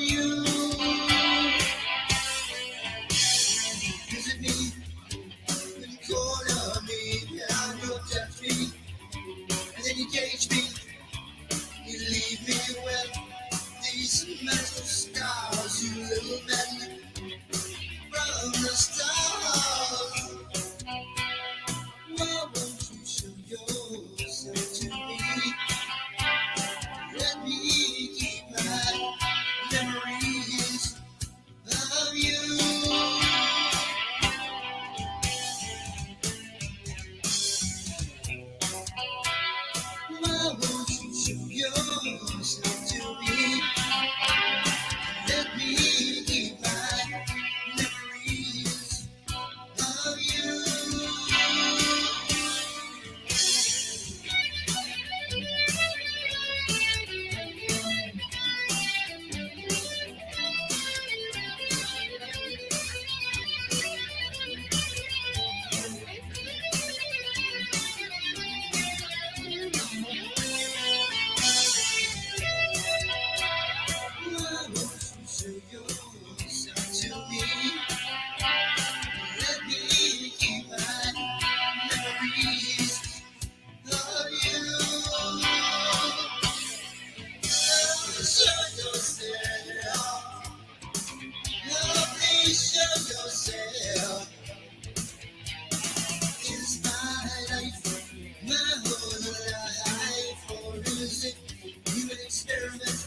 you. Visit me in the corner of me, and you'll touch me, and then you cage me. You leave me with these mental scars, you little men from the stars. Why won't you show yourself to me? Let me keep my memories of you. Why won't you show yourself to me? Let me keep my memories of you. Why won't you show yourself to me? Let me keep my memories of you. Show yourself. Oh, please show yourself. Is my life, my whole life, or is it you an experiment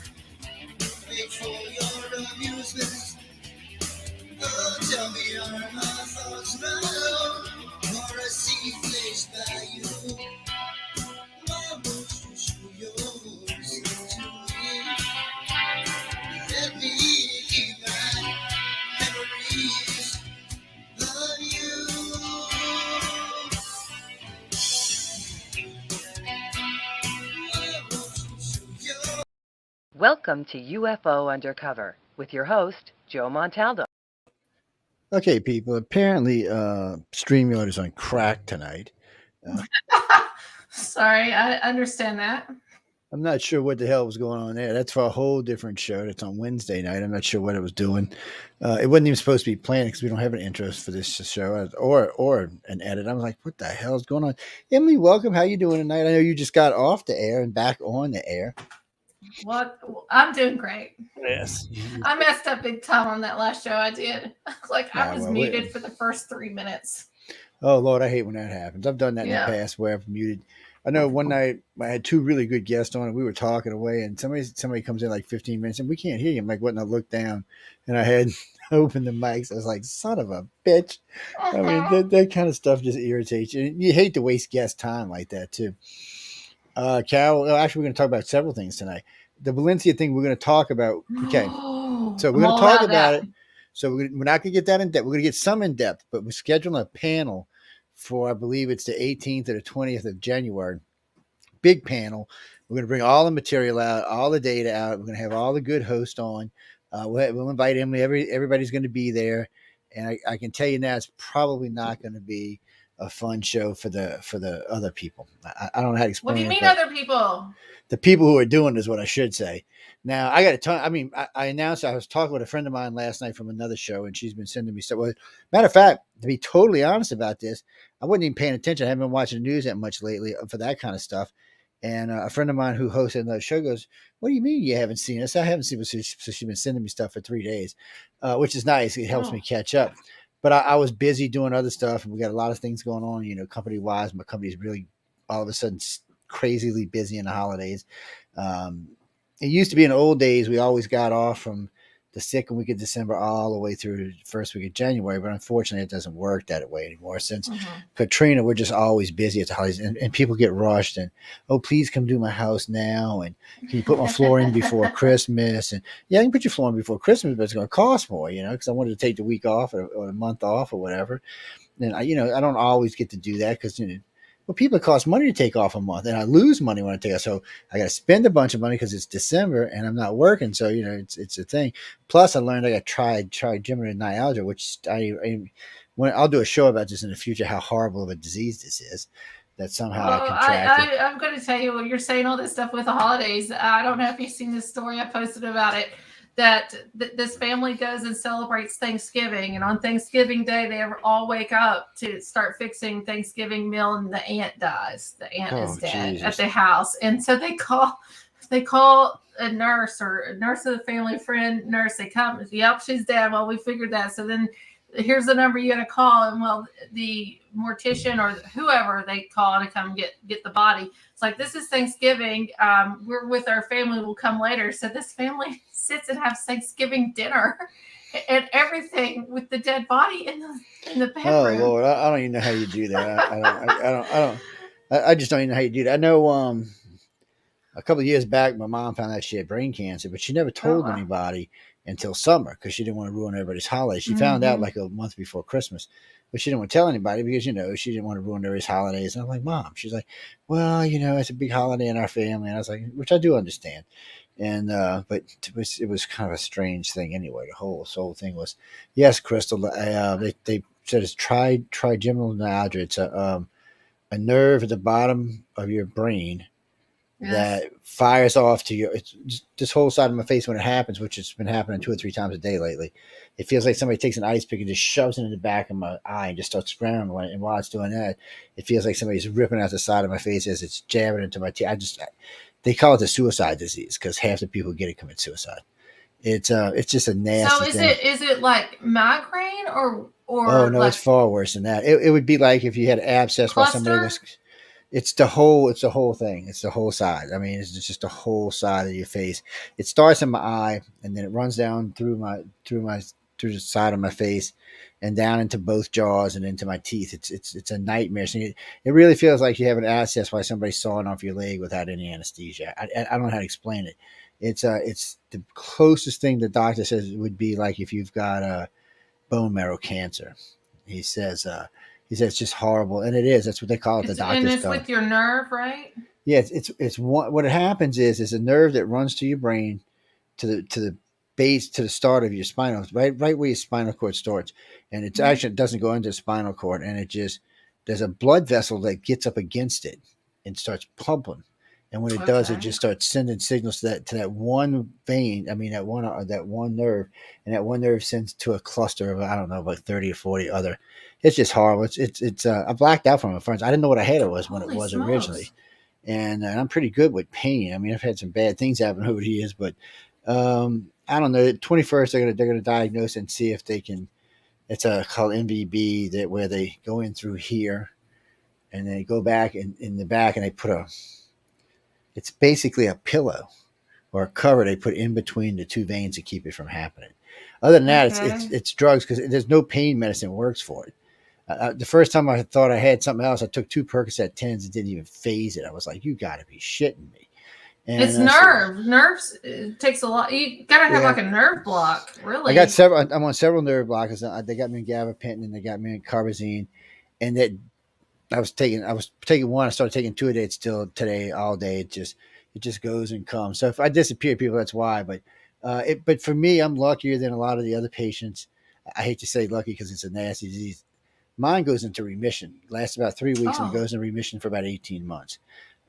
made for your amusement? Oh, tell me, are my thoughts my own, or a sea placed by you? Why won't you show yourself to me? Let me keep my memories of you. Why won't you show your Welcome to UFO Undercover with your host, Joe Montaldo. Okay, people. Apparently, StreamYard is on crack tonight. Sorry, I understand that. I'm not sure what the hell was going on there. That's for a whole different show. That's on Wednesday night. I'm not sure what it was doing. It wasn't even supposed to be planned because we don't have an interest for this show or an edit. I was like, what the hell is going on? Emily, welcome. How you doing tonight? I know you just got off the air and back on the air. What? I'm doing great. Yes. I messed up big time on that last show I did. Like I Ah, was well, muted for the first 3 minutes. Oh, Lord, I hate when that happens. I've done that Yeah. in the past where I've muted. I know one night I had two really good guests on and we were talking away and somebody comes in like 15 minutes and we can't hear you. I'm like, what? And I looked down and I had opened the mics. I was like, son of a bitch. I mean, that kind of stuff just irritates you. You hate to waste guest time like that too. Cal, actually, we're going to talk about several things tonight. The Valencia thing we're going to talk about. Okay. So we're going to talk about it. So we're not going to get that in depth. We're going to get some in depth, but we're scheduling a panel for, I believe it's the 18th or the 20th of January. Big panel. We're going to bring all the material out, all the data out. We're going to have all the good hosts on. We'll invite Emily. Everybody's going to be there. And I can tell you now, it's probably not going to be a fun show for the other people. I don't know how to explain it. What do you mean other people? The people who are doing it is what I should say. Now, I got a ton. I mean, I announced I was talking with a friend of mine last night from another show, and she's been sending me stuff. Well, matter of fact, to be totally honest about this, I wasn't even paying attention. I haven't been watching the news that much lately for that kind of stuff. And a friend of mine who hosted another show goes, "What do you mean you haven't seen us?" I haven't seen us. So she's been sending me stuff for 3 days, which is nice. It helps me catch up. But I was busy doing other stuff, and we got a lot of things going on, company wise. My company's really all of a sudden crazily busy in the holidays. It used to be in the old days, we always got off from the second week of December all the way through the first week of January. But unfortunately, it doesn't work that way anymore. Since Katrina, we're just always busy at the holidays and people get rushed and, oh, please come do my house now. And can you put my floor in before Christmas? And yeah, you can put your floor in before Christmas, but it's going to cost more, because I wanted to take the week off or a month off or whatever. And I don't always get to do that because, well, people, it costs money to take off a month, and I lose money when I take off. So I got to spend a bunch of money because it's December and I'm not working. So it's a thing. Plus, I learned I got trigeminal neuralgia, which I'll do a show about this in the future. How horrible of a disease this is. That somehow I contracted. I'm going to tell you, when you're saying all this stuff with the holidays, I don't know if you've seen this story I posted about it. that this family goes and celebrates Thanksgiving, and on Thanksgiving Day they all wake up to start fixing Thanksgiving meal, and the aunt dies. The aunt is dead at the house, and so they call a nurse or a nurse of the family, friend nurse. They come, yep, she's dead. Well, we figured that. So then here's the number you got to call, and well, the mortician or whoever they call to come get the body. It's like, this is Thanksgiving. We're with our family. We'll come later. So this family sits and has Thanksgiving dinner and everything with the dead body in the bedroom. Oh Lord, I don't even know how you do that. I just don't even know how you do that. I know a couple of years back, my mom found out she had brain cancer, but she never told anybody until summer because she didn't want to ruin everybody's holiday. She found out like a month before Christmas, but she didn't want to tell anybody because, she didn't want to ruin everybody's holidays. And I'm like, Mom, she's like, well, it's a big holiday in our family. And I was like, which I do understand. And, but it was kind of a strange thing anyway. The whole thing was, yes, Crystal, they said it's trigeminal neuralgia. It's a nerve at the bottom of your brain that fires off to it's this whole side of my face when it happens, which has been happening 2 or 3 times a day lately. It feels like somebody takes an ice pick and just shoves it in the back of my eye and just starts scrambling. And while it's doing that, it feels like somebody's ripping out the side of my face as it's jabbing into my teeth. They call it the suicide disease because half the people get it commit suicide. It's just a nasty thing. Is it like migraine or oh no, it's far worse than that. It would be like if you had abscess where somebody was. It's the whole thing. It's the whole side. I mean, it's just the whole side of your face. It starts in my eye and then it runs down through the side of my face and down into both jaws and into my teeth. It's a nightmare. So it really feels like you have an abscess while somebody's sawing off your leg without any anesthesia. I don't know how to explain it. It's the closest thing the doctor says it would be like if you've got a bone marrow cancer. He says it's just horrible, and it is. That's what they call it. The doctor's and it's with your nerve, right? Yeah, it's what happens is a nerve that runs to your brain, to the base, to the start of your spinal, right where your spinal cord starts, and it doesn't go into the spinal cord, and there's a blood vessel that gets up against it and starts pumping. And when it does, it just starts sending signals to that one vein. I mean, that one nerve, and that one nerve sends to a cluster of, I don't know, about 30 or 40 other. It's just horrible. It's I blacked out from it first. I didn't know what I had when it was originally, and I'm pretty good with pain. I mean, I've had some bad things happen over the years, but I don't know. 21st, they're gonna diagnose and see if they can. It's called MVB, where they go in through here, and they go back in the back, and they put it's basically a pillow or a cover they put in between the two veins to keep it from happening. Other than that, it's drugs because there's no pain medicine works for it. The first time I thought I had something else, I took 2 Percocet 10s and didn't even phase it. I was like, you got to be shitting me. And it's nerves. It takes a lot. You got to have like a nerve block, really. I got several. I'm on several nerve blockers. They got me in gabapentin and they got me in carbazine. And that I was taking one. I started taking 2 a day. It's still today all day. It just goes and comes. So if I disappear, people, that's why. But for me, I'm luckier than a lot of the other patients. I hate to say lucky because it's a nasty disease. Mine goes into remission. It lasts about 3 weeks and goes into remission for about 18 months.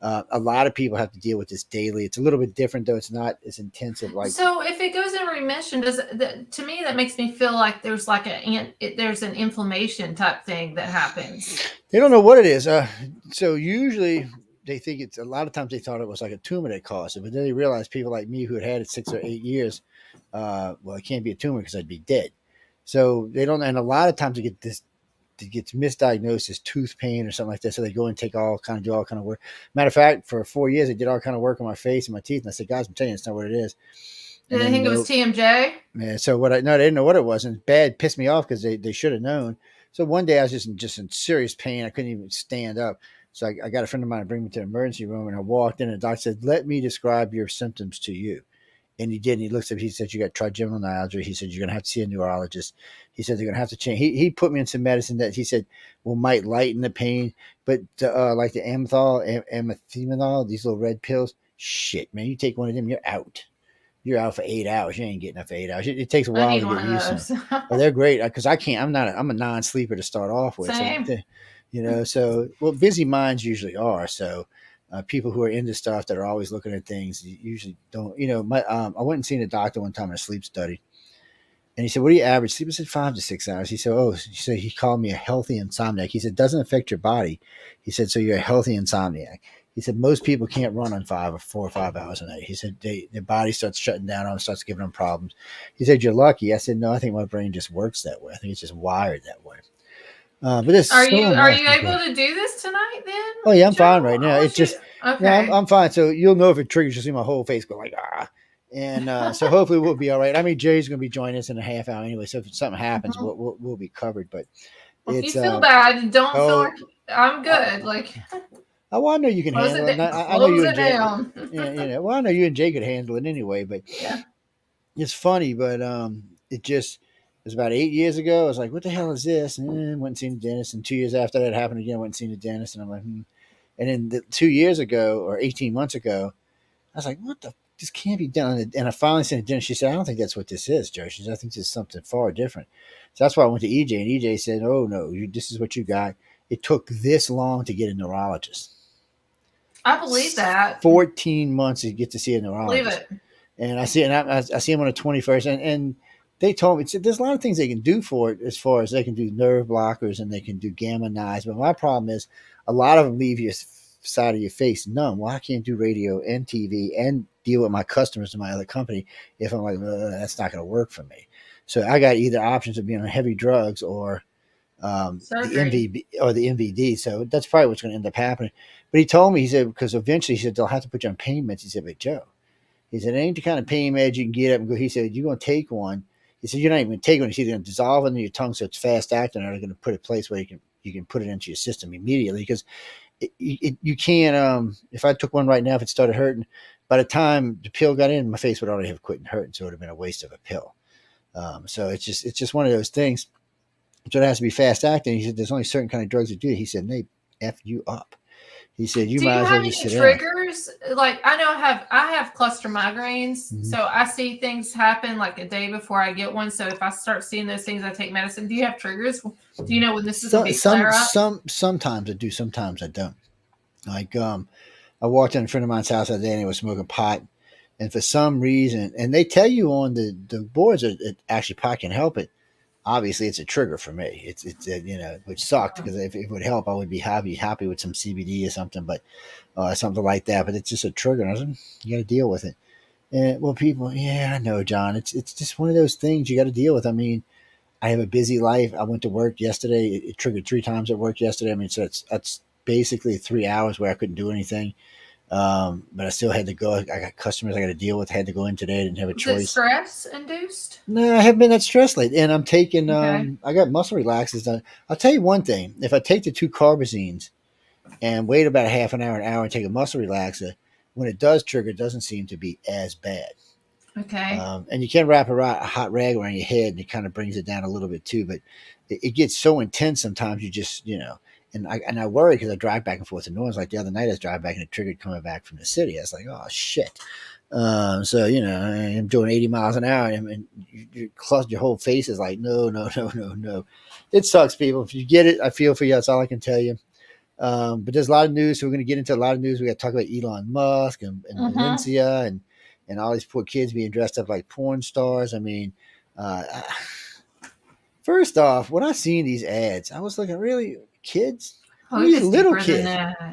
A lot of people have to deal with this daily. It's a little bit different, though. It's not as intensive. So if it goes in remission, to me that makes me feel like there's like there's an inflammation type thing that happens. They don't know what it is. So usually they think a lot of times they thought it was like a tumor that caused it, but then they realized people like me who had it 6 or 8 years, well, it can't be a tumor because I'd be dead. So they don't, and a lot of times it gets misdiagnosed as tooth pain or something like that. So they go and do all kind of work. Matter of fact, for 4 years, they did all kind of work on my face and my teeth. And I said, guys, I'm telling you, it's not what it is. Did they think it was TMJ? Yeah. So they didn't know what it was. And bad pissed me off because they should have known. So one day I was just in serious pain. I couldn't even stand up. So I got a friend of mine to bring me to the emergency room, and I walked in and the doctor said, let me describe your symptoms to you. And he did. And he looked at me. He said, you got trigeminal neuralgia. He said, you're going to have to see a neurologist. He said, they're going to have to change. He put me in some medicine that he said might lighten the pain. But like the amethyminol, these little red pills, shit, man, you take one of them, you're out. You're out for 8 hours. You ain't getting up for 8 hours. It takes a while to get used to them. But they're great because I can't. I'm a non-sleeper to start off with. Same. So, so busy minds usually are. So people who are into stuff that are always looking at things usually don't. I went and seen a doctor one time in a sleep study, and he said, "What do you average sleep?" I said 5 to 6 hours. He said, "Oh," he said, he called me a healthy insomniac. He said, "It doesn't affect your body." He said, "So you're a healthy insomniac." He said, "Most people can't run on 4 or 5 hours a night." He said, their body starts shutting down on them, starts giving them problems. He said, "You're lucky." I said, "No, I think my brain just works that way. I think it's just wired that way." But there's are you able to do this tonight then? Oh yeah, I'm Joe? fine right now. It's just okay. I'm fine. So you'll know if it triggers. You'll see my whole face go like ah, and so hopefully we'll be all right. I mean, Jay's going to be joining us in a half hour anyway. So if something happens, we'll be covered. But if you feel bad, don't feel like I'm good. I want to know you can handle it. I know you and Jay. Yeah. Well, I know you and Jay could handle it anyway. But it's funny. But it was about 8 years ago. I was like, what the hell is this? And went and seen the dentist. And 2 years after that happened again, I went and seen the dentist. And I'm like, And then 2 years ago or 18 months ago, I was like, what the? This can't be done. And I finally seen the dentist. She said, I don't think that's what this is, Joe. She said, I think this is something far different. So that's why I went to EJ. And EJ said, oh, no, this is what you got. It took this long to get a neurologist. I believe that. 14 months to get to see a neurologist. Believe it. And I see him on the 21st. And they told me there's a lot of things they can do for it, as far as they can do nerve blockers and they can do gamma knives. But my problem is a lot of them leave your side of your face numb. Well, I can't do radio and TV and deal with my customers in my other company if I'm like, that's not going to work for me. So I got either options of being on heavy drugs or the MVD. So that's probably what's going to end up happening. But he told me, he said, because eventually he said, they'll have to put you on pain meds. He said, but Joe, he said, it ain't the kind of pain meds you can get up and go. He said, you're going to take one. He said, you're not even going to take one. He's either going to dissolve it in your tongue so it's fast acting, or they're going to put a place where you can put it into your system immediately. Because you can't, if I took one right now, if it started hurting, by the time the pill got in, my face would already have quit hurting. So it would have been a waste of a pill. So it's just one of those things. So it has to be fast acting. He said, there's only certain kind of drugs that do it. He said, they F you up. He said, you might as well just sit down. Do you have any triggers? Like, I know I have cluster migraines. Mm-hmm. So I see things happen like a day before I get one. So if I start seeing those things, I take medicine. Do you have triggers? Do you know when this is going to be flare up? Sometimes I do. Sometimes I don't. Like, I walked in a friend of mine's house the other day and he was smoking pot. And for some reason, and they tell you on the boards that actually pot can help it. Obviously, it's a trigger for me. It's which sucked, because if it would help, I would be happy with some CBD or something, but something like that. But it's just a trigger. And I was like, you got to deal with it. And well, people, I know, John. It's just one of those things you got to deal with. I mean, I have a busy life. I went to work yesterday. It triggered 3 times at work yesterday. I mean, so that's basically 3 hours where I couldn't do anything. But I still had to go. I got customers I got to deal with. I had to go in today. I didn't have a choice. Is it stress induced? No, I haven't been that stressed lately. And I'm taking, I got muscle relaxers done. I'll tell you one thing. If I take the 2 carbazines and wait about a half an hour, and take a muscle relaxer, when it does trigger, it doesn't seem to be as bad. Okay. And you can wrap a hot rag around your head, and it kind of brings it down a little bit too. But it gets so intense sometimes you just, And I worry because I drive back and forth to New Orleans. Like the other night, I was driving back and it triggered coming back from the city. I was like, oh, shit. So, I'm doing 80 miles an hour and your whole face is like, no. It sucks, people. If you get it, I feel for you. That's all I can tell you. But there's a lot of news. So we're going to get into a lot of news. We got to talk about Elon Musk and Valencia and all these poor kids being dressed up like porn stars. I mean, first off, when I seen these ads, I was looking, really? Kids? These little kids.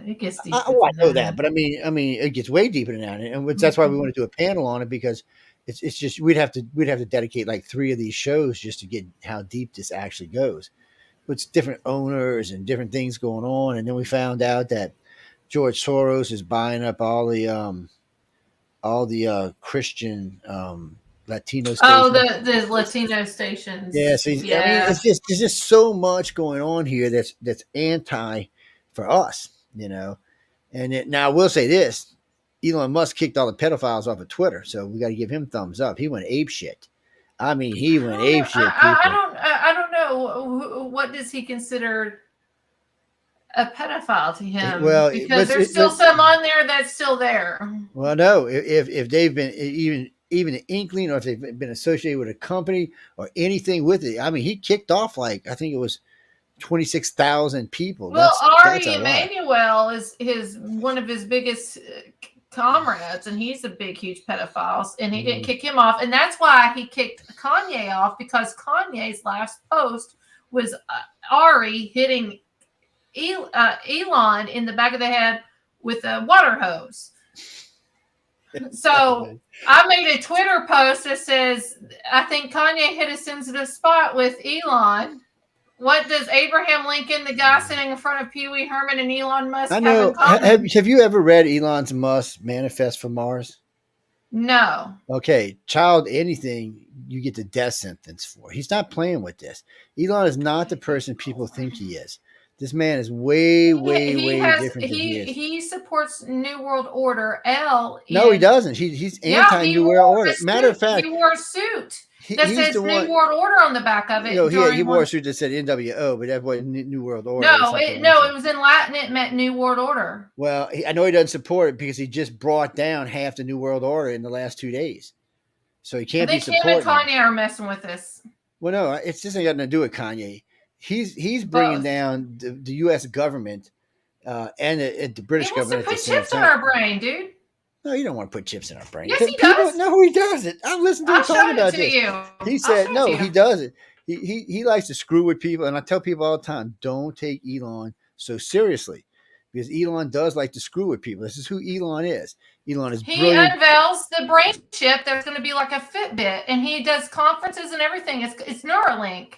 It gets deeper. I know that, but I mean, it gets way deeper than that, and that's why we want to do a panel on it, because it's just we'd have to dedicate like 3 of these shows just to get how deep this actually goes. It's different owners and different things going on, and then we found out that George Soros is buying up all the Christian Latino stations. Oh, the Latino stations. Yeah, so I mean, there's just so much going on here that's anti for us, And now I will say this: Elon Musk kicked all the pedophiles off of Twitter, so we got to give him thumbs up. He went ape shit. I mean, he went ape shit. I don't know. What does he consider a pedophile to him? Well, because there's still some on there that's still there. Well, no, if they've been even an inkling, or if they've been associated with a company or anything with it. I mean, he kicked off like, I think it was 26,000 people. Well, That's Ari a lot. Emanuel is one of his biggest comrades, and he's a big, huge pedophile, and he didn't kick him off, and that's why he kicked Kanye off, because Kanye's last post was Ari hitting Elon in the back of the head with a water hose. So I made a Twitter post that says, I think Kanye hit a sensitive spot with Elon. What does Abraham Lincoln, the guy sitting in front of Pee Wee Herman, and Elon Musk have in common? Have you ever read Elon Musk's Manifest for Mars? No. Okay, child anything you get the death sentence for. He's not playing with this. Elon is not the person people think he is. This man is way different than he is. He supports New World Order. No, he doesn't. He's anti-New World Order. Matter of fact, he wore a suit that says New World Order on the back of it. He wore a suit that said NWO, but that wasn't New World Order. No, it was in Latin. It meant New World Order. Well, I know he doesn't support it because he just brought down half the New World Order in the last 2 days. So he can't be supporting. Him and Kanye are messing with this. Well, no, it's just ain't got nothing to do with Kanye. He's bringing down the U.S. government and the British government. He wants to put chips in our brain, dude. No, you don't want to put chips in our brain. Yes, he does. No, he doesn't. I've listened to him talk about this. He said, no, he doesn't. He likes to screw with people. And I tell people all the time, don't take Elon so seriously, because Elon does like to screw with people. This is who Elon is. Elon is brilliant. He unveils the brain chip that's going to be like a Fitbit, and he does conferences and everything. It's Neuralink.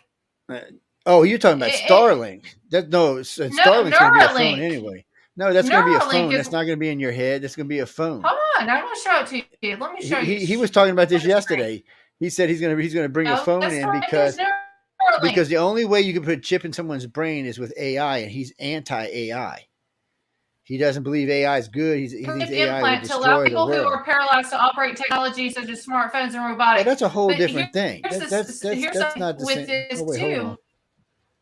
Oh, you're talking about Starlink. Starlink's going to be a phone anyway. No, that's going to be a phone. That's not going to be in your head. That's going to be a phone. Hold on, I'm going to show it to you. Let me show you. He was talking about this yesterday. He said he's going to bring a phone in because the only way you can put a chip in someone's brain is with AI, and he's anti-AI. He doesn't believe AI is good. He thinks AI will destroy to allow people the world. who are paralyzed to operate technology such as smartphones and robotics. Well, that's a whole different thing. That's not the same. Oh, wait, hold on.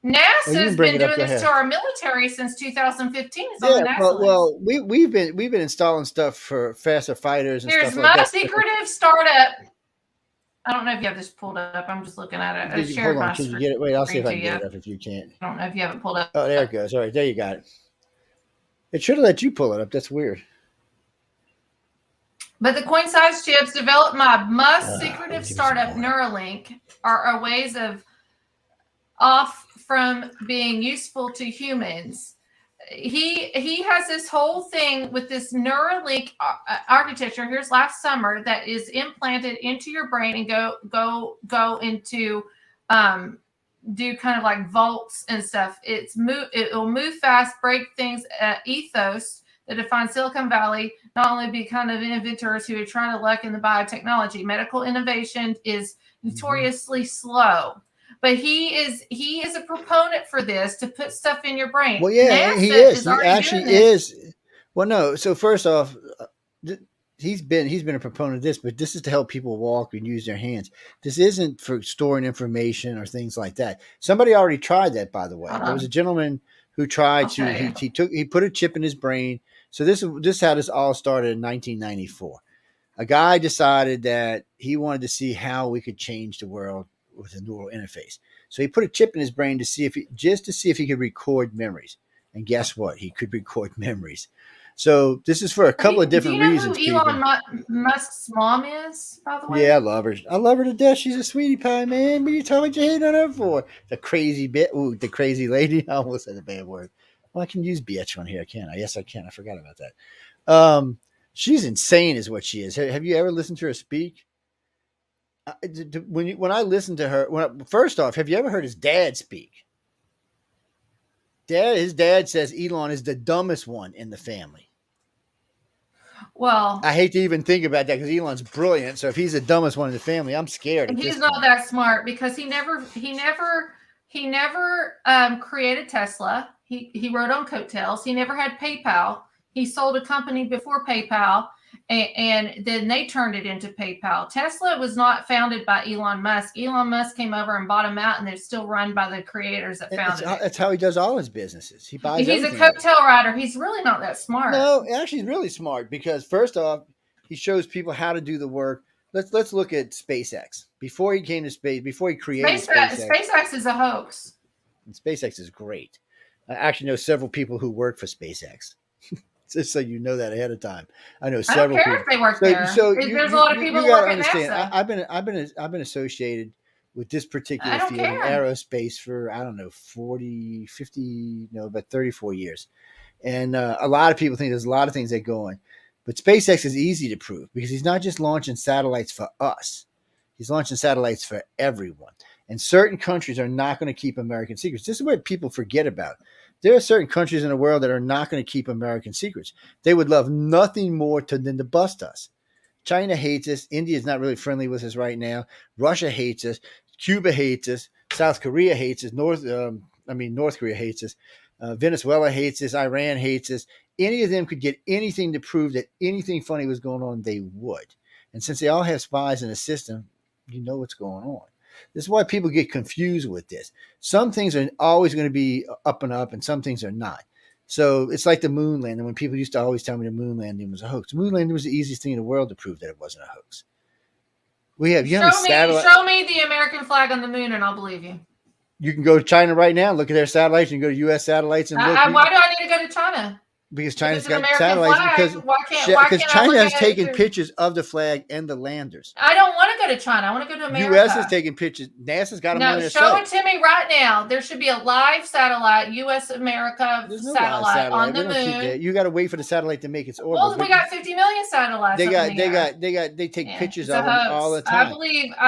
NASA's been doing this to our military since 2015. Well, we've been installing stuff for faster fighters and stuff like that. Here's my secretive startup. I don't know if you have this pulled up. I'm just looking at it. Hold on, can you get it? Wait, I'll see if I can get it up if you can't. I don't know if you have it pulled up. Oh, there it goes. All right, there you got it. It should have let you pull it up. That's weird. But the coin-sized chips developed by Musk's secretive startup Neuralink are ways of off from being useful to humans. He has this whole thing with this Neuralink architecture. Here's last summer that is implanted into your brain and go into do kind of like vaults and stuff. It will move fast, break things. Ethos that defines Silicon Valley not only be kind of inventors who are trying to luck in the biotechnology. Medical innovation is notoriously slow. But he is a proponent for this, to put stuff in your brain. Well, yeah, he is. He actually is. Well, no. So first off, he's been a proponent of this, but this is to help people walk and use their hands. This isn't for storing information or things like that. Somebody already tried that, by the way. There was a gentleman who tried he put a chip in his brain. So this is how this all started in 1994. A guy decided that he wanted to see how we could change the world with a neural interface. So he put a chip in his brain to see if he could record memories. And guess what? He could record memories. So this is for a couple of different reasons. Do you know who Elon Musk's mom is, by the way? Yeah, I love her. I love her to death. She's a sweetie pie, man. What are you talking about? You hate on her for? The crazy the crazy lady. I almost said a bad word. Well, I can use bitch on here, can't I? Yes, I can. I forgot about that. She's insane is what she is. Have you ever listened to her speak? When I listen to her, first off, have you ever heard his dad speak? His dad says Elon is the dumbest one in the family. Well, I hate to even think about that because Elon's brilliant. So if he's the dumbest one in the family, I'm scared. He's not that smart because he never created Tesla. He rode on coattails. He never had PayPal. He sold a company before PayPal. And then they turned it into PayPal. Tesla was not founded by Elon Musk. Elon Musk came over and bought them out, and they're still run by the creators that founded it. That's how he does all his businesses. He buys. He's a coattail rider. He's really not that smart. No, actually, he's really smart because first off, he shows people how to do the work. Let's look at SpaceX. Before he came to space, before he created SpaceX. SpaceX is a hoax. And SpaceX is great. I actually know several people who work for SpaceX. Just so you know that ahead of time. I know several I don't care people. if they work there. There's a lot of people who work at NASA. I've been associated with this particular field in care. aerospace for, I don't know, 40, 50, no, about 34 years. And a lot of people think there's a lot of things that go on. But SpaceX is easy to prove because he's not just launching satellites for us. He's launching satellites for everyone. And certain countries are not going to keep American secrets. This is what people forget about. There are certain countries in the world that are not going to keep American secrets. They would love nothing more than to bust us. China hates us. India is not really friendly with us right now. Russia hates us. Cuba hates us. South Korea hates us. North Korea hates us. Venezuela hates us. Iran hates us. Any of them could get anything to prove that anything funny was going on, they would. And since they all have spies in the system, you know what's going on. This is why people get confused with this. Some things are always going to be up and up, and some things are not. So it's like the moon landing. When people used to always tell me the moon landing was a hoax. The moon landing was the easiest thing in the world to prove that it wasn't a hoax. We have show me the American flag on the moon, and I'll believe you. You can go to China right now, look at their satellites. You can go to U.S. satellites and look. Why do I need to go to China? Because China's got satellites. Because China has taken pictures of the flag and the landers. I don't want to go to China. I want to go to America. U.S. is taking pictures. NASA's got them on their site. Show it to me right now. There should be a live satellite, U.S. America satellite on the moon. You got to wait for the satellite to make its orbit. Well, we got 50 million satellites. They take pictures of them all the time. I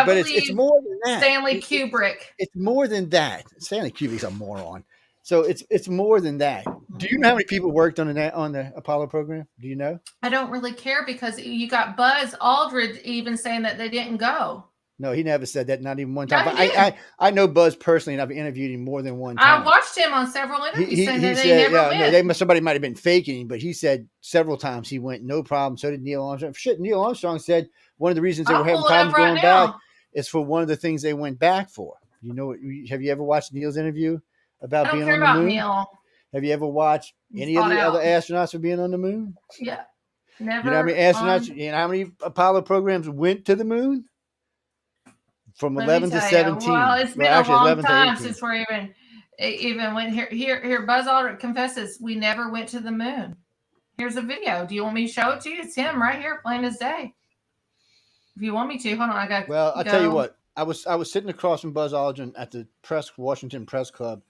believe it's more than that. Stanley Kubrick. It's more than that. Stanley Kubrick's a moron. So it's more than that. Do you know how many people worked on the Apollo program? Do you know? I don't really care because you got Buzz Aldrin even saying that they didn't go. No, he never said that, not even one time. But I know Buzz personally, and I've interviewed him more than one time. I watched him on several interviews. He said, no, somebody might have been faking him, but he said several times he went, no problem. So did Neil Armstrong. Neil Armstrong said one of the reasons they were having problems going back is for one of the things they went back for. You know, have you ever watched Neil's interview about being on the moon? Neil. Have you ever watched any of the other astronauts for being on the moon? Yeah, never. You know how many astronauts? You know how many Apollo programs went to the moon? From 11 to 17. Well, it's been a long time since we're even went here. Here, Buzz Aldrin confesses we never went to the moon. Here's a video. Do you want me to show it to you? It's him right here, plain as day. If you want me to, hold on. I got. Well, I'll tell you what. I was sitting across from Buzz Aldrin at the Washington Press Club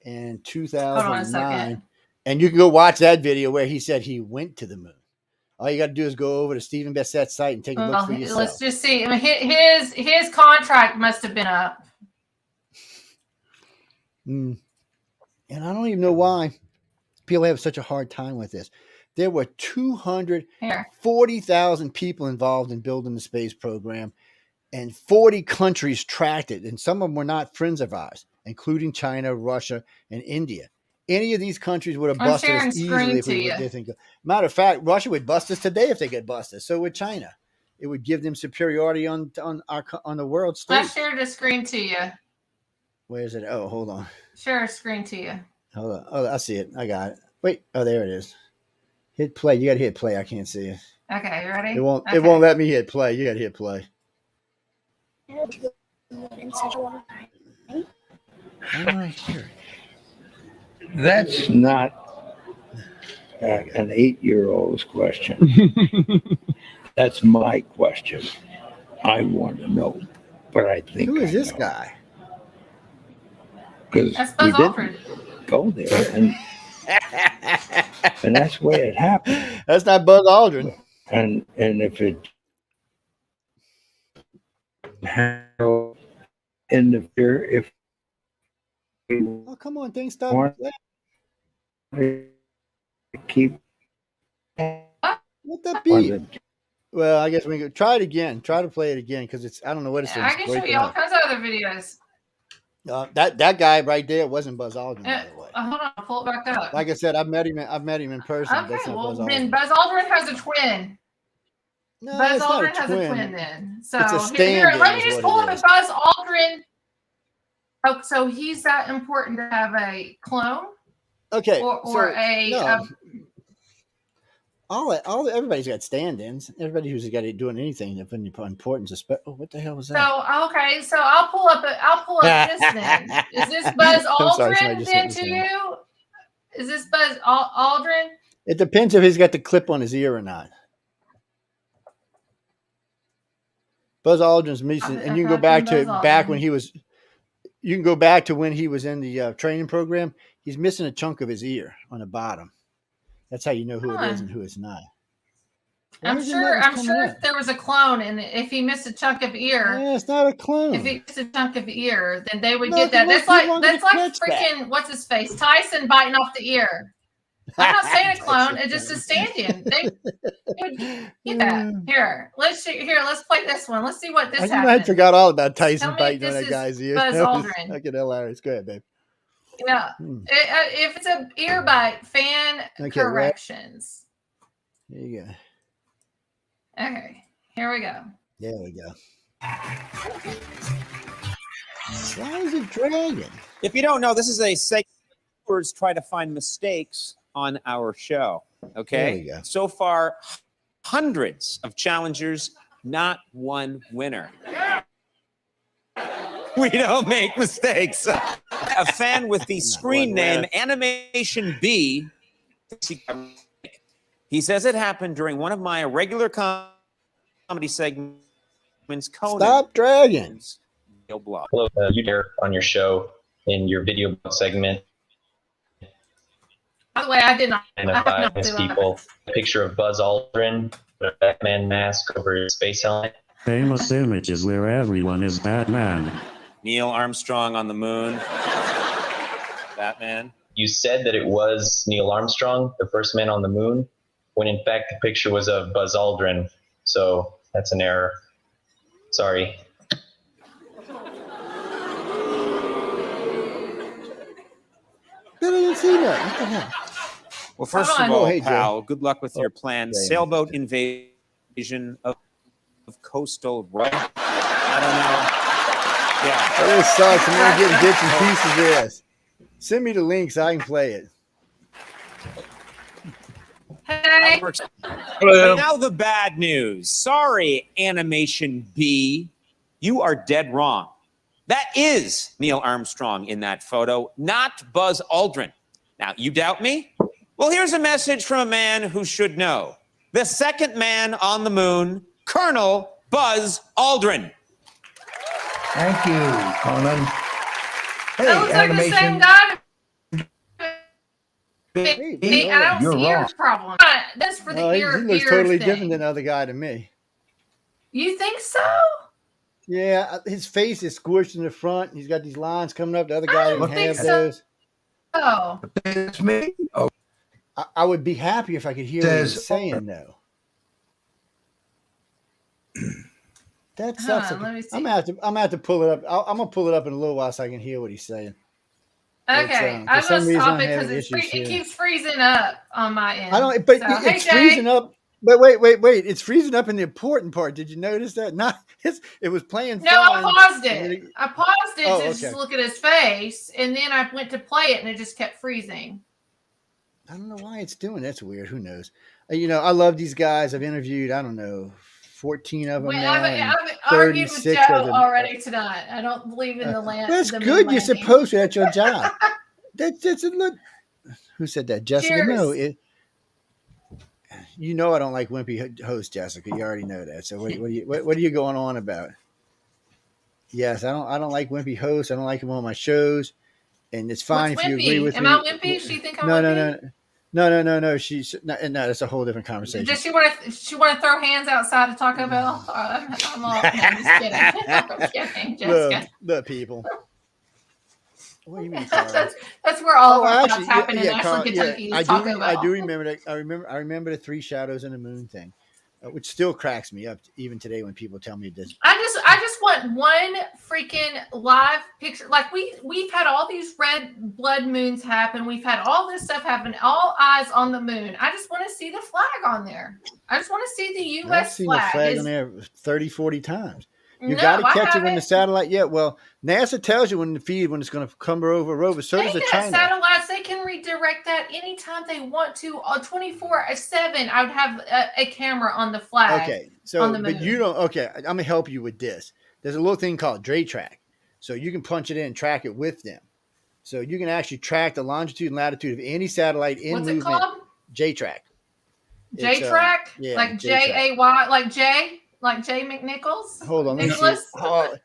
in 2009, and you can go watch that video where he said he went to the moon. All you got to do is go over to Stephen Besset's site and take a look for yourself. Let's just see. I mean, his contract must have been up. And I don't even know why people have such a hard time with this. There were 240,000 people involved in building the space program, and 40 countries tracked it, and some of them were not friends of ours, including China, Russia, and India. Any of these countries would have busted us easily if we did think. Matter of fact, Russia would bust us today if they get busted. So would China. It would give them superiority on the world stage. I shared a screen to you. Where is it? Oh, hold on. Share a screen to you. Hold on. Oh, I see it. I got it. Wait. Oh, there it is. Hit play. You got to hit play. I can't see it. Okay, you ready? It won't let me hit play. You got to hit play. I'm right here. That's not an 8-year-old's question. That's my question. I want to know, but I think who is this guy? Because we didn't go there, and that's the way it happened. That's not Buzz Aldrin. And if it interfere, if oh, come on, things stop. Keep what that be? Well, I guess we can try it again. Try to play it again because it's I don't know what it's. I can show you all kinds of other videos. That guy right there wasn't Buzz Aldrin, by the way. Hold on, I'll pull it back up. Like I said, I've met him in person. Okay, well then Buzz Aldrin has a twin. No, Buzz Aldrin has a twin then. So it's a stand-in, let me just pull up a Buzz Aldrin. Oh, so he's that important to have a clone? Okay. Or everybody's got stand-ins. Everybody who's got it doing anything of any importance. What the hell was that? So okay, so I'll pull up this then. Is this Buzz Aldrin then to you? Is this Buzz Aldrin? It depends if he's got the clip on his ear or not. Buzz Aldrin's missing, and you can go back when he was. You can go back to when he was in the training program. He's missing a chunk of his ear on the bottom. That's how you know who it is and who it's not. I'm sure if there was a clone, and if he missed a chunk of ear, yeah, it's not a clone. If he missed a chunk of ear, then they would get that. That's like freaking what's his face, Tyson biting off the ear. I'm not saying a clone; it's just a stand-in. They would get that. Here, let's play this one. Let's see what this happens. I forgot all about Tyson biting on that guy's ear. Buzz Aldrin. Fucking hilarious. Go ahead, babe. Yeah, if it's an ear bite, corrections. There you go. Okay, here we go. There we go. Why is it dragging? If you don't know, this is a segment where we try to find mistakes on our show. Okay. There we go. So far, hundreds of challengers, not one winner. We don't make mistakes. A fan with the screen name Animation B. He says it happened during one of my regular comedy segments. Conan. Stop dragging. Hello, you there on your show in your video segment. By the way, I did not. Identify people. A picture of Buzz Aldrin with a Batman mask over his face helmet. Famous images where everyone is Batman. Neil Armstrong on the moon. Batman. You said that it was Neil Armstrong, the first man on the moon, when in fact the picture was of Buzz Aldrin. So that's an error. Sorry. I didn't see that. What the hell? Well, first of all, hey, pal, good luck with your plan. yeah. Sailboat invasion of coastal right? I don't know. Yeah. This sucks. I'm going to get bits and pieces of this. Send me the link so I can play it. Hey. But now the bad news. Sorry, Animation B. You are dead wrong. That is Neil Armstrong in that photo, not Buzz Aldrin. Now, you doubt me? Well, here's a message from a man who should know. The second man on the moon, Colonel Buzz Aldrin. Thank you, Conan. Hey, That looks like the same guy. I don't see ear problem. That's for the ear. He looks totally different than the other guy to me. You think so? Yeah, his face is squished in the front. He's got these lines coming up. The other guy didn't have so. those. Oh. It's me. Oh, I would be happy if I could hear what he's saying, though. That sucks. Let me see. I'm gonna have to pull it up. I'm gonna pull it up in a little while so I can hear what he's saying. Okay, I'm gonna stop it because it keeps freezing up on my end. I don't, but so, it's freezing up. But wait! It's freezing up in the important part. Did you notice that? It was playing. No, fine. I paused it. I paused it to okay. just look at his face, and then I went to play it, and it just kept freezing. I don't know why it's doing. That's weird. Who knows? I love these guys. I've interviewed. I don't know, 14 of them. I've argued with Joe already tonight. I don't believe in the land. That's good. You're supposed to. That's your job. That's a look. Who said that? Jessica? Cheers. No. I don't like wimpy host, Jessica. You already know that. So what are you going on about? Yes, I don't like wimpy hosts. I don't like them on my shows, and it's fine What's if you wimpy? agree with Am me. I wimpy? She think I'm wimpy? No. She's no. That's a whole different conversation. Does she want to throw hands outside of Taco Bell? I'm just kidding. I'm kidding, Jessica. The people. What do you mean? That's where all of our thoughts happen in Ashland, Kentucky. Taco Bell. I do remember that. I remember the 3 shadows in the moon thing, which still cracks me up even today when people tell me this. I just want one freaking live picture. Like we've had all these red blood moons happen. We've had all this stuff happen. All eyes on the moon. I just want to see the flag on there. I just want to see the U.S. I've seen flag. the flag on there 30, 40 times. You got to catch it when the satellite. Yeah, well, NASA tells you when it's going to come over a rover. So does the China satellites. They can redirect that anytime they want to. 24/7, I would have a camera on the flag. Okay, so on the moon. but you don't. Okay, I'm gonna help you with this. There's a little thing called Dre Track, so you can punch it in and track it with them. So you can actually track the longitude and latitude of any satellite in What's movement. it called? J Track. J Track, yeah, like JAY, like J McNicholas. Hold on, let me Nicholas? see.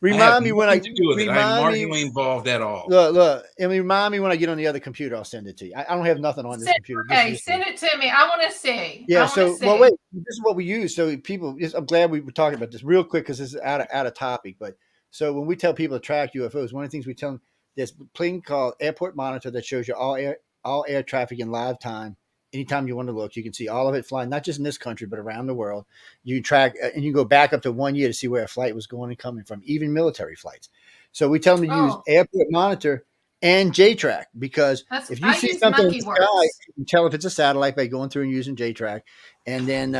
Remind me when I do with it. I'm marginally involved at all. Look. And remind me when I get on the other computer. I'll send it to you. I don't have nothing on this computer. Okay, send it to me. I want to see. Yeah. So, well, wait. This is what we use. So people, I'm glad we were talking about this real quick because this is out of topic. But so when we tell people to track UFOs, one of the things we tell them, there's a plane called Airport Monitor that shows you all air traffic in live time. Anytime you want to look, you can see all of it flying, not just in this country, but around the world. You can track, and you can go back up to 1 year to see where a flight was going and coming from, even military flights. So we tell them to use Airport Monitor and J-Track because if you see something in the sky, you can tell if it's a satellite by going through and using J-Track. And then,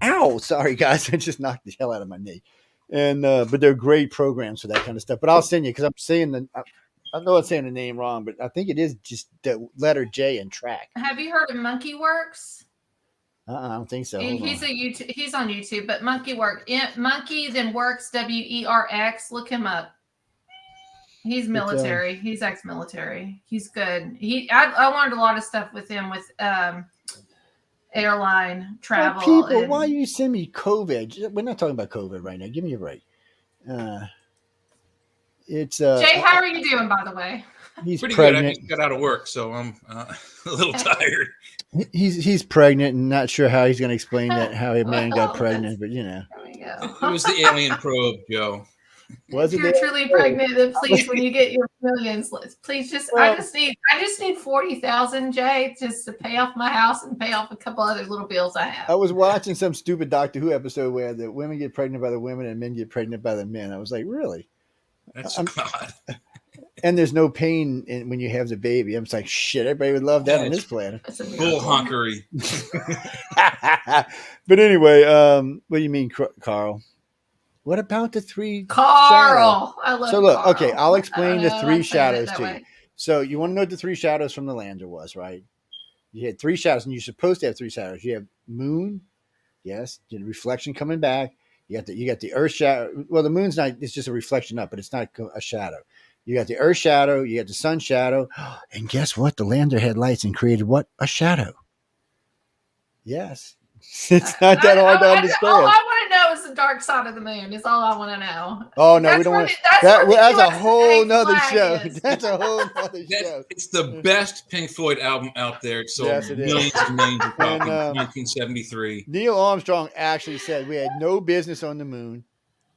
ow, sorry guys, I just knocked the hell out of my knee. And but they're great programs for that kind of stuff. But I'll send you because I'm saying I know I'm saying the name wrong, but I think it is just the letter J and track. Have you heard of Monkey Works? I don't think so. He's on YouTube, but Monkey Work. Monkey then Works, WERX. Look him up. He's military. He's ex-military. He's good. I learned a lot of stuff with him with airline travel. People, why you send me COVID? We're not talking about COVID right now. Give me a break. It's Jay, how are you doing, by the way? He's pretty pregnant. Good. I just got out of work, so I'm a little tired. He's pregnant and not sure how he's going to explain that how a man got pregnant, but you know. There we go. It was the alien probe, Joe. Was if you're truly pregnant, then please, when you get your millions, please just I just need 40,000, Jay, just to pay off my house and pay off a couple other little bills I have. I was watching some stupid Doctor Who episode where the women get pregnant by the women and men get pregnant by the men. I was like, really? That's God. And there's no pain when you have the baby. I'm just like, shit, everybody would love that on this planet. Full honkery. But anyway, what do you mean, Carl? What about the three Carl? I love So look, Carl. okay, I'll explain the three shadows to way. you. So you want to know what the three shadows from the lander was, right? You had three shadows, and you're supposed to have three shadows. You have moon, yes, the reflection coming back. You got the earth shadow. Well, the moon's not, it's just a reflection up, but it's not a shadow. You got the earth shadow, you got the sun shadow. And guess what? The lander had lights and created what? A shadow. Yes. It's not that hard to understand. All I want to know is the dark side of the moon. Is all I want to know. Oh no, we don't want that's a whole nother show. That's a whole nother show. It's the best Pink Floyd album out there. So yes, it millions and millions of copies. 1973. Neil Armstrong actually said we had no business on the moon.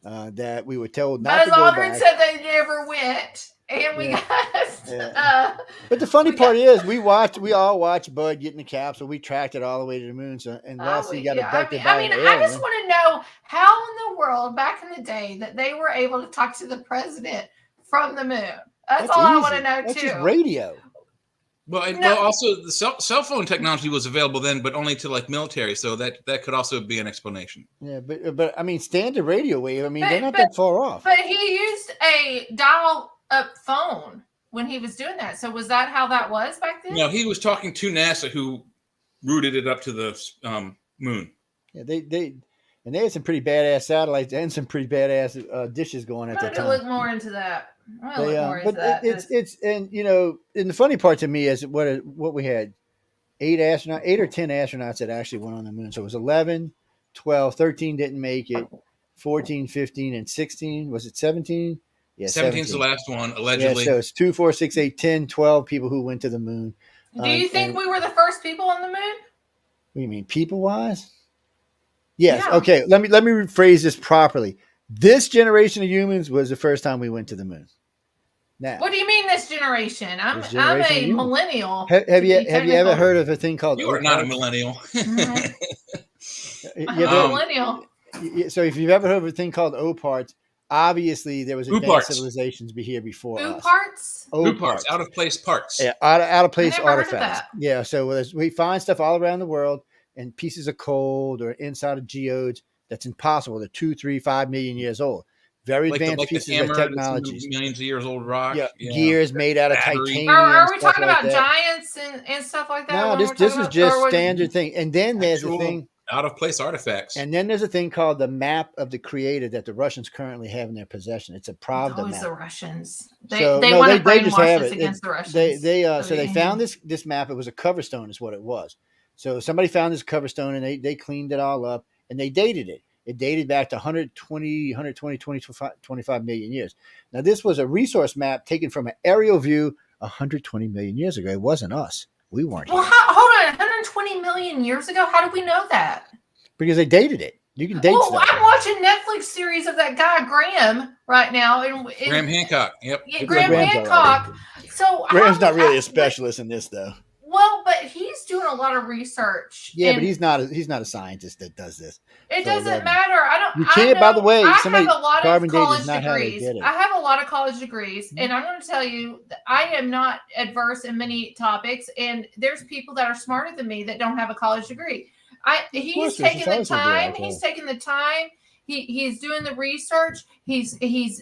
That we were told not to go back. Buzz Aldrin said they never went, and we got. But the funny part is, we all watched Bud get in the capsule. We tracked it all the way to the moon. So unless he got abducted by an alien. I just want to know how in the world back in the day that they were able to talk to the president from the moon. That's all I want to know That's too. Just radio. Well, also the cell phone technology was available then, but only to like military. So that could also be an explanation. Yeah, but I mean, standard radio wave. I mean, they're not that far off. But he used a dial-up phone when he was doing that. So was that how that was back then? No, he was talking to NASA, who routed it up to the moon. Yeah, they had some pretty badass satellites and some pretty badass dishes going at that time. Look more into that. It's and you know, and the funny part to me is what we had 8 or 10 astronauts that actually went on the moon. So it was 11, 12, 13 didn't make it, 14, 15, and 16. Was it 17? Yeah, 17's the last one, allegedly. Yeah, so it's 2, 4, 6, 8, 10, 12 people who went to the moon. Do you think we were the first people on the moon? What do you mean, people-wise? Yes. Yeah. Okay. Let me rephrase this properly. This generation of humans was the first time we went to the moon. Now, what do you mean this generation? I'm a millennial. Have you ever heard of a thing called? You are not a millennial. I'm a millennial. So if you've ever heard of a thing called O-parts, obviously there was advanced civilizations here before us. O-parts? O-parts, out of place parts. Yeah, out of place artifacts. Yeah, so we find stuff all around the world and pieces of coal or inside of geodes that's impossible. They're 2, 3, 5 million years old. Very like advanced the pieces hammer, of technologies. millions of years old rock. Yeah, gears made out of battery. titanium. Are we talking like about giants and stuff like that? No, this is just standard thing. And then there's a thing, out of place artifacts. And then there's a thing called the map of the creator that the Russians currently have in their possession. It's a Pravda always map. the Russians. They want to brainwash us against the Russians. So they found this map. It was a cover stone, is what it was. So somebody found this cover stone and they cleaned it all up and they dated it. It dated back to 25 million years. Now, this was a resource map taken from an aerial view 120 million years ago. It wasn't us. We weren't here. Hold on. 120 million years ago? How did we know that? Because they dated it. You can date stuff. I'm watching Netflix series of that guy, Graham, right now. Graham Hancock. Yep. Yeah, Graham Hancock. So Graham's not really a specialist in this, though. Well, but he's doing a lot of research. Yeah, but he's not a scientist that does this. It doesn't matter. You can't. By the way, I have a lot of college degrees. I have a lot of college degrees, and I'm going to tell you that I am not adverse in many topics. And there's people that are smarter than me that don't have a college degree. He's taking the time. He's taking the time. He's doing the research. He's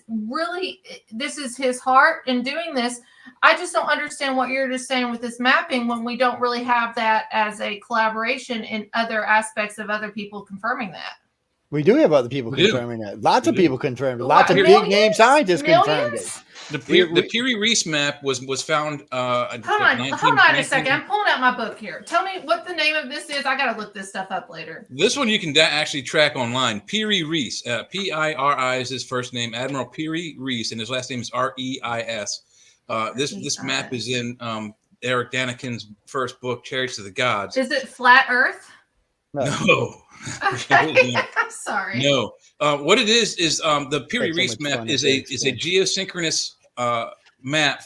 really, this is his heart in doing this. I just don't understand what you're just saying with this mapping when we don't really have that as a collaboration in other aspects of other people confirming that. We do have other people confirming that. Lots of people confirmed it. Lots of big name scientists confirmed it. The Piri Reis map was found. Hold on a second. I'm pulling out my book here. Tell me what the name of this is. I got to look this stuff up later. This one you can actually track online. Piri Reis. P-I-R-I is his first name. Admiral Piri Reis, and his last name is R-E-I-S. This map is in Eric Daniken's first book, Chariots of the Gods. Is it flat Earth? No. Okay. I'm sorry. No. What it is the Piri Reis map is a geosynchronous map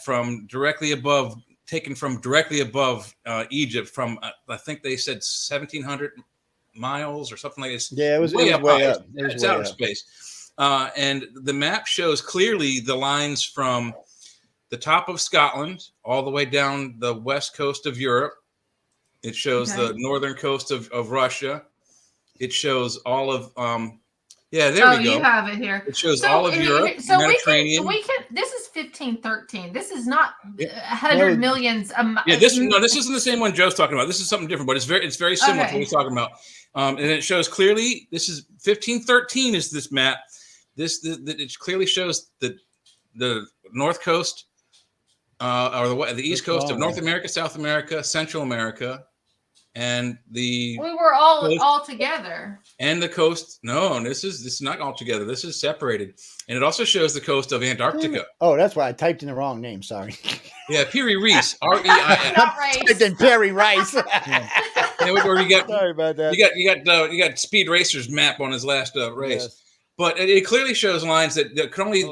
taken from directly above Egypt from I think they said 1,700 miles or something like this. Yeah, it was way up. It's out of space. And the map shows clearly the lines from the top of Scotland all the way down the west coast of Europe. It shows the northern coast of Russia. It shows all of there we go. You have it here. It shows all of Europe, Mediterranean. This is 1513. This is not 100 millions. This isn't the same one Joe's talking about. This is something different, but it's very similar to what he's talking about. And it shows clearly. This is 1513. Is this map? It clearly shows the north coast, or the east coast of North America, South America, Central America. And we were all together. And the coast. No, this is not all together. This is separated. And it also shows the coast of Antarctica. Oh, that's why I typed in the wrong name. Sorry. Yeah, Piri Reis. R-E-I-S. Typed in Perry Rice. Sorry about that. You got Speed Racer's map on his last race. Yes. But it clearly shows lines that could only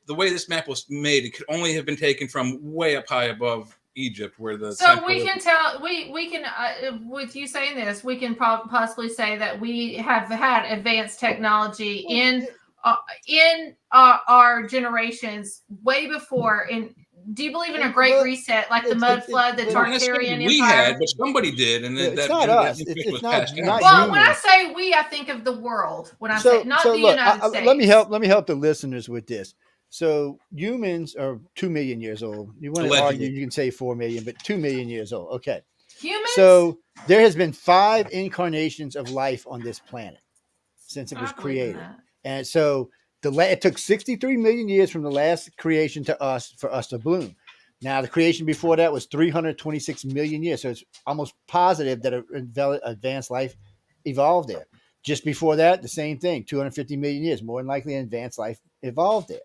the way this map was made. It could only have been taken from way up high above Egypt, where the we can tell with you saying this, we can possibly say that we have had advanced technology in our generations way before. Do you believe in a great reset, like the mud flood, the Tartarian Empire? We had, but somebody did, and it's not us. It's not well, when I say we, I think of the world. When I say not the United States. Let me help the listeners with this. So humans are 2 million years old. You want to argue, you can say 4 million, but 2 million years old. Okay. Humans? So there has been 5 incarnations of life on this planet since it was created. And so it took 63 million years from the last creation to us for us to bloom. Now, the creation before that was 326 million years. So it's almost positive that advanced life evolved there. Just before that, the same thing, 250 million years. More than likely, advanced life evolved there.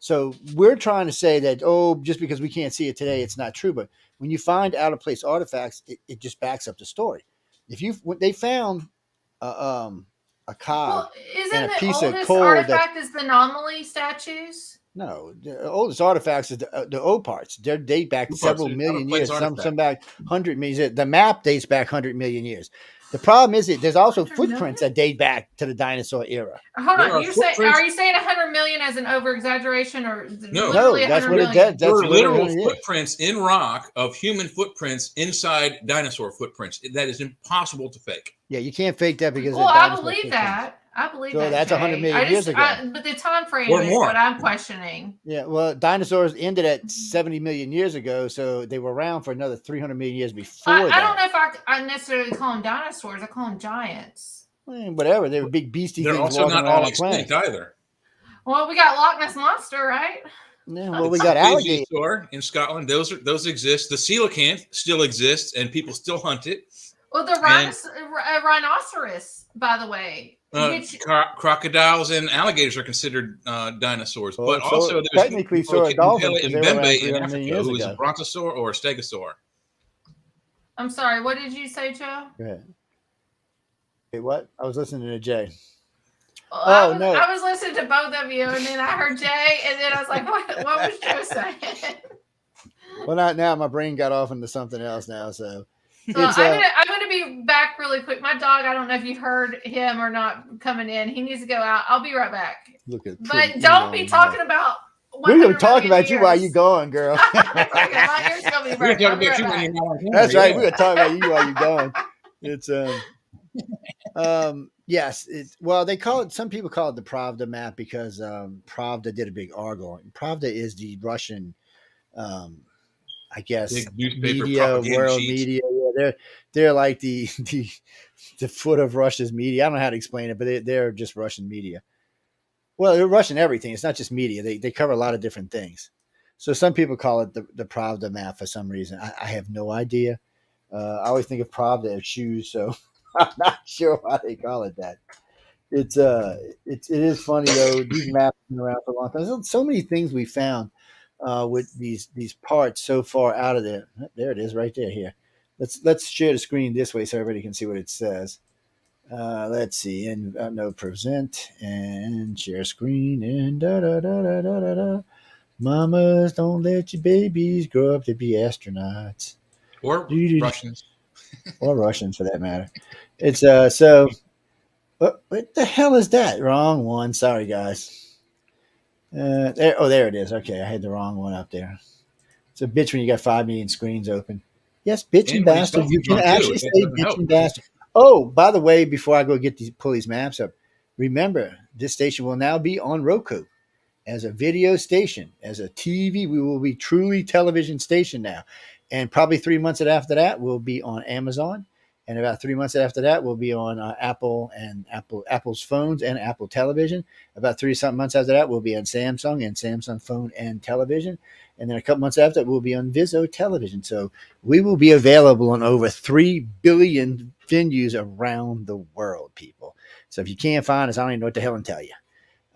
So we're trying to say that, just because we can't see it today, it's not true. But when you find out of place artifacts, it just backs up the story. They found a cob and a piece of coal. Artifact is the anomaly statues? No, the oldest artifacts is the O parts. They date back several million years. Some back 100 million years. The map dates back 100 million years. The problem is there's also footprints that date back to the dinosaur era. Hold on, are you saying 100 million as an over exaggeration, or no? That's what it does. There are literal footprints in rock of human footprints inside dinosaur footprints. That is impossible to fake. Yeah, you can't fake that because. Well, I believe that. I believe So that. that's Jay. 100 million years ago. But the time frame Or is more. what I'm questioning. Yeah, well, dinosaurs ended at 70 million years ago, so they were around for another 300 million years before that. I don't know if I necessarily call them dinosaurs. I call them giants. Whatever. They were big beastie They're things also walking not around all our planet. extinct either. Well, we got Loch Ness Monster, right? Yeah, well, we got alligators. In Scotland. Those exist. The coelacanth still exists, and people still hunt it. Well, the rhinoceros, by the way. Crocodiles and alligators are considered dinosaurs, Well, but also there's technically so are dolphins in because they were around Mbembe in 300 million Africa, years who is ago. a brontosaur or a stegosaur. I'm sorry, what did you say, Joe? Go ahead. Wait, what? I was listening to Jay. Well, I was listening to both of you, and then I heard Jay, and then I was like, what was Joe saying? Well, not now. My brain got off into something else now, so. I'm gonna be back really quick. My dog, I don't know if you heard him or not coming in. He needs to go out. I'll be right back. But don't be talking about. We're gonna talk about you while you're going, girl. My ears gonna be right. That's right. We're gonna talk about you while you're going. It's yes. Well, they call it. Some people call it the Pravda map because Pravda did a big article. Pravda is the Russian, I guess, media, world media. Yeah, they're like the foot of Russia's media. I don't know how to explain it, but they're just Russian media. Well, they're Russian everything. It's not just media. They cover a lot of different things. So some people call it the Pravda map for some reason. I have no idea. I always think of Pravda as shoes, so I'm not sure why they call it that. It is funny though. These maps have been around for a long time. There's so many things we found with these parts so far out of there. There it is, right there. Here, let's share the screen this way so everybody can see what it says. Let's see, and no, present and share screen and da da da da da da da. Mamas, don't let your babies grow up to be astronauts or Russians, or Russians for that matter. It's so. What the hell is that? Wrong one. Sorry, guys. There it is. Okay, I had the wrong one up there. It's a bitch when you got 5 million screens open. Yes, bitch and bastard. You can actually say bitch and bastard. Oh, by the way, before I go pull these maps up, remember this station will now be on Roku as a video station, as a TV. We will be truly television station now, and probably 3 months after that, we'll be on Amazon. And about 3 months after that, we'll be on Apple's phones and Apple Television. About 3-something months after that, we'll be on Samsung and Samsung phone and television. And then a couple months after that, we'll be on Vizzo Television. So we will be available on over 3 billion venues around the world, people. So if you can't find us, I don't even know what the hell to tell you.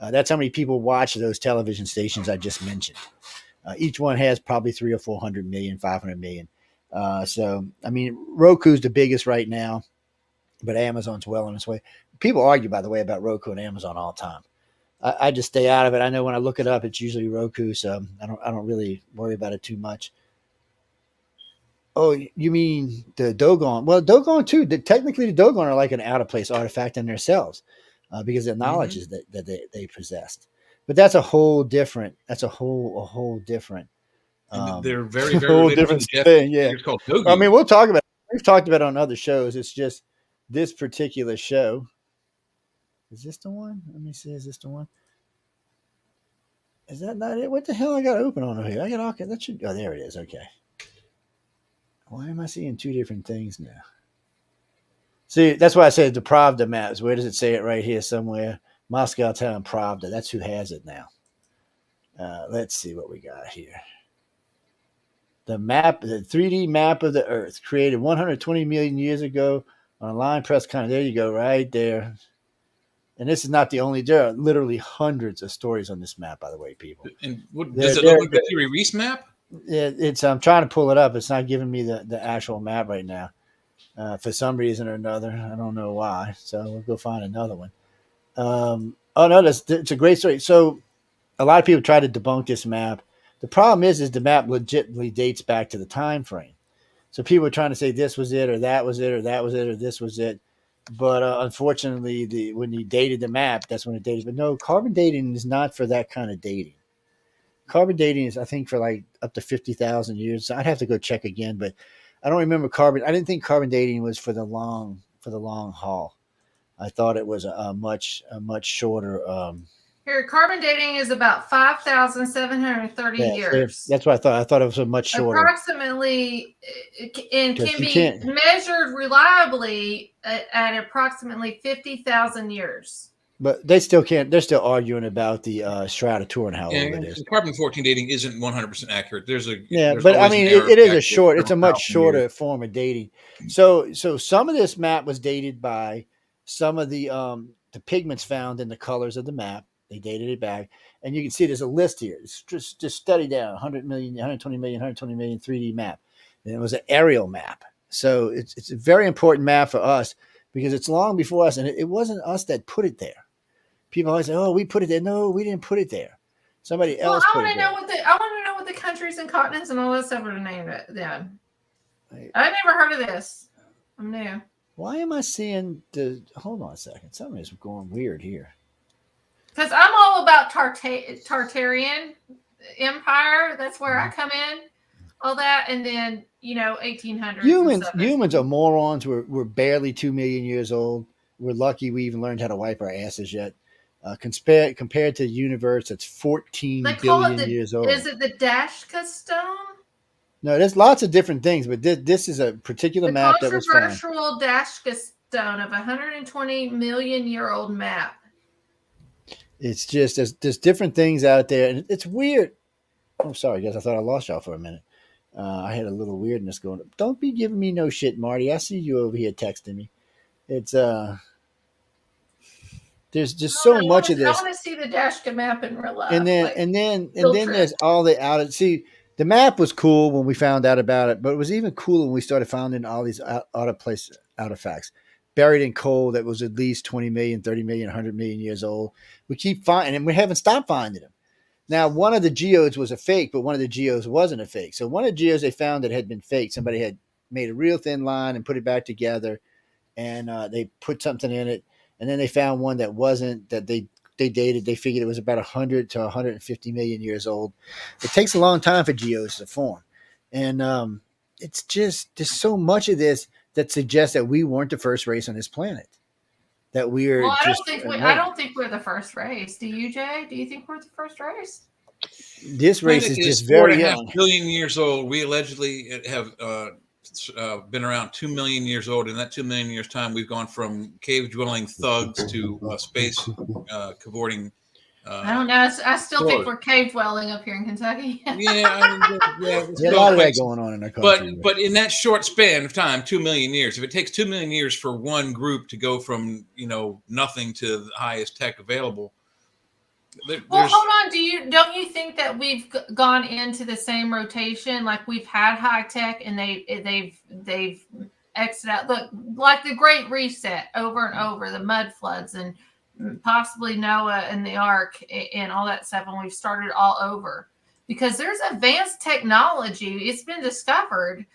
That's how many people watch those television stations I just mentioned. Each one has probably 300 or 400 million, 500 million. So, I mean, Roku's the biggest right now, but Amazon's well on its way. People argue, by the way, about Roku and Amazon all the time. I just stay out of it. I know when I look it up, it's usually Roku, so I don't really worry about it too much. Oh, you mean the Dogon? Well, Dogon too. Technically, the Dogon are like an out of place artifact in themselves because of the knowledge that they possessed. But that's a whole different. That's a whole different. They're very, very whole different thing. Yeah, it's called Dogi. I mean, we'll talk about it. We've talked about it on other shows. It's just this particular show. Is this the one? Let me see. Is this the one? Is that not it? What the hell I got open on over here? I got all that should. Oh, there it is. Okay. Why am I seeing 2 different things now? See, that's why I said the Pravda maps. Where does it say it right here somewhere? Moscow Town Pravda. That's who has it now. Let's see what we got here. The map, the 3D map of the Earth, created 120 million years ago on a line press kind. There you go, right there. And this is not the only. There are literally hundreds of stories on this map, by the way, people. And does it look like the Thierry Reese map? It's. I'm trying to pull it up. It's not giving me the actual map right now. For some reason or another, I don't know why. So we'll go find another one. Oh no, it's a great story. So a lot of people try to debunk this map. The problem is the map legitimately dates back to the time frame. So people are trying to say this was it, or that was it, or that was it, or this was it. But unfortunately, when you dated the map, that's when it dated. But no, carbon dating is not for that kind of dating. Carbon dating is, I think, for like up to 50,000 years. I'd have to go check again, but I don't remember carbon. I didn't think carbon dating was for the long haul. I thought it was a much shorter. Here, carbon dating is about 5,730 years. That's what I thought. I thought it was a much shorter. Approximately, and can be measured reliably at approximately 50,000 years. But they still can't. They're still arguing about the Shroud of Turin, how old it is. Carbon-14 dating isn't 100% accurate. There's but I mean, it is a short. It's a much shorter form of dating. So some of this map was dated by some of the pigments found in the colors of the map. They dated it back, and you can see there's a list here. It's just study down 100 million, 120 million, 120 million 3D map. And it was an aerial map. So it's a very important map for us because it's long before us, and it wasn't us that put it there. People always say, "Oh, we put it there." No, we didn't put it there. Somebody else. I want to know what the countries and continents and all that stuff are named. Then I never heard of this. I'm new. Why am I seeing the? Hold on a second. Something is going weird here. Because I'm all about Tartarian Empire. That's where I come in. All that, and then 1800s. Humans are morons. We're barely 2 million years old. We're lucky we even learned how to wipe our asses yet. Compared to the universe, that's 14 billion years old. Is it the Dashka stone? No, there's lots of different things, but this is a particular map that was found. Controversial Dashka stone of 120 million year old map. It's just there's different things out there, and it's weird. I'm sorry, guys. I thought I lost y'all for a minute. I had a little weirdness going. Don't be giving me no shit, Marty. I see you over here texting me. It's there's just so much of this. I want to see the Dashka map in real life. And then there's all the out. See, the map was cool when we found out about it, but it was even cooler when we started finding all these out of place artifacts buried in coal that was at least 20 million, 30 million, 100 million years old. We keep finding, and we haven't stopped finding them. Now, one of the geodes was a fake, but one of the geodes wasn't a fake. So one of the geodes they found that had been fake, somebody had made a real thin line and put it back together, and they put something in it. And then they found one that wasn't, that they dated. They figured it was about 100 to 150 million years old. It takes a long time for geodes to form. And it's just, there's so much of this that suggests that we weren't the first race on this planet. That we're. Well, I don't think we're the first race. Do you, Jay? Do you think we're the first race? This race is just very young. 4.5 billion years old. We allegedly have been around 2 million years old. In that 2 million years time, we've gone from cave dwelling thugs to space cavorting. I don't know. I still think we're cave dwelling up here in Kentucky. There's a lot of that going on in our country. But in that short span of time, 2 million years, if it takes 2 million years for one group to go from nothing to the highest tech available. Well, hold on. Don't you think that we've gone into the same rotation? Like we've had high tech and they've exited out. Look, like the Great Reset over and over, the mud floods and possibly Noah and the Ark and all that stuff, and we've started all over because there's advanced technology. It's been discovered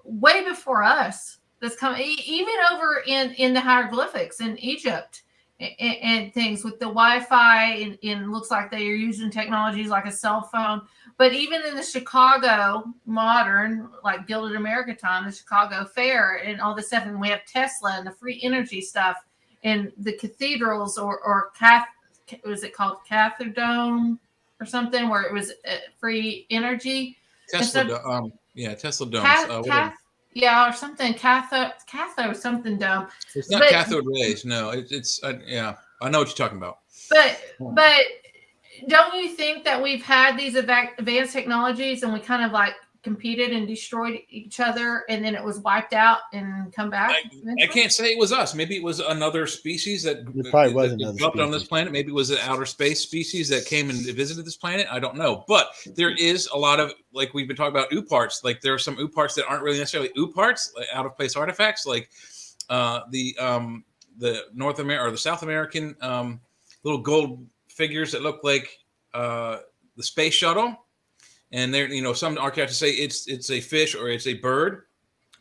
way before us. That's coming even over in the hieroglyphics in Egypt. And things with the Wi-Fi and looks like they are using technologies like a cell phone. But even in the Chicago modern, like Gilded America time, the Chicago Fair and all this stuff, and we have Tesla and the free energy stuff and the cathedrals or was it called Cathedome or something where it was free energy? Tesla domes. Yeah, or something cathode something dome. It's not cathode rays. No, it's I know what you're talking about. But don't you think that we've had these advanced technologies and we kind of like competed and destroyed each other, and then it was wiped out and come back? I can't say it was us. Maybe it was another species that developed on this planet. Maybe it was an outer space species that came and visited this planet. I don't know. But there is a lot of, like we've been talking about, ooparts. Like there are some ooparts that aren't really necessarily ooparts, like out of place artifacts, like the North American or the South American little gold figures that look like the space shuttle. And there, some archaeologists say it's a fish or it's a bird.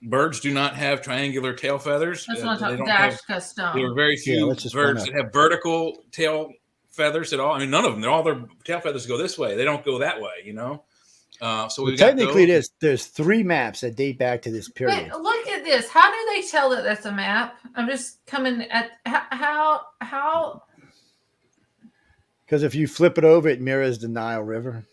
Birds do not have triangular tail feathers. That's not Dashka stone. There are very few birds that have vertical tail feathers at all. I mean, none of them. All their tail feathers go this way. They don't go that way. So we technically there's 3 maps that date back to this period. But look at this. How do they tell that that's a map? I'm just coming at how. Because if you flip it over, it mirrors the Nile River.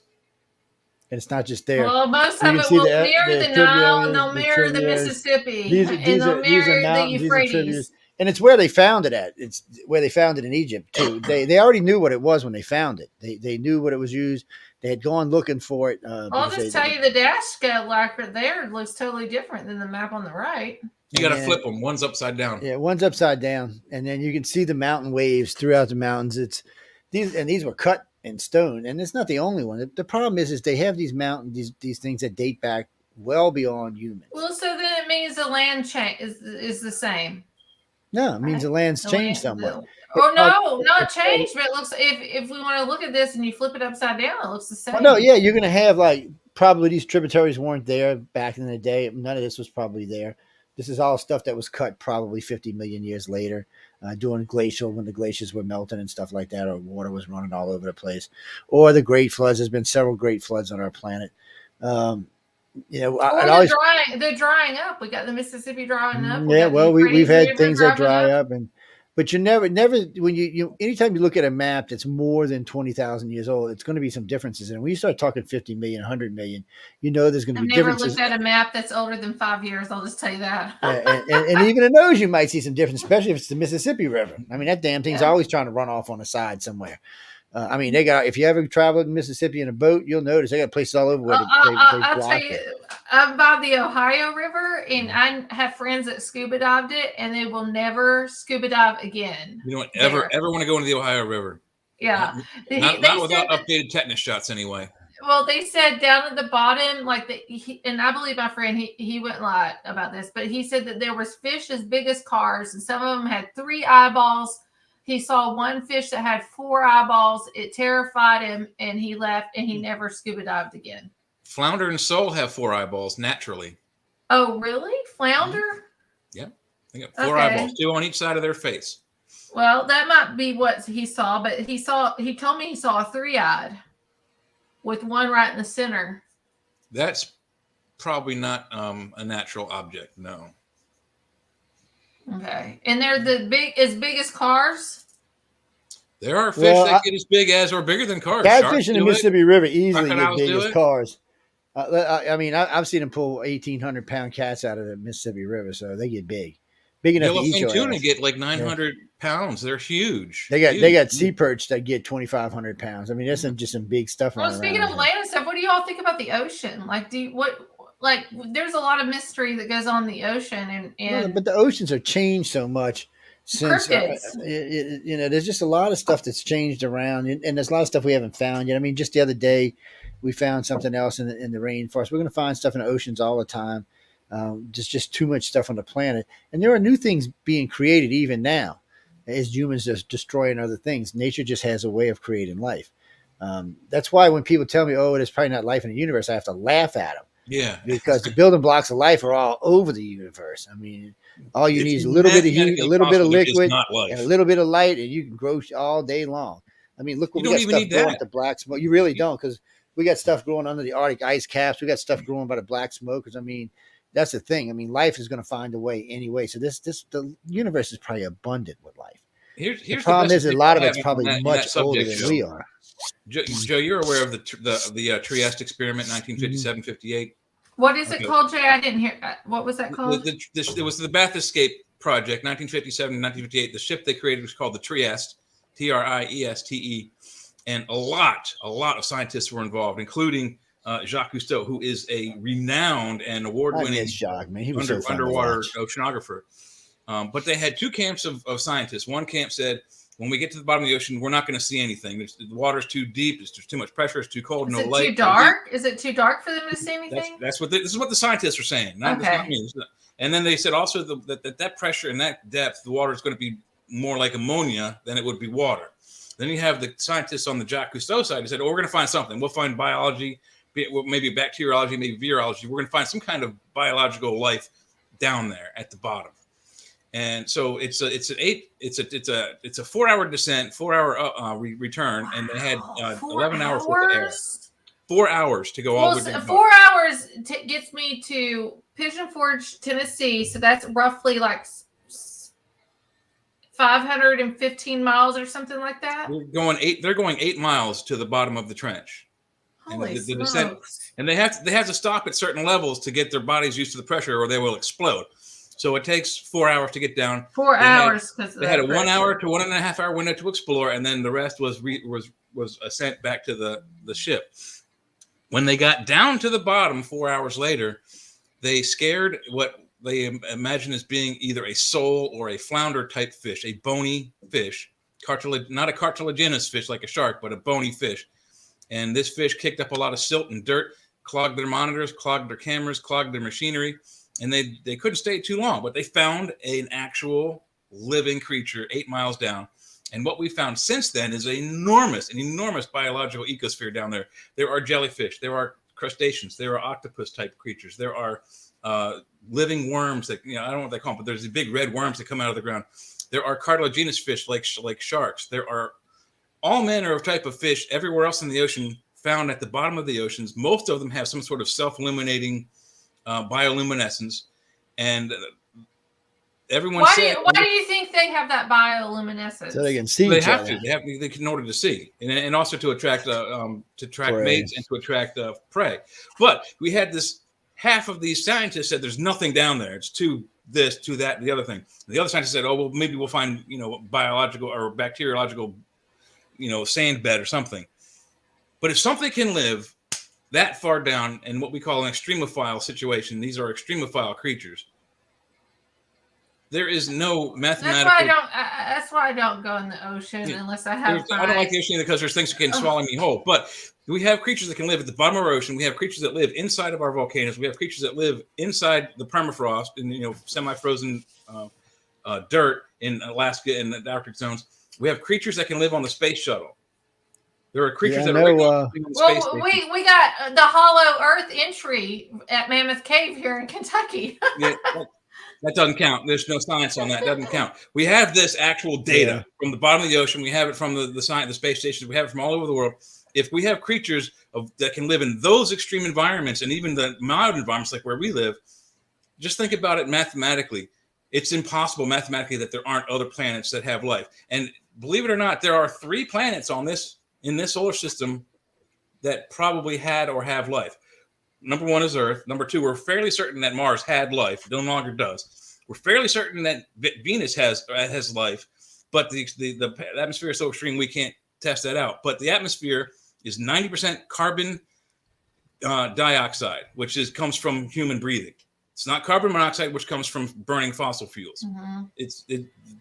And it's not just there. Well, most of it will mirror the Nile, and they'll mirror the Mississippi, and they'll mirror the Euphrates. And it's where they found it at. It's where they found it in Egypt too. They already knew what it was when they found it. They knew what it was used. They had gone looking for it. I'll just tell you, the dash scale right there looks totally different than the map on the right. You got to flip them. One's upside down. Yeah, one's upside down, and then you can see the mountain waves throughout the mountains. These were cut in stone, and it's not the only one. The problem is they have these mountains, these things that date back well beyond humans. Well, so then it means the land change is the same. No, it means the land's changed somewhat. Oh no, not changed, but it looks if we want to look at this and you flip it upside down, it looks the same. Well, no, yeah, you're gonna have probably these tributaries weren't there back in the day. None of this was probably there. This is all stuff that was cut probably 50 million years later, during glacial, when the glaciers were melting and stuff like that, or water was running all over the place, or the great floods. There's been several great floods on our planet. They're drying up. We got the Mississippi drying up. Yeah, well, we've had things that dry up, but you never when you anytime you look at a map that's more than 20,000 years old, it's going to be some differences. And when you start talking 50 million, 100 million, there's going to be differences. I've never looked at a map that's older than 5 years. I'll just tell you that. and even in those, you might see some difference, especially if it's the Mississippi River. I mean, that damn thing's always trying to run off on the side somewhere. They got. If you ever traveled in Mississippi in a boat, you'll notice they got places all over where they I'll tell you, I'm by the Ohio River, and I have friends that scuba dived it, and they will never scuba dive again. You don't ever want to go into the Ohio River. Yeah, not without updated tetanus shots anyway. Well, they said down at the bottom, and I believe my friend he wouldn't lie about this, but he said that there was fish as big as cars, and some of them had 3 eyeballs. He saw one fish that had 4 eyeballs. It terrified him, and he left, and he never scuba dived again. Flounder and sole have 4 eyeballs naturally. Oh, really? Flounder? Yeah. They got 4 eyeballs, 2 on each side of their face. Well, that might be what he saw, but he told me he saw a 3-eyed with one right in the center. That's probably not a natural object, no. Okay. And they're as big as cars? There are fish that get as big as or bigger than cars. Catfish in the Mississippi River easily get big as cars. I've seen them pull 1,800-pound cats out of the Mississippi River, so they get big enough to eat your tuna get like 900 pounds. They're huge. They got sea perch that get 2,500 pounds. I mean, that's just some big stuff. Well, speaking of land and stuff, what do you all think about the ocean? There's a lot of mystery that goes on in the ocean, but the oceans are changed so much since there's just a lot of stuff that's changed around, and there's a lot of stuff we haven't found yet. I mean, just the other day we found something else in the rainforest. We're going to find stuff in the oceans all the time. Just too much stuff on the planet, and there are new things being created even now as humans just destroying other things. Nature just has a way of creating life. That's why when people tell me, "Oh, there's probably not life in the universe," I have to laugh at them. Yeah, because the building blocks of life are all over the universe. I mean, all you need is a little bit of heat, a little bit of liquid, and a little bit of light, and you can grow all day long. I mean, look what we got stuff growing at the black smoke. You really don't, because we got stuff growing under the Arctic ice caps. We got stuff growing by the black smokers. I mean, that's the thing. I mean, life is going to find a way anyway. So the universe is probably abundant with life. Here's the problem is a lot of it's probably much older than we are. Joe, you're aware of the Trieste experiment, 1957-58. What is it called, Jay? I didn't hear. What was that called? It was the Bath Escape Project, 1957-1958. The ship they created was called the Trieste, Trieste, and a lot of scientists were involved, including Jacques Cousteau, who is a renowned and award-winning underwater oceanographer. But they had 2 camps of scientists. One camp said, when we get to the bottom of the ocean, we're not going to see anything. The water's too deep. There's too much pressure. It's too cold. Is no it light. Too dark? Is it too dark for them to see anything? This is what the scientists are saying. Not me. And then they said also that pressure and that depth, the water is going to be more like ammonia than it would be water. Then you have the scientists on the Jacques Cousteau side who said, we're going to find something. We'll find biology, maybe bacteriology, maybe virology. We're going to find some kind of biological life down there at the bottom. And so it's a 4-hour descent, 4-hour return, and they had 11 hours worth of air. 4 hours to go all the way down. 4 hours gets me to Pigeon Forge, Tennessee. So that's roughly like 515 miles or something like that. They're going 8 miles to the bottom of the trench. Holy and the smokes. descent, and they have to stop at certain levels to get their bodies used to the pressure, or they will explode. So it takes 4 hours to get down. 4 hours because they had a 1 hour to 1.5 hour window to explore, and then the rest was ascent back to the ship. When they got down to the bottom 4 hours later, they scared what they imagine as being either a sole or a flounder type fish, a bony fish, not a cartilaginous fish like a shark, but a bony fish. And this fish kicked up a lot of silt and dirt, clogged their monitors, clogged their cameras, clogged their machinery, and they couldn't stay too long. But they found an actual living creature 8 miles down. And what we found since then is an enormous biological ecosphere down there. There are jellyfish, there are crustaceans, there are octopus type creatures, there are living worms that, I don't know what they call them, but there's the big red worms that come out of the ground. There are cartilaginous fish like sharks. There are all manner of type of fish everywhere else in the ocean found at the bottom of the oceans. Most of them have some sort of self-illuminating bioluminescence. And everyone why do you think they have that bioluminescence? So they can see each other. They have in order to see, and also to attract mates and to attract prey. But we had this, half of these scientists said there's nothing down there. It's too this, to that, the other thing. And the other scientists said, oh, well, maybe we'll find, biological or bacteriological, sand bed or something. But if something can live that far down in what we call an extremophile situation, these are extremophile creatures. There is no mathematical. That's why I don't go in the ocean unless I have. I don't like the ocean because there's things that can swallow me whole. But we have creatures that can live at the bottom of our ocean. We have creatures that live inside of our volcanoes. We have creatures that live inside the permafrost and semi-frozen dirt in Alaska and the Arctic zones. We have creatures that can live on the space shuttle. There are creatures that are on the space station. We got the hollow Earth entry at Mammoth Cave here in Kentucky. Yeah, that doesn't count. There's no science on that. It doesn't count. We have this actual data from the bottom of the ocean. We have it from the space stations. We have it from all over the world. If we have creatures that can live in those extreme environments and even the mild environments like where we live, just think about it mathematically. It's impossible mathematically that there aren't other planets that have life. And believe it or not, there are 3 planets in this solar system that probably had or have life. Number 1 is Earth. Number 2, we're fairly certain that Mars had life. It no longer does. We're fairly certain that Venus has life, but the atmosphere is so extreme we can't test that out. But the atmosphere is 90% carbon dioxide, which comes from human breathing. It's not carbon monoxide, which comes from burning fossil fuels. Mm-hmm. It's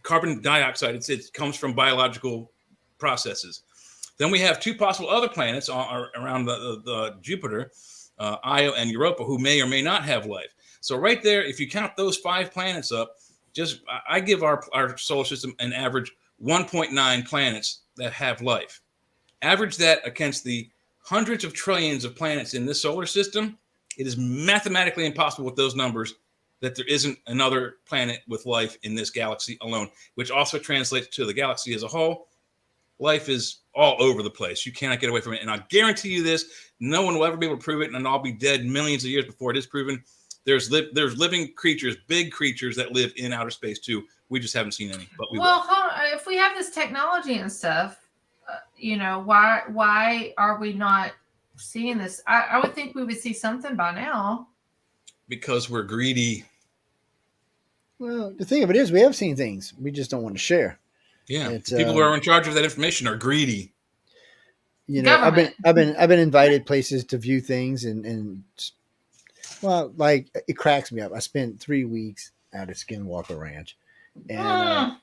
carbon dioxide. It comes from biological processes. Then we have 2 possible other planets around the Jupiter, Io and Europa, who may or may not have life. So right there, if you count those 5 planets up, I give our solar system an average 1.9 planets that have life. Average that against the hundreds of trillions of planets in this solar system. It is mathematically impossible with those numbers that there isn't another planet with life in this galaxy alone, which also translates to the galaxy as a whole. Life is all over the place. You cannot get away from it. And I guarantee you this, no one will ever be able to prove it, and I'll be dead millions of years before it is proven. There's living creatures, big creatures that live in outer space too. We just haven't seen any. But if we have this technology and stuff, why are we not seeing this? I would think we would see something by now. Because we're greedy. Well, the thing of it is, we have seen things. We just don't want to share. Yeah, people who are in charge of that information are greedy. I've been invited places to view things, and like it cracks me up. I spent 3 weeks out at Skinwalker Ranch, and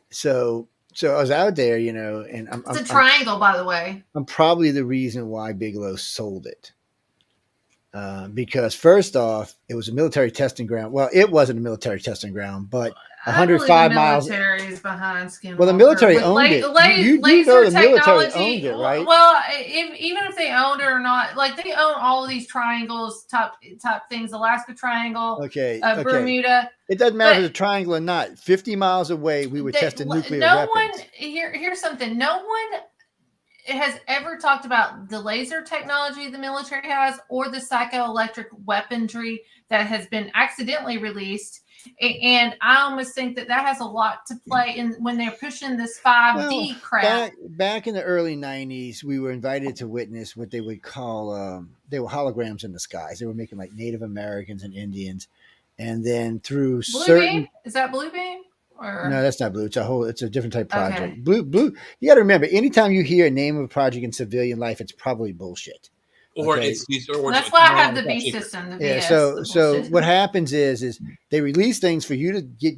so I was out there, and it's a triangle, by the way. I'm probably the reason why Bigelow sold it. Because first off, it was a military testing ground. Well, it wasn't a military testing ground, but 105 miles. Military is behind Skinwalker. Well, the military owned it. You know the military owned it, right? Well, even if they owned it or not, like they own all of these triangles, top things. Alaska Triangle. Okay. Bermuda. It doesn't matter if it's a triangle or not. 50 miles away, we were testing nuclear weapons. Here's something. No one has ever talked about the laser technology the military has or the psychoelectric weaponry that has been accidentally released. And I almost think that has a lot to play in when they're pushing this 5D crap. Back in the early 90s, we were invited to witness what they would call, they were holograms in the skies. They were making like Native Americans and Indians. And then through Beam? Is that Blue Beam? Or? No, that's not Blue. It's a different type project. Okay. Blue. You got to remember, anytime you hear a name of a project in civilian life, it's probably bullshit. Or okay? That's why I have the B system. Yeah. So what happens is they release things for you to get,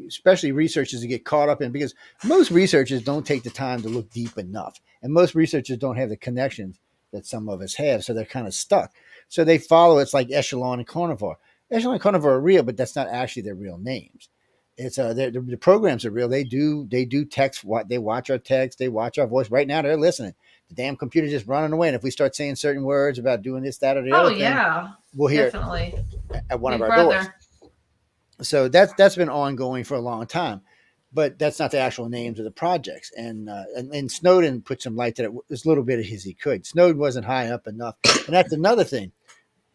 especially researchers to get caught up in, because most researchers don't take the time to look deep enough, and most researchers don't have the connections that some of us have, so they're kind of stuck. So they follow. It's like Echelon and Carnivore. Echelon and Carnivore are real, but that's not actually their real names. It's the programs are real. They do text. What they watch our text. They watch our voice. Right now, they're listening. The damn computer's just running away. And if we start saying certain words about doing this, that, or the other thing, we'll hear definitely at one of our doors. So that's been ongoing for a long time, but that's not the actual names of the projects. And Snowden put some light to it as little bit as he could. Snowden wasn't high up enough, and that's another thing.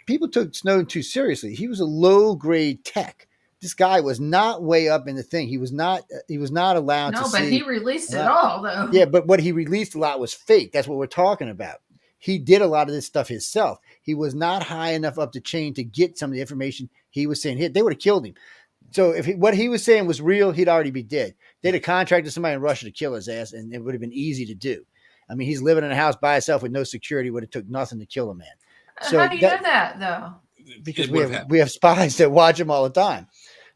People took Snowden too seriously. He was a low grade tech. This guy was not way up in the thing. He was not allowed to see. No, but he released it all, though. Yeah, but what he released a lot was fake. That's what we're talking about. He did a lot of this stuff himself. He was not high enough up the chain to get some of the information he was saying. They would have killed him. So if what he was saying was real, he'd already be dead. They'd have contracted somebody in Russia to kill his ass, and it would have been easy to do. I mean, he's living in a house by himself with no security. Would have took nothing to kill a man. So how do you know that, though? Because we have spies that watch him all the time.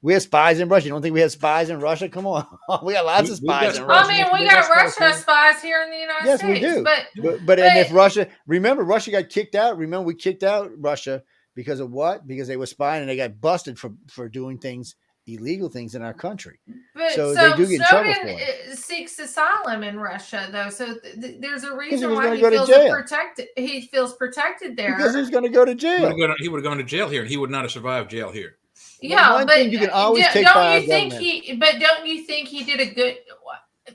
We have spies in Russia. You don't think we have spies in Russia? Come on. We got lots of spies in Russia. I mean, we got Russia spies here in the United States. Yes, we do. But and if Russia, remember, Russia got kicked out. Remember, we kicked out Russia because of what? Because they were spying and they got busted for doing things, illegal things in our country. But so they do get in trouble for it. Seeks asylum in Russia, though. So there's a reason why he feels protected. He feels protected there. Because he's going to go to jail. He would have gone to jail here, and he would not have survived jail here. Yeah, but you can always take don't you think he did a good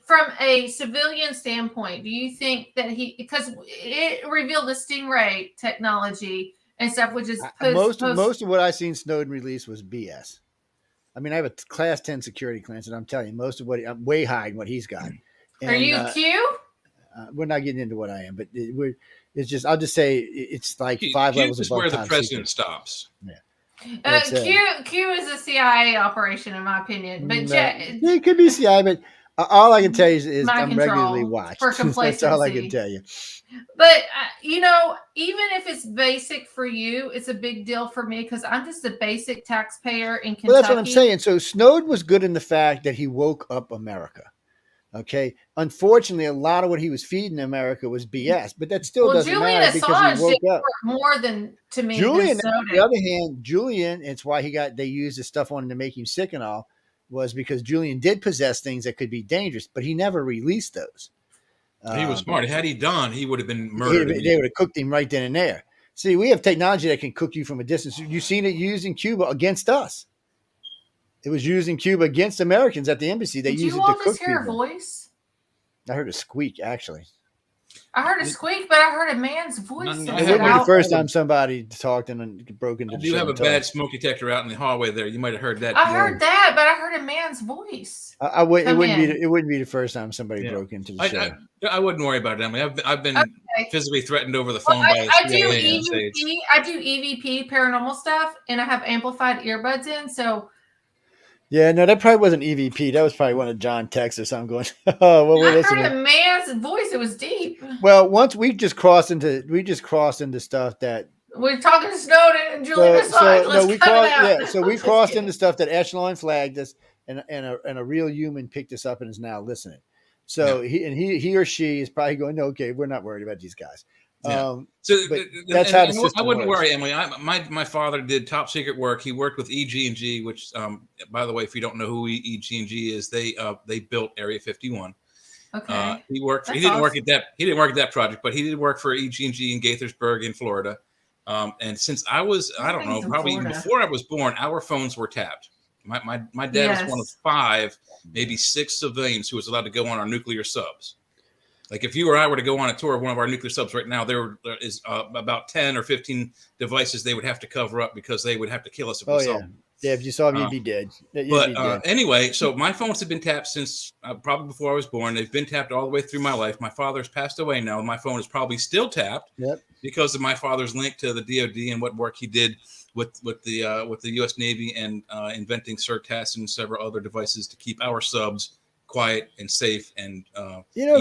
from a civilian standpoint? Do you think that because it revealed the Stingray technology and stuff, which is most of what I seen Snowden release was BS. I mean, I have a class 10 security clearance, and I'm telling you, most of what I'm way high in what he's got. And, are you Q? We're not getting into what I am, but it's just I'll just say it's like 5 levels above. Where the president stops. Yeah. Q is a CIA operation, in my opinion. But it could be CIA, but all I can tell you is I'm regularly watched. For complacency. That's all I can tell you. But even if it's basic for you, it's a big deal for me because I'm just a basic taxpayer in Kentucky. Well, that's what I'm saying. So Snowden was good in the fact that he woke up America. Okay. Unfortunately, a lot of what he was feeding America was BS, but that still doesn't matter because he woke up. More than to me. Julian, on the other hand, Julian, it's why they used this stuff on him to make him sick and all, was because Julian did possess things that could be dangerous, but he never released those. He was smart. Had he done, he would have been murdered. They would have cooked him right then and there. See, we have technology that can cook you from a distance. You've seen it used in Cuba against us. It was used in Cuba against Americans at the embassy. They used it to cook people. Did you always hear a voice? I heard a squeak, actually. I heard a squeak, but I heard a man's voice. It wouldn't be the first time somebody talked and broke into the show. You have a bad smoke detector out in the hallway there. You might have heard that. I heard that, but I heard a man's voice. It wouldn't be the first time somebody broke into the show. I wouldn't worry about it, Emily. I've been physically threatened over the phone by I do EVP paranormal stuff, and I have amplified earbuds in, so. Yeah, no, that probably wasn't EVP. That was probably one of John Tex or something going. Oh, well, we're listening. I heard a man's voice. It was deep. Well, once we just crossed into stuff that we're talking to Snowden and Julian Assange. So we crossed into stuff that Echelon flagged us, and a real human picked us up and is now listening. So he or she is probably going, no, okay, we're not worried about these guys. Yeah. That's how the system I wouldn't works. worry, Emily. My father did top secret work. He worked with EG&G, which, by the way, if you don't know who EG&G is, they built Area 51. Okay. He didn't work at that project, but he did work for EG&G in Gaithersburg in Florida. And since I was, probably even before I was born, our phones were tapped. My dad was one of 5, maybe 6 civilians who was allowed to go on our nuclear subs. Like if you or I were to go on a tour of one of our nuclear subs right now, there is about 10 or 15 devices they would have to cover up because they would have to kill us if we saw them. Yeah, if you saw them, you'd be dead. Anyway, so my phones have been tapped since probably before I was born. They've been tapped all the way through my life. My father's passed away now. My phone is probably still tapped because of my father's link to the DoD and what work he did with the U.S. Navy and inventing CERTAS and several other devices to keep our subs quiet and safe and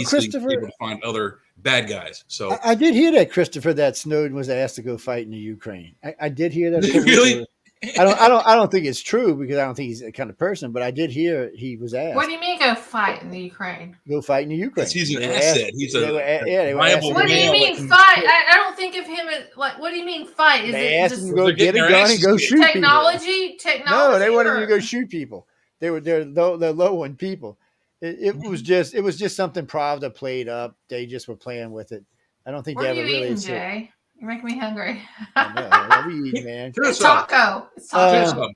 Christopher, able to find other bad guys. So I did hear that, Christopher, that Snowden was asked to go fight in the Ukraine. I did hear that. Really? I don't think it's true because I don't think he's the kind of person, but I did hear he was asked. What do you mean go fight in the Ukraine? Go fight in the Ukraine. He's an asset. He's a viable. What do you mean fight? I don't think of him as like. What do you mean fight? Is they it asked just him to go get a gun and go shoot technology? people. No, they wanted him to go shoot people. They're low on people. It was just something Pravda played up. They just were playing with it. I don't think what they ever really. What are you eating, Jay? You're making me hungry. I know. What are we eating, man? It's taco. It's taco.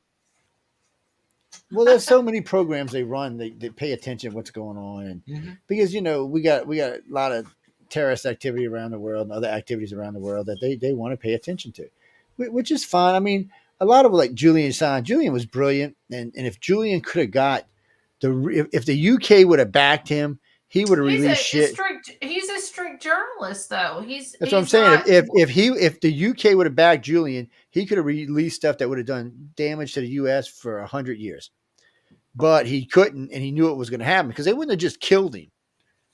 Well, there's so many programs they run. They pay attention to what's going on, and because we got a lot of terrorist activity around the world and other activities around the world that they want to pay attention to, which is fine. I mean, a lot of like Julian Assange. Julian was brilliant, and if Julian could have got if the UK would have backed him, he would have released shit. He's a strict journalist, though. That's what I'm saying. If the UK would have backed Julian, he could have released stuff that would have done damage to the US for 100 years. But he couldn't, and he knew it was going to happen because they wouldn't have just killed him.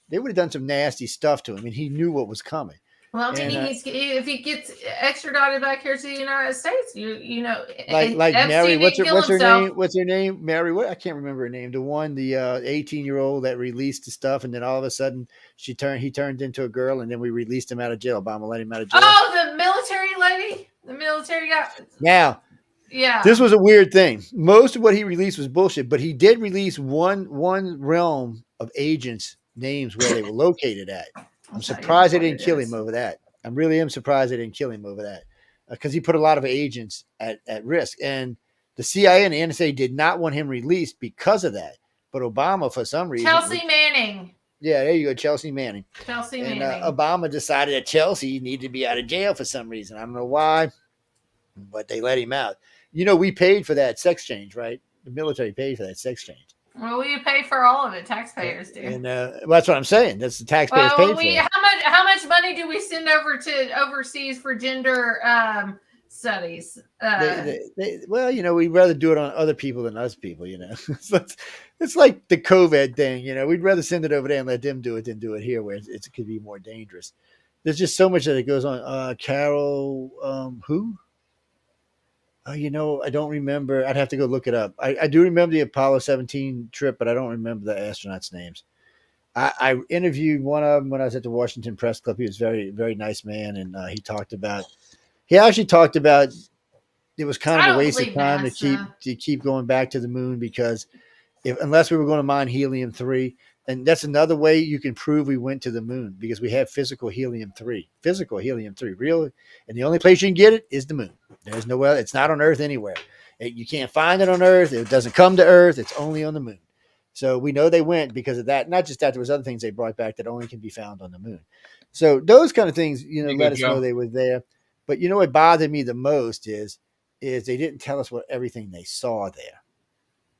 They would have done some nasty stuff to him, and he knew what was coming. Well, if he gets extradited back here to the United States, you know, like Mary, what's her name? What's her name? Mary, what? I can't remember her name. The one, the 18-year-old that released the stuff, and then all of a sudden he turned into a girl, and then we released him out of jail. Obama let him out of jail. Oh, the military lady, the military guy. Now, yeah, this was a weird thing. Most of what he released was bullshit, but he did release one realm of agents' names where they were located at. I'm surprised they didn't kill him over that. I really am surprised they didn't kill him over that because he put a lot of agents at risk. And the CIA and the NSA did not want him released because of that. But Obama, for some reason. Chelsea Manning. Yeah, there you go. Chelsea Manning. Manning. Obama decided that Chelsea needed to be out of jail for some reason. I don't know why, but they let him out. You know, we paid for that sex change, right? The military paid for that sex change. Well, we pay for all of it. Taxpayers do. And that's what I'm saying. That's the taxpayers paid for it. How much money do we send over to overseas for gender studies? Well, you know, we'd rather do it on other people than us people, you know. It's like the COVID thing, you know. We'd rather send it over there and let them do it than do it here where it could be more dangerous. There's just so much that it goes on. Carol, who? You know, I don't remember. I'd have to go look it up. I do remember the Apollo 17 trip, but I don't remember the astronauts' names. I interviewed one of them when I was at the Washington Press Club. He was a very, very nice man, and he actually talked about it was kind of a waste of time to keep going back to the moon because unless we were going to mine helium-3, and that's another way you can prove we went to the moon because we have physical helium-3, real, and the only place you can get it is the moon. There's nowhere. It's not on Earth anywhere. You can't find it on Earth. It doesn't come to Earth. It's only on the moon. So we know they went because of that. Not just that, there was other things they brought back that only can be found on the moon. So those kind of things, you know, let us know they were there. But you know what bothered me the most is they didn't tell us what everything they saw there.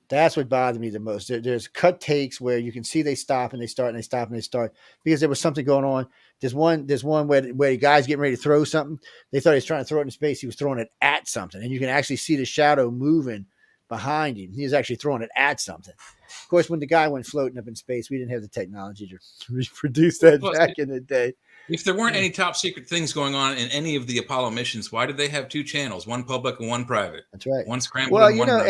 That's what bothered me the most. There's cut takes where you can see they stop and they start and they stop and they start because there was something going on. There's one where the guy's getting ready to throw something. They thought he was trying to throw it in space. He was throwing it at something, and you can actually see the shadow moving behind him. He was actually throwing it at something. Of course, when the guy went floating up in space, we didn't have the technology to reproduce that back in the day. If there weren't any top secret things going on in any of the Apollo missions, why did they have two channels, one public and one private? That's right. One scrambled. Well, and you one know,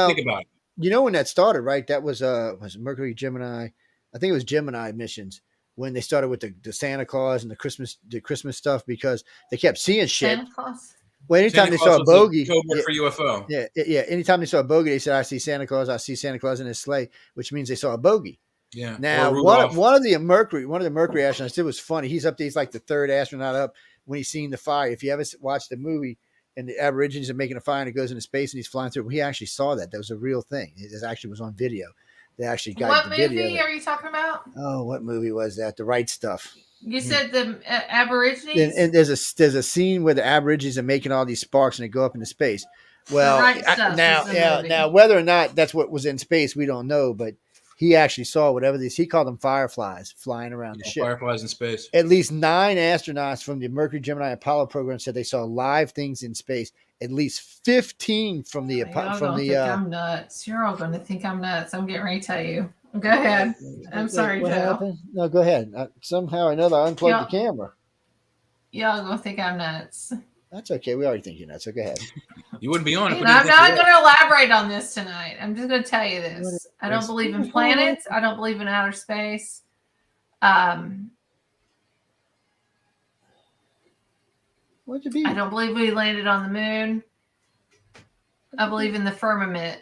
think about it. You know when that started, right? That was Mercury, Gemini. I think it was Gemini missions when they started with the Santa Claus and the Christmas stuff because they kept seeing shit. Santa Claus. Well, anytime they saw a bogey, code word for UFO. Yeah. Anytime they saw a bogey, they said, "I see Santa Claus. I see Santa Claus in his sleigh," which means they saw a bogey. Yeah. Now, one of the Mercury astronauts, it was funny. He's up there. He's like the third astronaut up when he's seen the fire. If you ever watched the movie and the Aborigines are making a fire and it goes into space and he's flying through, he actually saw that. That was a real thing. It actually was on video. They actually got what the movie video. are you talking about? Oh, what movie was that? The Right Stuff. You said the Aborigines? And there's a scene where the Aborigines are making all these sparks and they go up into space. Well, Right Stuff now whether or not that's what was in space, we don't know. But he actually saw whatever these. He called them fireflies flying around the ship. Fireflies in space. At least 9 astronauts from the Mercury, Gemini, Apollo program said they saw live things in space. At least 15 from the I'm nuts. You're all going to think I'm nuts. I'm getting ready to tell you. Go ahead. I'm sorry, what Joe. Happened? No, go ahead. Somehow or another, I unplugged the camera. Y'all gonna think I'm nuts. That's okay. We already think you're nuts. So go ahead. You wouldn't be on it. I'm not going to elaborate on this tonight. I'm just going to tell you this. I don't believe in planets. I don't believe in outer space. What'd you be? I don't believe we landed on the moon. I believe in the firmament.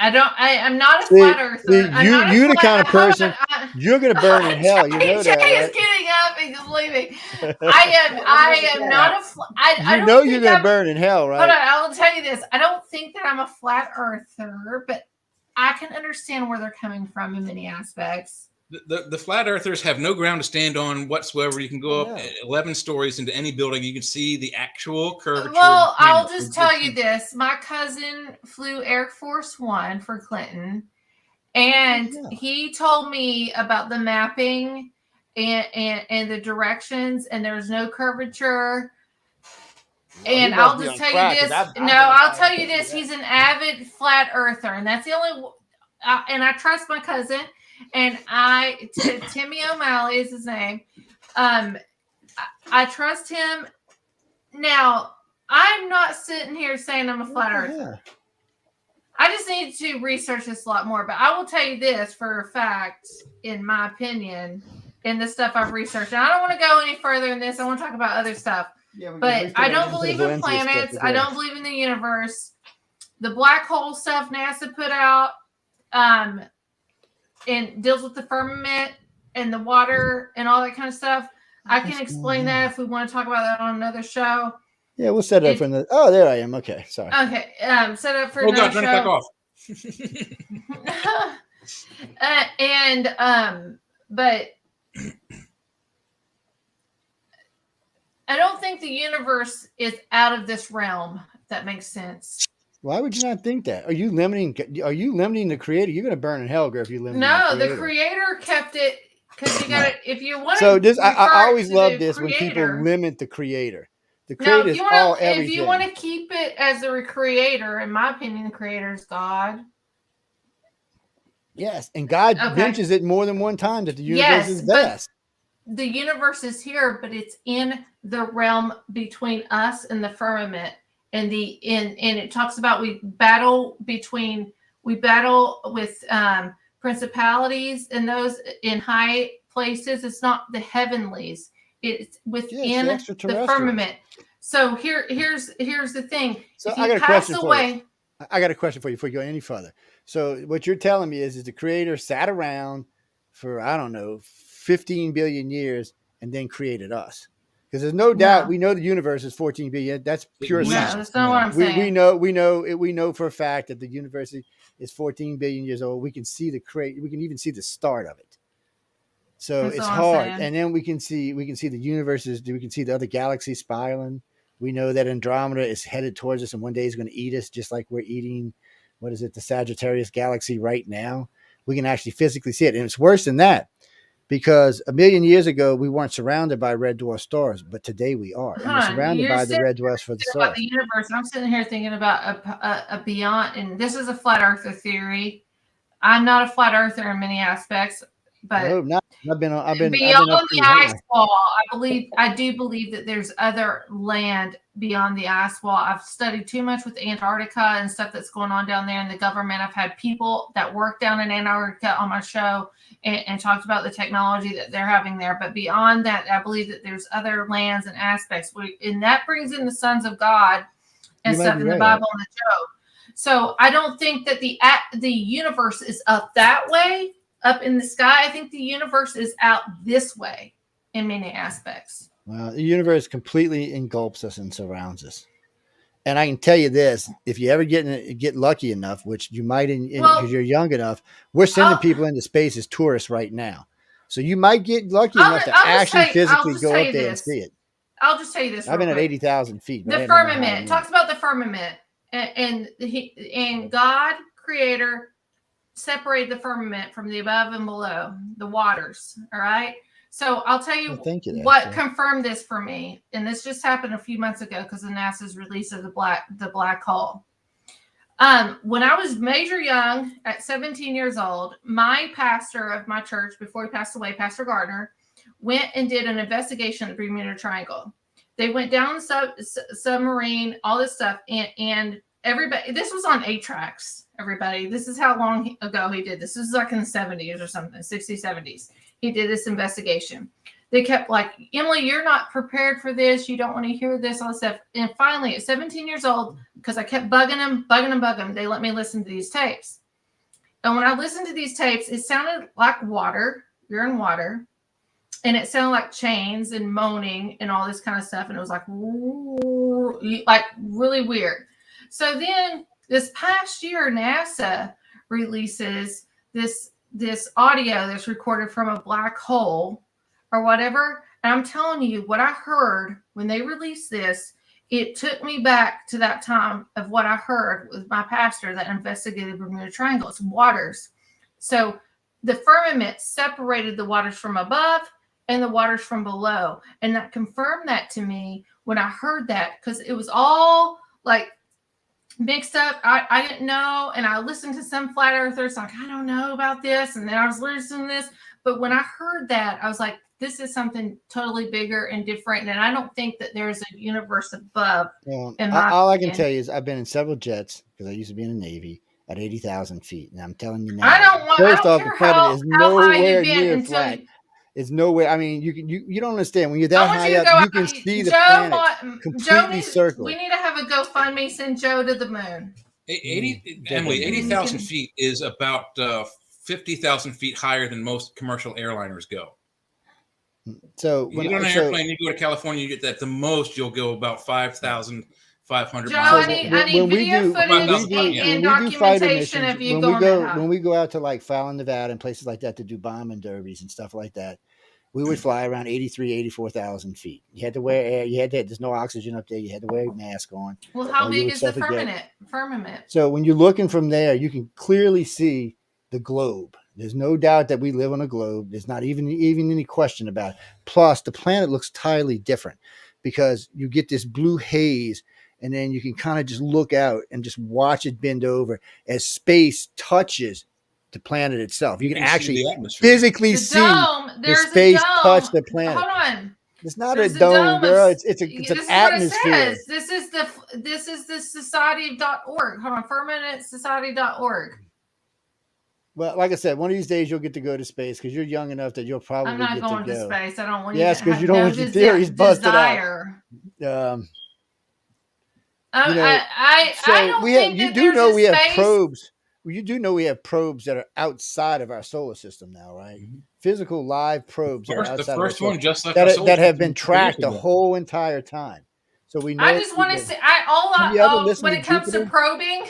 I'm not a flat earther. You're the kind of person you're going to burn in hell. You know that, Jay right? is getting up and just leaving. I am not a flat. You know you're going to burn in hell, right? Hold on, I will tell you this. I don't think that I'm a flat earther, but I can understand where they're coming from in many aspects. The flat earthers have no ground to stand on whatsoever. You can go up 11 stories into any building. You can see the actual curvature. Well, I'll just tell you this. My cousin flew Air Force One for Clinton, and he told me about the mapping and the directions, and there's no curvature. And I'll just tell you this. I'll tell you this. He's an avid flat earther, and that's the only. And I trust my cousin. And Timmy O'Malley is his name. I trust him. Now, I'm not sitting here saying I'm a flat earther. I just need to research this a lot more. But I will tell you this for a fact, in my opinion, in the stuff I've researched. And I don't want to go any further in this. I want to talk about other stuff. But I don't believe in planets. I don't believe in the universe. The black hole stuff NASA put out. And deals with the firmament and the water and all that kind of stuff. I can explain that if we want to talk about that on another show. Yeah, we'll set it up for another. Oh, there I am. Okay, sorry. Okay, set up for another show. Back off. But I don't think the universe is out of this realm. If that makes sense. Why would you not think that? Are you limiting the creator? You're going to burn in hell, girl, if you limit. No, the creator kept it because you got to. If you want. So this, I always love this when people limit the creator. The creator is all everything. If you want to keep it as the creator, in my opinion, the creator is God. Yes, and God mentions it more than one time that the universe is vast. The universe is here, but it's in the realm between us and the firmament. And it talks about we battle with principalities and those in high places. It's not the heavenlies. It's within the firmament. So here's the thing. So I got a question for you. I got a question for you before you go any further. So what you're telling me is the creator sat around for, I don't know, 15 billion years and then created us. Because there's no doubt we know the universe is 14 billion. That's pure science. That's not what I'm saying. We know for a fact that the universe is 14 billion years old. We can see we can even see the start of it. So it's hard. And then we can see the universes. We can see the other galaxies spiraling. We know that Andromeda is headed towards us, and one day is going to eat us, just like we're eating. What is it? The Sagittarius galaxy right now. We can actually physically see it, and it's worse than that. Because 1 million years ago, we weren't surrounded by red dwarf stars, but today we are. And we're surrounded by the red dwarfs for the stars. The universe. I'm sitting here thinking about a beyond, and this is a flat earther theory. I'm not a flat earther in many aspects, but I've been beyond the ice wall. I do believe that there's other land beyond the ice wall. I've studied too much with Antarctica and stuff that's going on down there in the government. I've had people that work down in Antarctica on my show and talked about the technology that they're having there. But beyond that, I believe that there's other lands and aspects. And that brings in the sons of God and stuff in the Bible and the Job. So I don't think that the universe is up that way, up in the sky. I think the universe is out this way in many aspects. Well, the universe completely engulfs us and surrounds us. And I can tell you this: if you ever get lucky enough, which you might, because you're young enough, we're sending people into space as tourists right now. So you might get lucky enough to actually physically go up there and see it. I'll just tell you this. I've been at 80,000 feet. The firmament talks about the firmament, and God, Creator, separated the firmament from the above and below, the waters. All right. So I'll tell you what confirmed this for me, and this just happened a few months ago because of NASA's release of the black hole. When I was major young, at 17 years old, my pastor of my church, before he passed away, Pastor Gardner, went and did an investigation of the Bermuda Triangle. They went down the submarine, all this stuff, and everybody. This was on 8 tracks. Everybody, this is how long ago he did this. This is like in the 70s or something, 60s, 70s. He did this investigation. They kept like, Emily, you're not prepared for this. You don't want to hear this, all this stuff. And finally, at 17 years old, because I kept bugging them, they let me listen to these tapes. And when I listened to these tapes, it sounded like water. You're in water. And it sounded like chains and moaning and all this kind of stuff. And it was like really weird. So then this past year, NASA releases this audio that's recorded from a black hole or whatever. And I'm telling you, what I heard when they released this, it took me back to that time of what I heard with my pastor that investigated the Bermuda Triangle. It's waters. So the firmament separated the waters from above and the waters from below. And that confirmed that to me when I heard that, because it was all like mixed up. I didn't know. And I listened to some flat earthers like, I don't know about this. And then I was listening to this. But when I heard that, I was like, this is something totally bigger and different. And I don't think that there's a universe above. Well, all I can tell you is I've been in several jets because I used to be in the Navy at 80,000 feet. And I'm telling you now, first off, the planet is nowhere near flat. It's nowhere. I mean, you don't understand when you're that high up, you can see the planet completely circled. We need to have a GoFundMe, send Joe to the moon. 80,000 feet is about 50,000 feet higher than most commercial airliners go. So when you get on an airplane, you go to California, you get that. The most you'll go about 5,500 Joe, miles. I need video footage and documentation of you going out. When we go out to like Fallon, Nevada and places like that to do bombing derbies and stuff like that, we would fly around 84,000 feet. You had to wear air. There's no oxygen up there. You had to wear a mask on. Well, how big is the firmament? So when you're looking from there, you can clearly see the globe. There's no doubt that we live on a globe. There's not even any question about it. Plus, the planet looks entirely different because you get this blue haze, and then you can kind of just look out and just watch it bend over as space touches the planet itself. You can actually physically see the space touch the planet. Hold on. It's not a dome, girl. It's an atmosphere. This is the society.org. Hold on, firmamentSociety.org. Well, like I said, one of these days you'll get to go to space because you're young enough that you'll probably get to go. I'm not going to space. I don't want. Yes, because you don't want your theories busted out. I don't think you do know we have probes. Well, you do know we have probes that are outside of our solar system now, right? Mm-hmm. Physical live probes that are outside the first one, just like that have been tracked the whole entire time. So we know. I just want to say, when it comes to probing,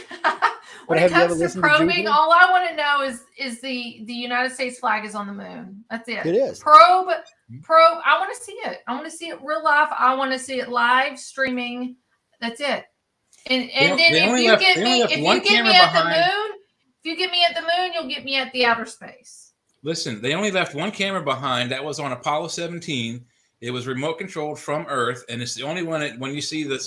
all I want to know is the United States flag is on the moon. That's it. It is. Probe. I want to see it. I want to see it real life. I want to see it live streaming. That's it. And then if you get me at the moon, you'll get me at the outer space. Listen, they only left one camera behind. That was on Apollo 17. It was remote controlled from Earth, and it's the only one. When you see the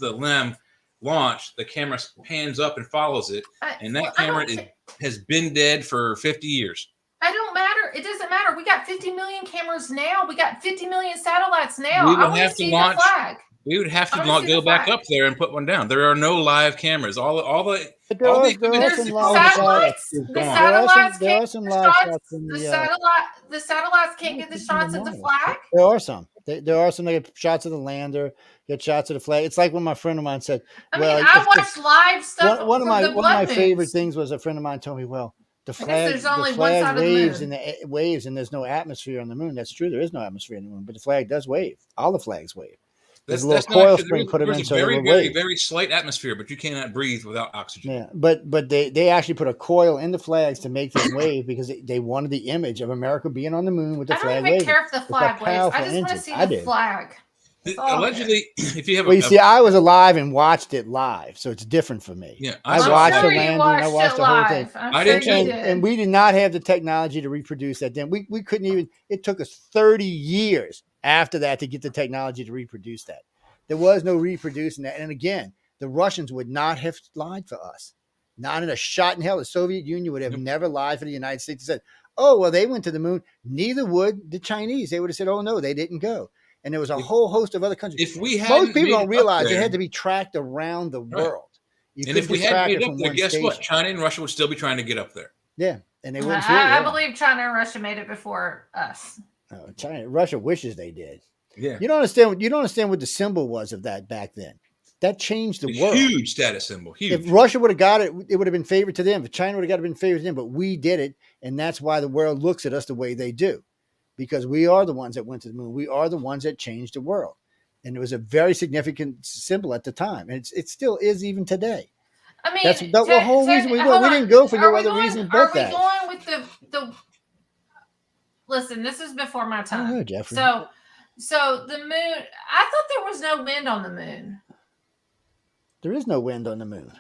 LEM launch, the camera pans up and follows it, and that camera has been dead for 50 years. It don't matter. It doesn't matter. We got 50 million cameras now. We got 50 million satellites now. I want to see the flag. We would have to go back up there and put one down. There are no live cameras. All the satellites can't get the shots of the flag. There are some. There are some. They get shots of the lander, get shots of the flag. It's like when my friend of mine said, I watched live stuff. One of my favorite things was a friend of mine told me, the flag waves and there's no atmosphere on the moon. That's true. There is no atmosphere on the moon, but the flag does wave. All the flags wave. There's a little coil spring put them in, so very, very, very slight atmosphere, but you cannot breathe without oxygen. Yeah, but they actually put a coil in the flags to make them wave because they wanted the image of America being on the moon with the flag waving. I don't even care if the flag waves. I just want to see the flag. Allegedly, if you have well, you see, I was alive and watched it live, so it's different for me. Yeah, I watched the landing, I watched the whole thing. I did too. And we did not have the technology to reproduce that then. We couldn't even, it took us 30 years after that to get the technology to reproduce that. There was no reproducing that. And again, the Russians would not have lied for us. Not in a shot in hell. The Soviet Union would have never lied for the United States and said, oh, well, they went to the moon. Neither would the Chinese. They would have said, oh, no, they didn't go. And there was a whole host of other countries. Most people don't realize it had to be tracked around the world. And if we had made it up there, guess what? China and Russia would still be trying to get up there. Yeah. And they wouldn't I believe China and Russia made it before us. Russia wishes they did. Yeah. You don't understand what the symbol was of that back then. That changed the world. Huge status symbol. Huge. If Russia would have got it, it would have been favored to them. If China would have got it, been favored to them. But we did it. And that's why the world looks at us the way they do. Because we are the ones that went to the moon. We are the ones that changed the world. And it was a very significant symbol at the time. And it still is even today. I mean, that's the whole reason we went. We didn't go for no other reason but that. Are we going with the listen, this is before my time. Oh, Jeffrey. So the moon, I thought there was no wind on the moon. There is no wind on the moon.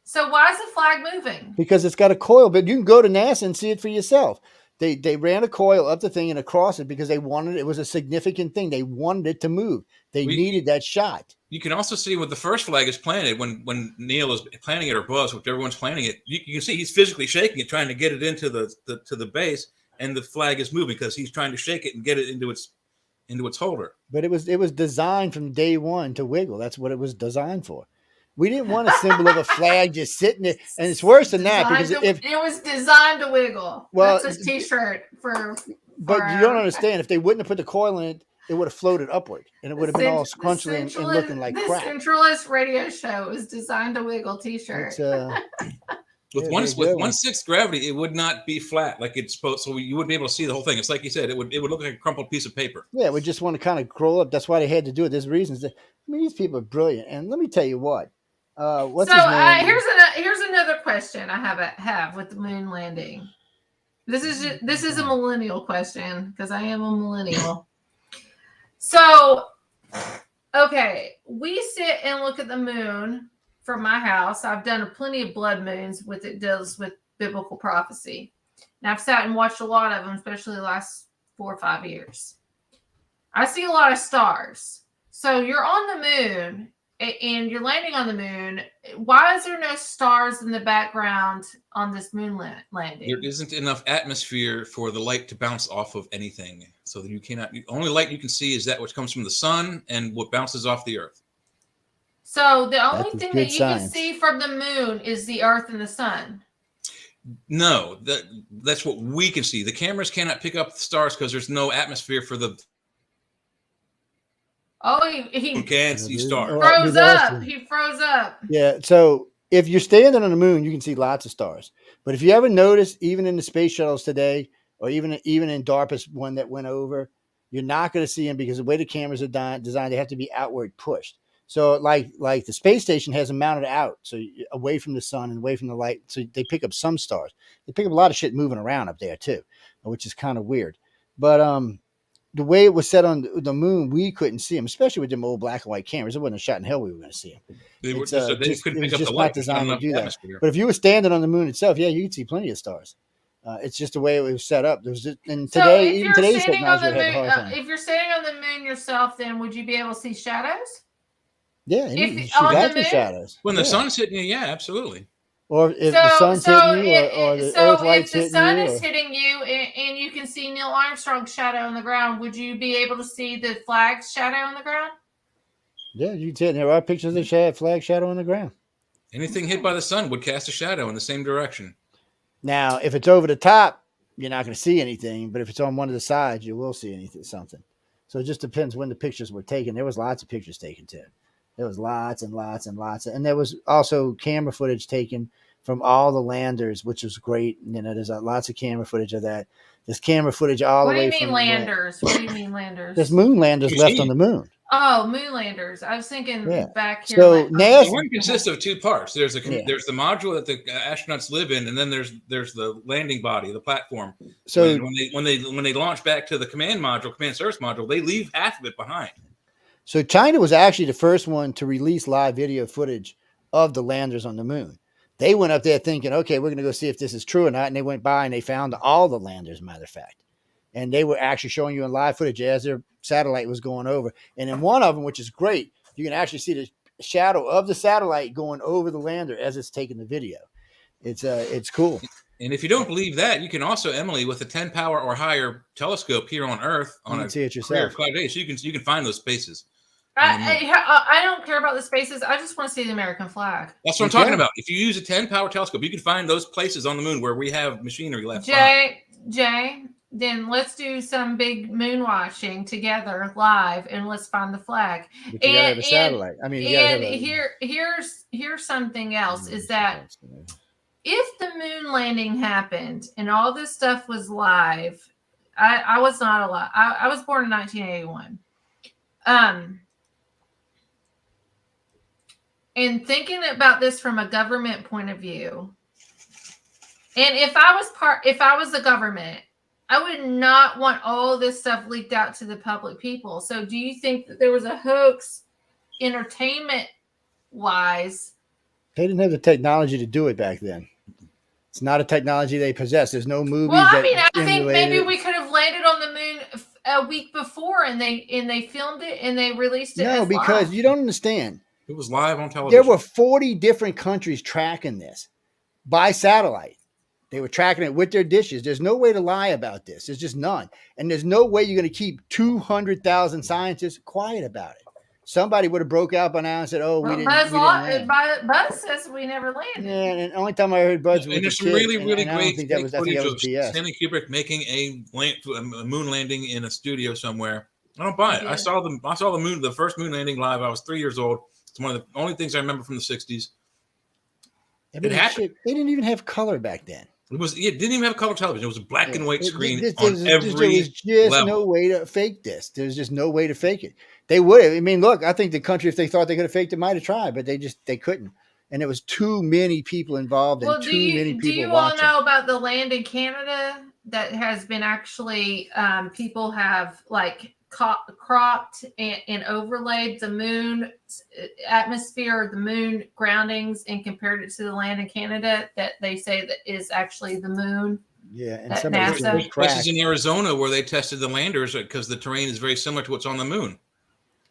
So why is the flag moving? Because it's got a coil, but you can go to NASA and see it for yourself. They ran a coil up the thing and across it because they wanted it was a significant thing. They wanted it to move. They needed that shot. You can also see when the first flag is planted, when Neil is planting it or Buzz, whichever one's planting it, you can see he's physically shaking it, trying to get it into the base, and the flag is moving because he's trying to shake it and get it into its holder. But it was designed from day one to wiggle. That's what it was designed for. We didn't want a symbol of a flag just sitting there. And it's worse than that because if it was designed to wiggle. Well, that's a t-shirt for But you don't understand. If they wouldn't have put the coil in it, it would have floated upward and it would have been all scrunchy and looking like crap. The Centralist radio show is designed to wiggle t-shirt. With 1/6 gravity, it would not be flat like it's supposed. So you wouldn't be able to see the whole thing. It's like you said, it would look like a crumpled piece of paper. Yeah, we just want to kind of crawl up. That's why they had to do it. There's reasons. These people are brilliant. And let me tell you what. What's his name? Here's another question I have with the moon landing. This is a millennial question because I am a millennial. So, okay, we sit and look at the moon from my house. I've done plenty of blood moons with it deals with biblical prophecy. And I've sat and watched a lot of them, especially the last 4 or 5 years. I see a lot of stars. So you're on the moon and you're landing on the moon. Why is there no stars in the background on this moon landing? There isn't enough atmosphere for the light to bounce off of anything. So that you cannot, the only light you can see is that which comes from the sun and what bounces off the earth. So the only thing that you can see from the moon is the earth and the sun. No, that's what we can see. The cameras cannot pick up the stars because there's no atmosphere for the. Oh, he can't see stars. Froze up. He froze up. Yeah. So if you're standing on the moon, you can see lots of stars. But if you ever notice, even in the space shuttles today, or even in DARPA's one that went over, you're not going to see them because the way the cameras are designed, they have to be outward pushed. So like the space station has them mounted out, so away from the sun and away from the light. So they pick up some stars. They pick up a lot of shit moving around up there too, which is kind of weird. But the way it was set on the moon, we couldn't see them, especially with them old black and white cameras. It wasn't a shot in hell we were going to see them. They couldn't pick up the light. Not designed to do that. But if you were standing on the moon itself, yeah, you could see plenty of stars. It's just the way it was set up. Today's technology would have a hard time. If you're standing on the moon yourself, then would you be able to see shadows? Yeah, you got the shadows. When the sun's hitting you, yeah, absolutely. Or if the sun's hitting you, or the earth light's hitting you. If the sun is hitting you and you can see Neil Armstrong's shadow on the ground, would you be able to see the flag's shadow on the ground? Yeah, you can see it. There are pictures of the flag shadow on the ground. Anything hit by the sun would cast a shadow in the same direction. Now, if it's over the top, you're not going to see anything. But if it's on one of the sides, you will see something. So it just depends when the pictures were taken. There was lots of pictures taken too. There was lots and lots and lots. And there was also camera footage taken from all the landers, which was great. You know, there's lots of camera footage of that. There's camera footage all the way from. What do you mean landers? What do you mean landers? There's moon landers left on the moon. Oh, moonlanders. I was thinking back here. So the one consists of two parts. There's there's the module that the astronauts live in, and then there's the landing body, the platform. So when they launch back to the command service module, they leave half of it behind. So China was actually the first one to release live video footage of the landers on the moon. They went up there thinking, okay, we're going to go see if this is true or not. And they went by and they found all the landers, matter of fact. And they were actually showing you in live footage as their satellite was going over. And in one of them, which is great, you can actually see the shadow of the satellite going over the lander as it's taking the video. It's cool. And if you don't believe that, you can also, Emily, with a 10 power or higher telescope here on Earth on a see it yourself. 5 days, you can find those spaces. I don't care about the spaces. I just want to see the American flag. That's what I'm talking about. If you use a 10 power telescope, you can find those places on the moon where we have machinery left. Jay, then let's do some big moon watching together live, and let's find the flag. But you gotta have a satellite. I mean, here's something else: is that if the moon landing happened and all this stuff was live, I was not alive. I was born in 1981. And thinking about this from a government point of view, and if I was the government, I would not want all this stuff leaked out to the public people. So do you think that there was a hoax entertainment wise? They didn't have the technology to do it back then. It's not a technology they possess. There's no movies. Well, I mean, I think maybe we could have landed on the moon a week before and they filmed it and they released it. No, because live. You don't understand. It was live on television. There were 40 different countries tracking this by satellite. They were tracking it with their dishes. There's no way to lie about this. There's just none. And there's no way you're going to keep 200,000 scientists quiet about it. Somebody would have broke out by now and said, we didn't land. Buzz says we never landed. Yeah, and the only time I heard Buzz was and there's some really great footage of Stanley Kubrick making a moon landing in a studio somewhere. I don't buy it. Yeah. I saw the first moon landing live. I was 3 years old. It's one of the only things I remember from the 60s. It happened. They didn't even have color back then. It didn't even have color television. It was a black and white screen on every level. There was just no way to fake this. There's just no way to fake it. They would have. I mean, look, I think the country, if they thought they could have faked it, might have tried, but they couldn't. And there was too many people involved and too many people do you watching. all know about the land in Canada that has been actually people have like cropped and overlaid the moon atmosphere, the moon groundings, and compared it to the land in Canada that they say that is actually the moon. Yeah, and some places in Arizona where they tested the landers because the terrain is very similar to what's on the moon.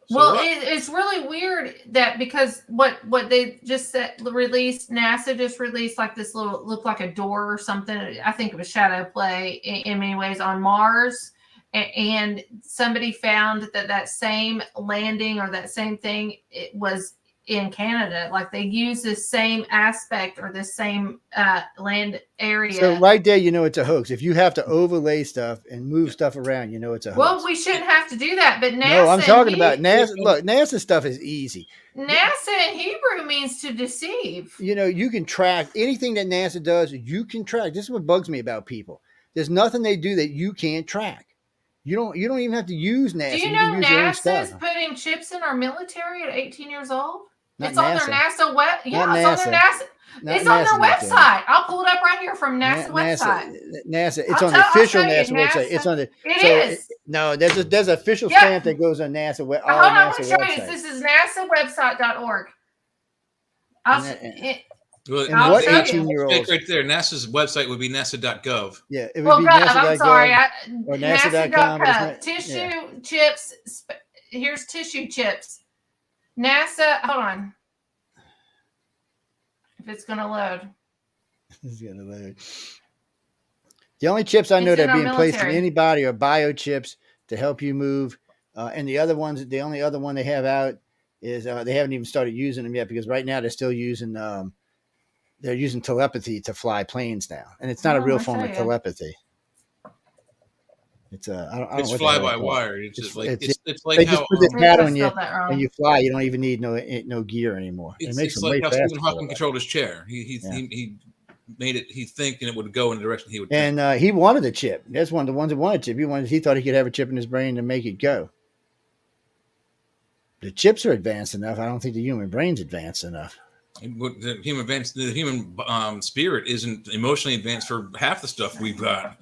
So it's really weird that because what they just NASA just released like this little looked like a door or something. I think it was shadow play in many ways on Mars. And somebody found that same landing or that same thing, it was in Canada. Like they use the same aspect or the same land area. So right there, it's a hoax. If you have to overlay stuff and move stuff around, it's a hoax. Well, we shouldn't have to do that. But NASA. No, I'm talking about NASA. Look, NASA stuff is easy. NASA in Hebrew means to deceive. You can track anything that NASA does. You can track. This is what bugs me about people. There's nothing they do that you can't track. You don't even have to use NASA. Do you know NASA is putting chips in our military at 18 years old? It's on their NASA web. Yeah, it's on their NASA. It's on their website. I'll pull it up right here from NASA website. NASA. It's on the official NASA website. It's on the. It is. No, there's an official stamp that goes on NASA. Hold on, I want to show you. This is NASAwebsite.org. What 18-year-olds? Right there. NASA's website would be nasa.gov. Yeah, it would be NASA.gov. I'm sorry. Or NASA.com. Tissue chips. Here's tissue chips. NASA. Hold on. If it's going to load. It's going to load. The only chips I know that are being placed in anybody are biochips to help you move. And the other ones, the only other one they have out is they haven't even started using them yet because right now they're still using they're using telepathy to fly planes now, and it's not a real form of telepathy. It's it's fly by wire. It's just like it's like they how just put this hat on you and you fly. You don't even need no gear anymore. It makes it's like how Stephen Hawking controlled his chair. He made it. He think and it would go in the direction he would. And he wanted a chip. That's one of the ones that wanted a chip. He thought he could have a chip in his brain to make it go. The chips are advanced enough. I don't think the human brain's advanced enough. The human spirit isn't emotionally advanced for half the stuff we've got.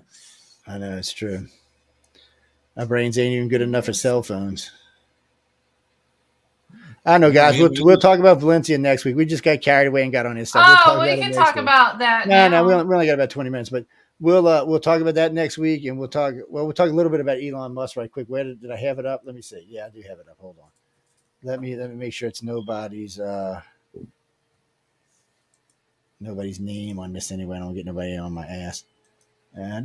I know, it's true. Our brains ain't even good enough for cell phones. I know, guys. We'll talk about Valencia next week. We just got carried away and got on this stuff. We can talk about that. No, we only got about 20 minutes, but we'll talk about that next week, and we'll talk a little bit about Elon Musk right quick. Where did I have it up? Let me see. Yeah, I do have it up. Hold on. Let me make sure it's nobody's name on this anyway. I don't get nobody on my ass. I've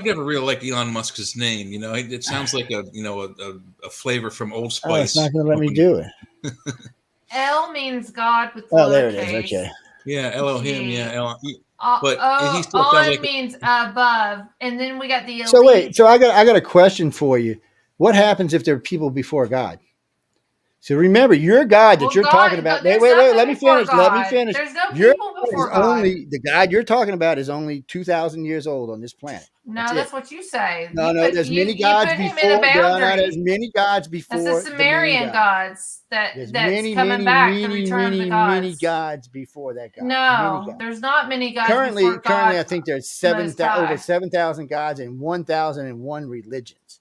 never really liked Elon Musk's name. It sounds like a flavor from Old Spice. It's not going to let me do it. L means God with there it is. Okay. Yeah, Elohim. Yeah, but he still sounds like means above, and then we got the elite. So wait, so I got a question for you. What happens if there are people before God? So remember, your God that you're talking about. Wait. Let me finish. There's no people before God. The God you're talking about is only 2,000 years old on this planet. No, that's what you say. No, there's many gods before. There's many gods before. That's the Sumerian gods that's coming back. The return of the gods. Many gods before that God. No, there's not many gods. Currently, I think there's over 7,000 gods and 1,001 religions.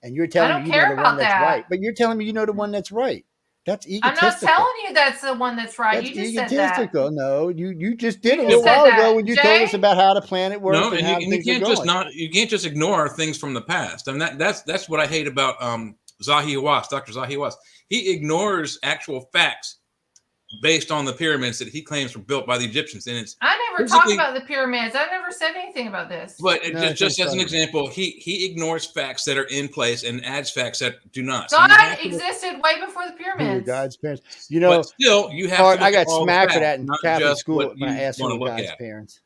And you're telling me you know the one that's right. But you're telling me you know the one that's right. That's egotistical. I'm not telling you that's the one that's right. You just said that. No, you just did it a little while ago when you told us about how the planet works. No, and how things are going. You can't just ignore things from the past. I mean, that's what I hate about Zahi Hawass, Dr. Zahi Hawass. He ignores actual facts based on the pyramids that he claims were built by the Egyptians. And I never talked about the pyramids. I never said anything about this. But just as an example, he ignores facts that are in place and adds facts that do not. God existed way before the pyramids. God's parents. But still, you have to I got smacked for that in Catholic school when I asked who were God's parents.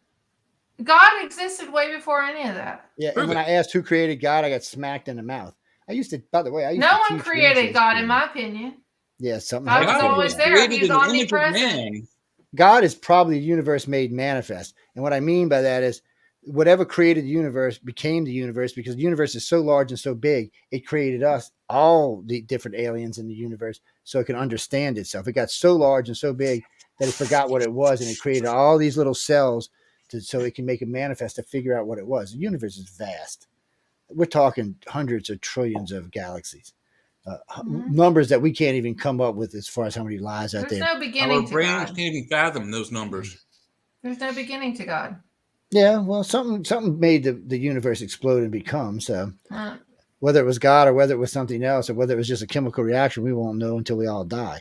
God existed way before any of that. Yeah, and when I asked who created God, I got smacked in the mouth. By the way, no one created God, in my opinion. Yeah, something. God was always there. He was omnipresent. God is probably the universe made manifest. And what I mean by that is whatever created the universe became the universe, because the universe is so large and so big, it created us, all the different aliens in the universe, so it can understand itself. It got so large and so big that it forgot what it was, and it created all these little cells so it can make it manifest to figure out what it was. The universe is vast. We're talking hundreds of trillions of galaxies. Numbers that we can't even come up with as far as how many lives out there. There's no beginning to God. Our brains can't even fathom those numbers. There's no beginning to God. Yeah, well, something made the universe explode and become. So whether it was God or whether it was something else or whether it was just a chemical reaction, we won't know until we all die.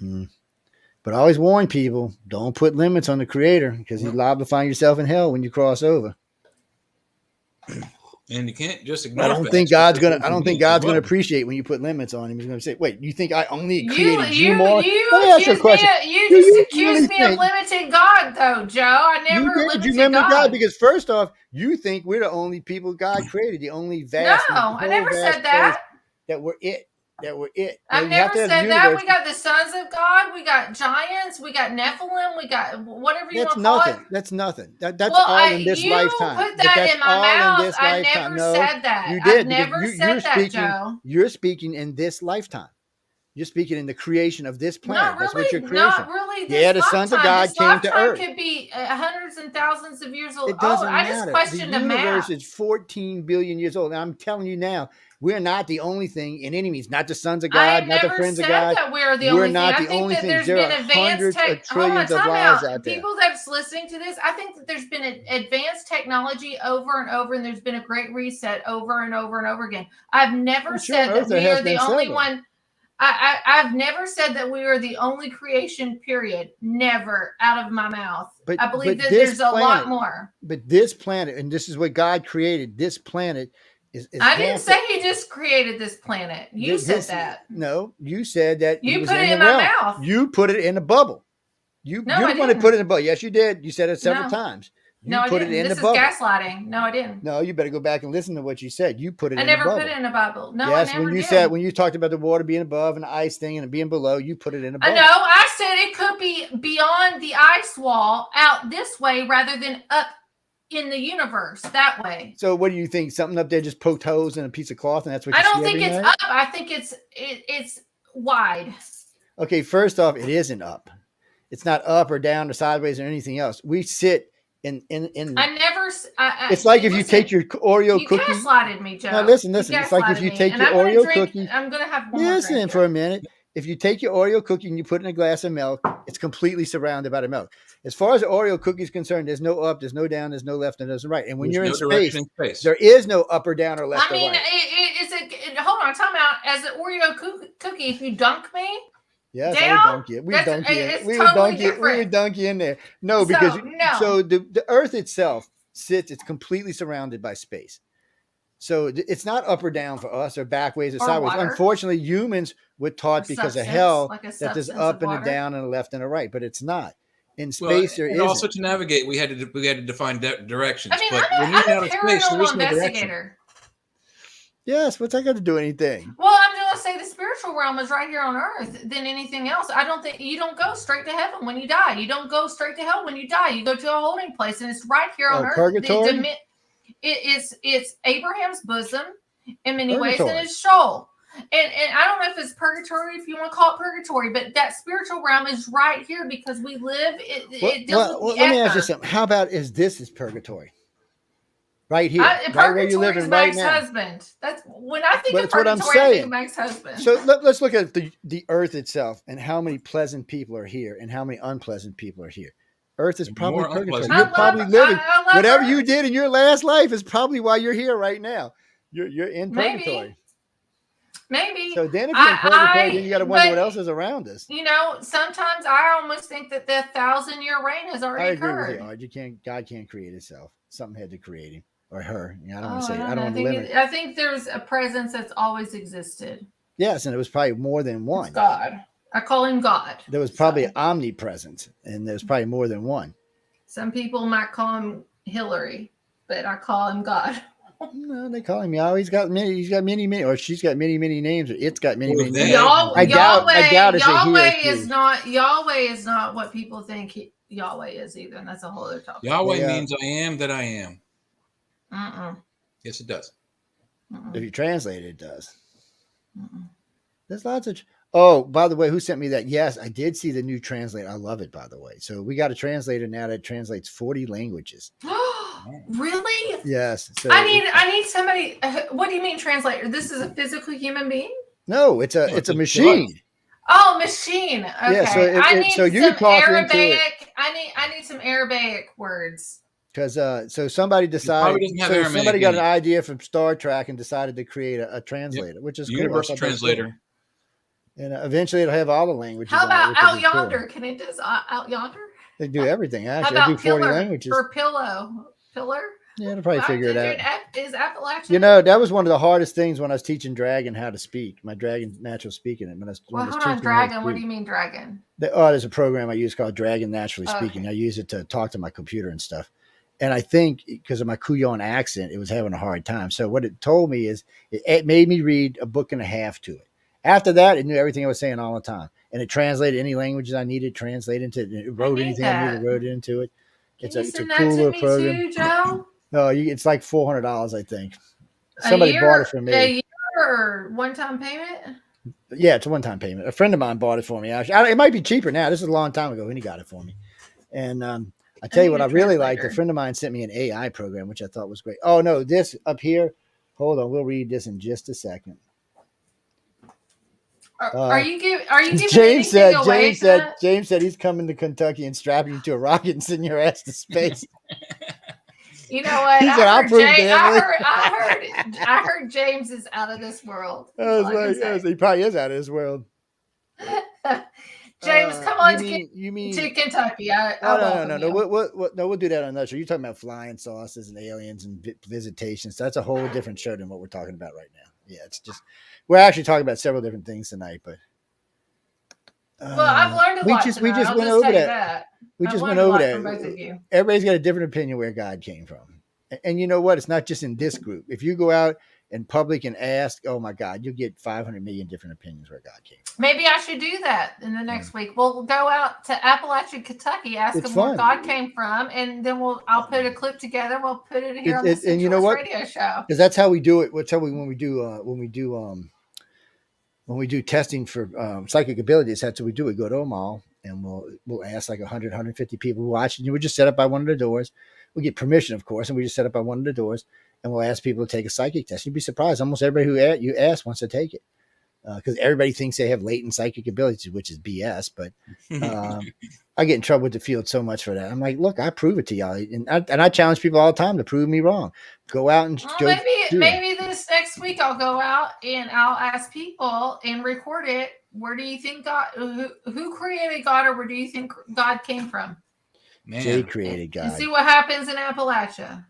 But I always warn people, don't put limits on the Creator, because you're liable to find yourself in hell when you cross over. And you can't just ignore. I don't think God's gonna appreciate when you put limits on him. He's gonna say, "Wait, you think I only created you more?" Let me ask you a question. You just accused me of limiting God, though, Joe. I never limited you limit God because first off, you think we're the only people God created, the only vast. No, I never said that. That we're it. I've never said that. We got the sons of God. We got giants. We got Nephilim. We got whatever you want to call it. That's nothing. That's all in this lifetime. You put that in my mouth. I never said that. You did. I never said that, Joe. You're speaking in this lifetime. You're speaking in the creation of this planet. Not really, that's what you're creating. Not really. Yeah, the sons of God came to Earth. Could be hundreds and thousands of years old. It doesn't matter. I just questioned the math. The universe is 14 billion years old. And I'm telling you now, we're not the only thing in any means. Not the sons of God, not the friends of God. That we're the only thing. Not the only thing. There's been advanced trillions of lives out there. People that's listening to this, I think that there's been an advanced technology over and over, and there's been a great reset over and over and over again. I've never said that we are the only one. I've never said that we are the only creation, period. Never out of my mouth. I believe that there's a lot more. But this planet, and this is what God created, this planet is I didn't say he just created this planet. You said that. No, you said that. You put it in my mouth. You put it in a bubble. You're the one who put it in a bubble. Yes, you did. You said it several times. I didn't. This is gaslighting. No, I didn't. No, you better go back and listen to what you said. You put it in a bubble. I never put it in a bubble. No, yes, I never did. When you talked about the water being above and the ice thing and being below, you put it in a bubble. No, I said it could be beyond the ice wall out this way rather than up in the universe that way. So what do you think? Something up there just poked holes in a piece of cloth, and that's what you I don't see think every it's night? up. I think it's wide. Okay, first off, it isn't up. It's not up or down or sideways or anything else. We sit in. I never. It's like if you take your Oreo cookie. You gaslighted me, Joe. No, listen. It's like if you take your Oreo cookie. I'm gonna have one Listen more for a minute. If you take your Oreo cookie and you put it in a glass of milk, it's completely surrounded by the milk. As far as the Oreo cookie is concerned, there's no up, there's no down, there's no left, and there's no right. And when you're in space, there is no up or down or left or right. Hold on, time out. As an Oreo cookie, if you dunk me, yes, down, I would dunk you. We would dunk you in there. No, because the Earth itself it's completely surrounded by space. So it's not up or down for us or backwards or sideways. Water. Unfortunately, humans were taught because of hell that there's up and a down and a left and a right, but it's not. In space, there is. Also, to navigate, we had to define directions. I mean, but when you're out of space, there is no direction. Yes, what's that got to do with anything? Well, I'm going to say the spiritual realm is right here on Earth than anything else. I don't think you don't go straight to heaven when you die. You don't go straight to hell when you die. You go to a holding place, and it's right here on Earth. Purgatory? It's Abraham's bosom in many ways, and it's Sheol. And I don't know if it's purgatory, if you want to call it purgatory, but that spiritual realm is right here because we live. Let me ask you something. How about this is purgatory? Right here, right where you're living right now. Husband. That's when I think of what I'm purgatory, I saying. think of Mike's husband. So let's look at the Earth itself and how many pleasant people are here and how many unpleasant people are here. Earth is probably purgatory. You're probably living whatever you did in your last life is probably why you're here right now. You're in purgatory. Maybe. So then if you're in purgatory, then you got to wonder what else is around us. You know, sometimes I almost think that the 1,000-year reign has already occurred. I agree with you. God can't create itself. Something had to create him or her. I don't want to say. I don't want to limit. I think there's a presence that's always existed. Yes, and it was probably more than one. It's God. I call him God. There was probably omnipresent, and there's probably more than one. Some people might call him Hillary, but I call him God. No, they call him Yahweh. He's got many, or she's got many names, or it's got many names. I doubt Yahweh is not what people think Yahweh is either, and that's a whole other topic. Yahweh means I am that I am. Yes, it does. If you translate it, it does. There's lots of. Oh, by the way, who sent me that? Yes, I did see the new translator. I love it, by the way. So we got a translator now that translates 40 languages. Really? Yes. So I need somebody. What do you mean translator? This is a physical human being? No, it's a machine. Oh, machine. Okay. Yeah, I need so you some talk Arabic. into it. I need some Arabic words. Because so somebody decided. So somebody got an idea from Star Trek and decided to create a translator, which is universal translator. Cool. And eventually it'll have all the languages. How about Out Yonder? Cool. Can it do Out Yonder? They do everything. Actually, how they about do 40 languages. For pillar? Yeah, they'll probably figure it out. Is Appalachian? You know, that was one of the hardest things when I was teaching Dragon how to speak. My Dragon natural speaking. Hold on, Dragon. What do you mean, Dragon? There's a program I use called Dragon Naturally Speaking. I use it to talk to my computer and stuff. And I think because of my Kuyon accent, it was having a hard time. So what it told me is it made me read a book and a half to it. After that, it knew everything I was saying all the time. And it translated any languages I needed, translated into it. It wrote anything I needed, wrote into it. It's a cooler program. Too, Joe? No, it's like $400, I think. Somebody bought it for me. A year or one-time payment? Yeah, it's a one-time payment. A friend of mine bought it for me. Actually, it might be cheaper now. This is a long time ago when he got it for me. And I tell you what I really liked. A friend of mine sent me an AI program, which I thought was great. Oh, no, this up here. Hold on. We'll read this in just a second. Are you giving James said he's coming to Kentucky and strapping you to a rocket and sending your ass to space. You know what? I heard James is out of this world. He probably is out of this world. James, come on to Kentucky. No. We'll do that on another show. You're talking about flying saucers and aliens and visitations. That's a whole different show than what we're talking about right now. Yeah, it's just we're actually talking about several different things tonight, but well, I've learned a lot. We just went over that. We just went over that. Everybody's got a different opinion where God came from, and you know what? It's not just in this group. If you go out in public and ask, oh my God, you'll get 500 million different opinions where God came from. Maybe I should do that in the next week. We'll go out to Appalachian, Kentucky, ask them where God came from, and then I'll put a clip together. We'll put it here on the Centralist radio show. Because that's how we do it. We'll tell you when we do testing for psychic abilities. That's what we do. We go to a mall and we'll ask like 100, 150 people who watch, and we just set up by one of the doors. We get permission, of course, and we just set up by one of the doors, and we'll ask people to take a psychic test. You'd be surprised. Almost everybody who you ask wants to take it. Because everybody thinks they have latent psychic abilities, which is BS. But I get in trouble with the field so much for that. I'm like, look, I prove it to y'all, and I challenge people all the time to prove me wrong. Go out and maybe this next week I'll go out and I'll ask people and record it. Where do you think God? Who created God, or where do you think God came from? Man. They created God. And see what happens in Appalachia.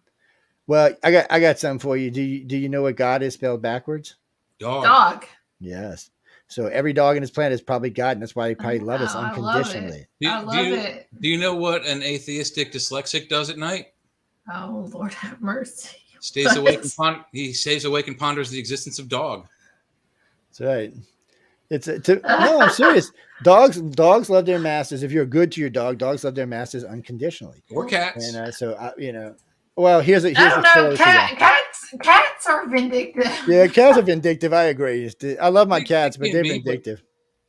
Well, I got something for you. Do you know what God is spelled backwards? Dog. Yes. So every dog in this planet is probably God, and that's why they probably love us unconditionally. I love it. Do you know what an atheistic dyslexic does at night? Oh, Lord have mercy. He stays awake and ponders the existence of dog. That's right. No, I'm serious. Dogs love their masters. If you're good to your dog, dogs love their masters unconditionally. Or cats. And well, here's a cats are vindictive. Yeah, cats are vindictive. I agree. I love my cats, but they're vindictive.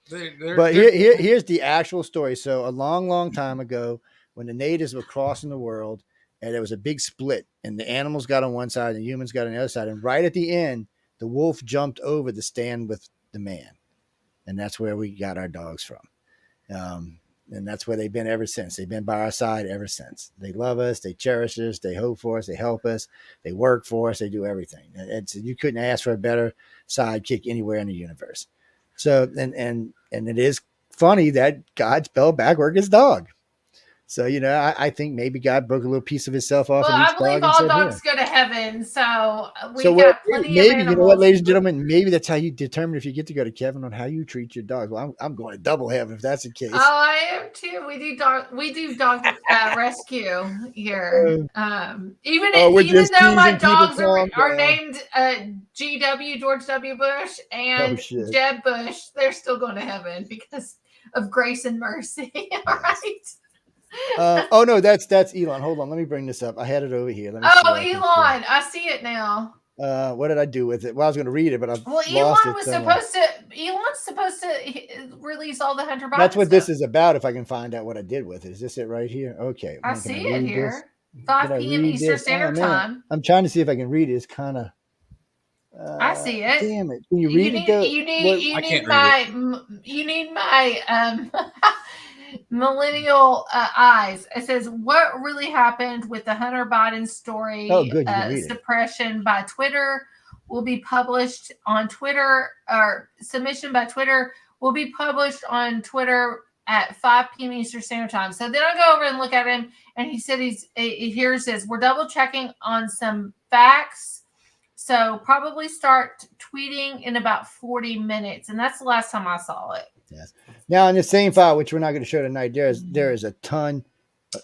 But here's the actual story. So a long, long time ago, when the natives were crossing the world, and there was a big split, and the animals got on one side and the humans got on the other side, and right at the end, the wolf jumped over to stand with the man, and that's where we got our dogs from. And that's where they've been ever since. They've been by our side ever since. They love us. They cherish us. They hope for us. They help us. They work for us. They do everything. You couldn't ask for a better sidekick anywhere in the universe. So, and it is funny that God spelled backward is dog. So, I think maybe God broke a little piece of himself off. Well, of each I believe dog all dogs go to heaven. So got plenty of animals. You know what, ladies and gentlemen, maybe that's how you determine if you get to go to heaven, on how you treat your dog. Well, I'm going to double heaven if that's the case. Oh, I am too. We do dog rescue here. Even though my dogs are named GW, George W. Bush, and Jeb Bush, they're still going to heaven because of grace and mercy. All right. No, that's Elon. Hold on, let me bring this up. I had it over here. Elon, I see it now. What did I do with it? Well, I was going to read it, but I've lost it. Elon's supposed to release all the Hunter Biden That's what stuff. This is about. If I can find out what I did with it, is this it right here? Okay, I see it here. 5 p.m. Eastern Standard Time. I'm trying to see if I can read it. It's kind of. I see it. Damn it! Can you read it? You need my millennial eyes. It says, what really happened with the Hunter Biden story? Suppression by Twitter will be published on Twitter, or submission by Twitter will be published on Twitter at 5 p.m. Eastern Standard Time. So then I go over and look at him, and he said here says, we're double checking on some facts. So probably start tweeting in about 40 minutes. And that's the last time I saw it. Yes. Now in the same file, which we're not going to show tonight, there is a ton.